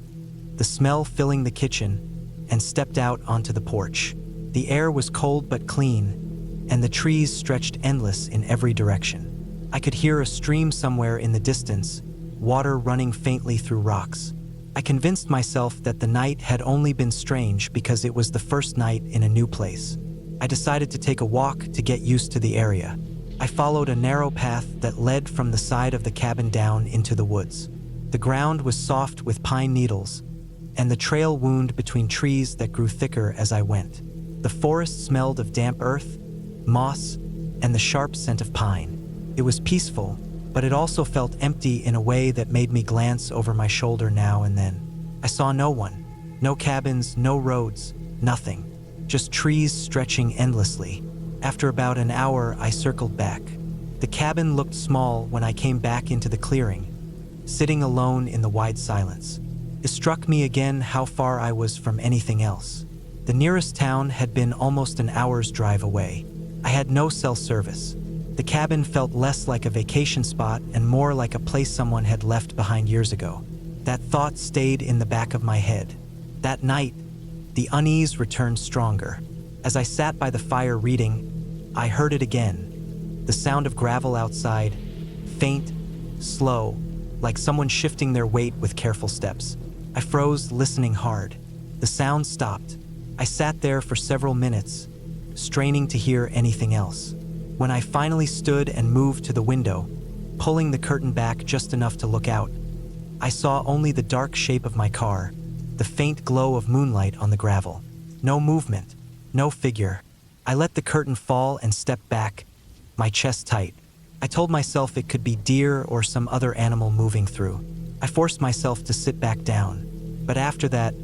the smell filling the kitchen, and stepped out onto the porch. The air was cold but clean, and the trees stretched endless in every direction. I could hear a stream somewhere in the distance, water running faintly through rocks. I convinced myself that the night had only been strange because it was the first night in a new place. I decided to take a walk to get used to the area. I followed a narrow path that led from the side of the cabin down into the woods. The ground was soft with pine needles, and the trail wound between trees that grew thicker as I went. The forest smelled of damp earth, moss, and the sharp scent of pine. It was peaceful, but it also felt empty in a way that made me glance over my shoulder now and then. I saw no one, no cabins, no roads, nothing, just trees stretching endlessly. After about an hour, I circled back. The cabin looked small when I came back into the clearing, sitting alone in the wide silence. It struck me again how far I was from anything else. The nearest town had been almost an hour's drive away. I had no cell service. The cabin felt less like a vacation spot and more like a place someone had left behind years ago. That thought stayed in the back of my head. That night, the unease returned stronger. As I sat by the fire reading, I heard it again. The sound of gravel outside, faint, slow, like someone shifting their weight with careful steps. I froze, listening hard. The sound stopped. I sat there for several minutes, straining to hear anything else. When I finally stood and moved to the window, pulling the curtain back just enough to look out, I saw only the dark shape of my car, the faint glow of moonlight on the gravel. No movement, no figure. I let the curtain fall and stepped back, my chest tight. I told myself it could be deer or some other animal moving through. I forced myself to sit back down. But after that,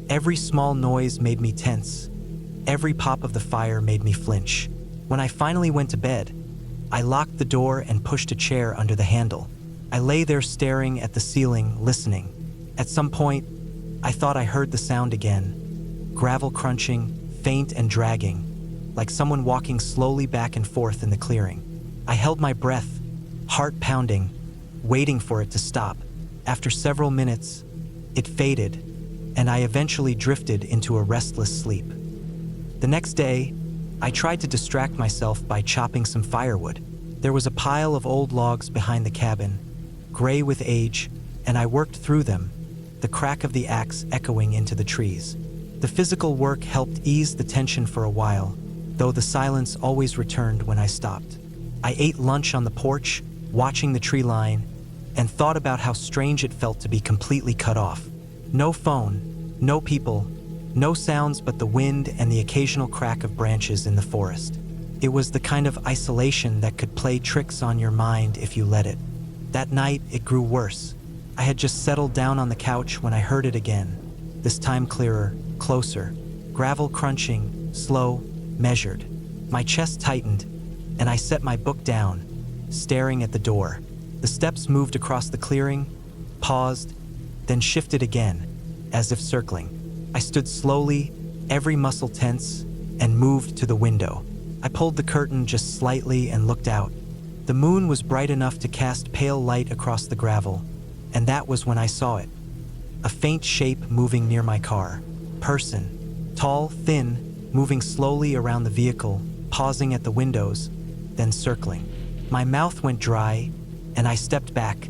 every small noise made me tense. Every pop of the fire made me flinch. When I finally went to bed, I locked the door and pushed a chair under the handle. I lay there staring at the ceiling, listening. At some point, I thought I heard the sound again. Gravel crunching, faint and dragging, like someone walking slowly back and forth in the clearing. I held my breath, heart pounding, waiting for it to stop. After several minutes, it faded, and I eventually drifted into a restless sleep. The next day, I tried to distract myself by chopping some firewood. There was a pile of old logs behind the cabin, gray with age, and I worked through them, the crack of the axe echoing into the trees. The physical work helped ease the tension for a while, though the silence always returned when I stopped. I ate lunch on the porch, watching the tree line, and thought about how strange it felt to be completely cut off. No phone, no people, no sounds but the wind and the occasional crack of branches in the forest. It was the kind of isolation that could play tricks on your mind if you let it. That night, it grew worse. I had just settled down on the couch when I heard it again, this time clearer, closer, gravel crunching, slow, measured. My chest tightened, and I set my book down, staring at the door. The steps moved across the clearing, paused, then shifted again, as if circling. I stood slowly, every muscle tense, and moved to the window. I pulled the curtain just slightly and looked out. The moon was bright enough to cast pale light across the gravel, and that was when I saw it. A faint shape moving near my car. Person. Tall, thin, moving slowly around the vehicle, pausing at the windows, then circling. My mouth went dry, and I stepped back,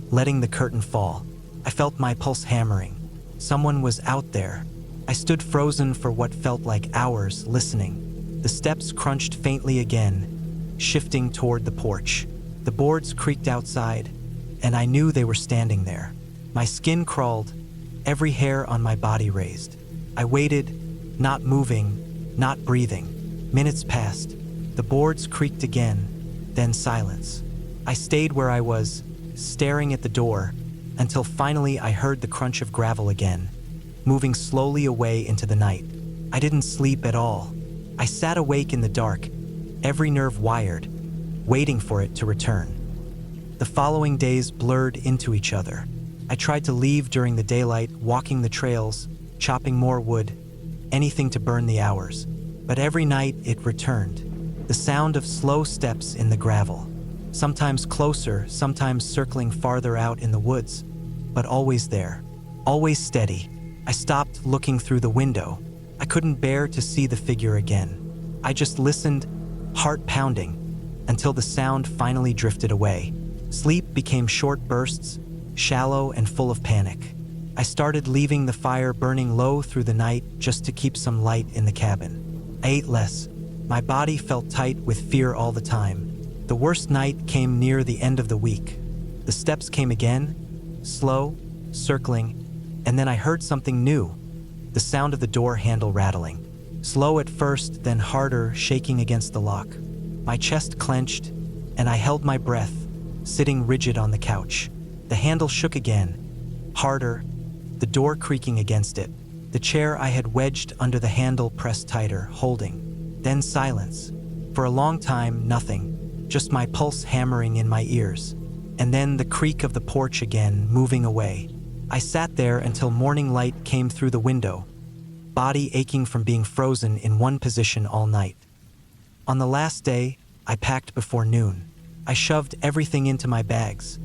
letting the curtain fall. I felt my pulse hammering. Someone was out there. I stood frozen for what felt like hours, listening. The steps crunched faintly again, shifting toward the porch. The boards creaked outside, and I knew they were standing there. My skin crawled, every hair on my body raised. I waited, not moving, not breathing. Minutes passed. The boards creaked again, then silence. I stayed where I was, staring at the door, until finally I heard the crunch of gravel again, moving slowly away into the night. I didn't sleep at all. I sat awake in the dark, every nerve wired, waiting for it to return. The following days blurred into each other. I tried to leave during the daylight, walking the trails, chopping more wood, anything to burn the hours. But every night it returned. The sound of slow steps in the gravel. Sometimes closer, sometimes circling farther out in the woods, but always there, always steady. I stopped looking through the window. I couldn't bear to see the figure again. I just listened, heart pounding, until the sound finally drifted away. Sleep became short bursts, shallow and full of panic. I started leaving the fire burning low through the night just to keep some light in the cabin. I ate less. My body felt tight with fear all the time. The worst night came near the end of the week. The steps came again, slow, circling, and then I heard something new, the sound of the door handle rattling. Slow at first, then harder, shaking against the lock. My chest clenched, and I held my breath, sitting rigid on the couch. The handle shook again, harder, the door creaking against it. The chair I had wedged under the handle pressed tighter, holding. Then silence. For a long time, nothing, just my pulse hammering in my ears. And then the creak of the porch again, moving away. I sat there until morning light came through the window, body aching from being frozen in one position all night. On the last day, I packed before noon. I shoved everything into my bags,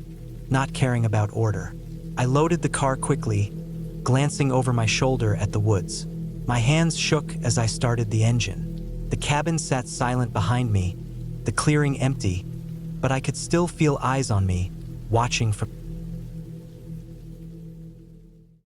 not caring about order. I loaded the car quickly, glancing over my shoulder at the woods. My hands shook as I started the engine. The cabin sat silent behind me, the clearing empty, but I could still feel eyes on me, watching from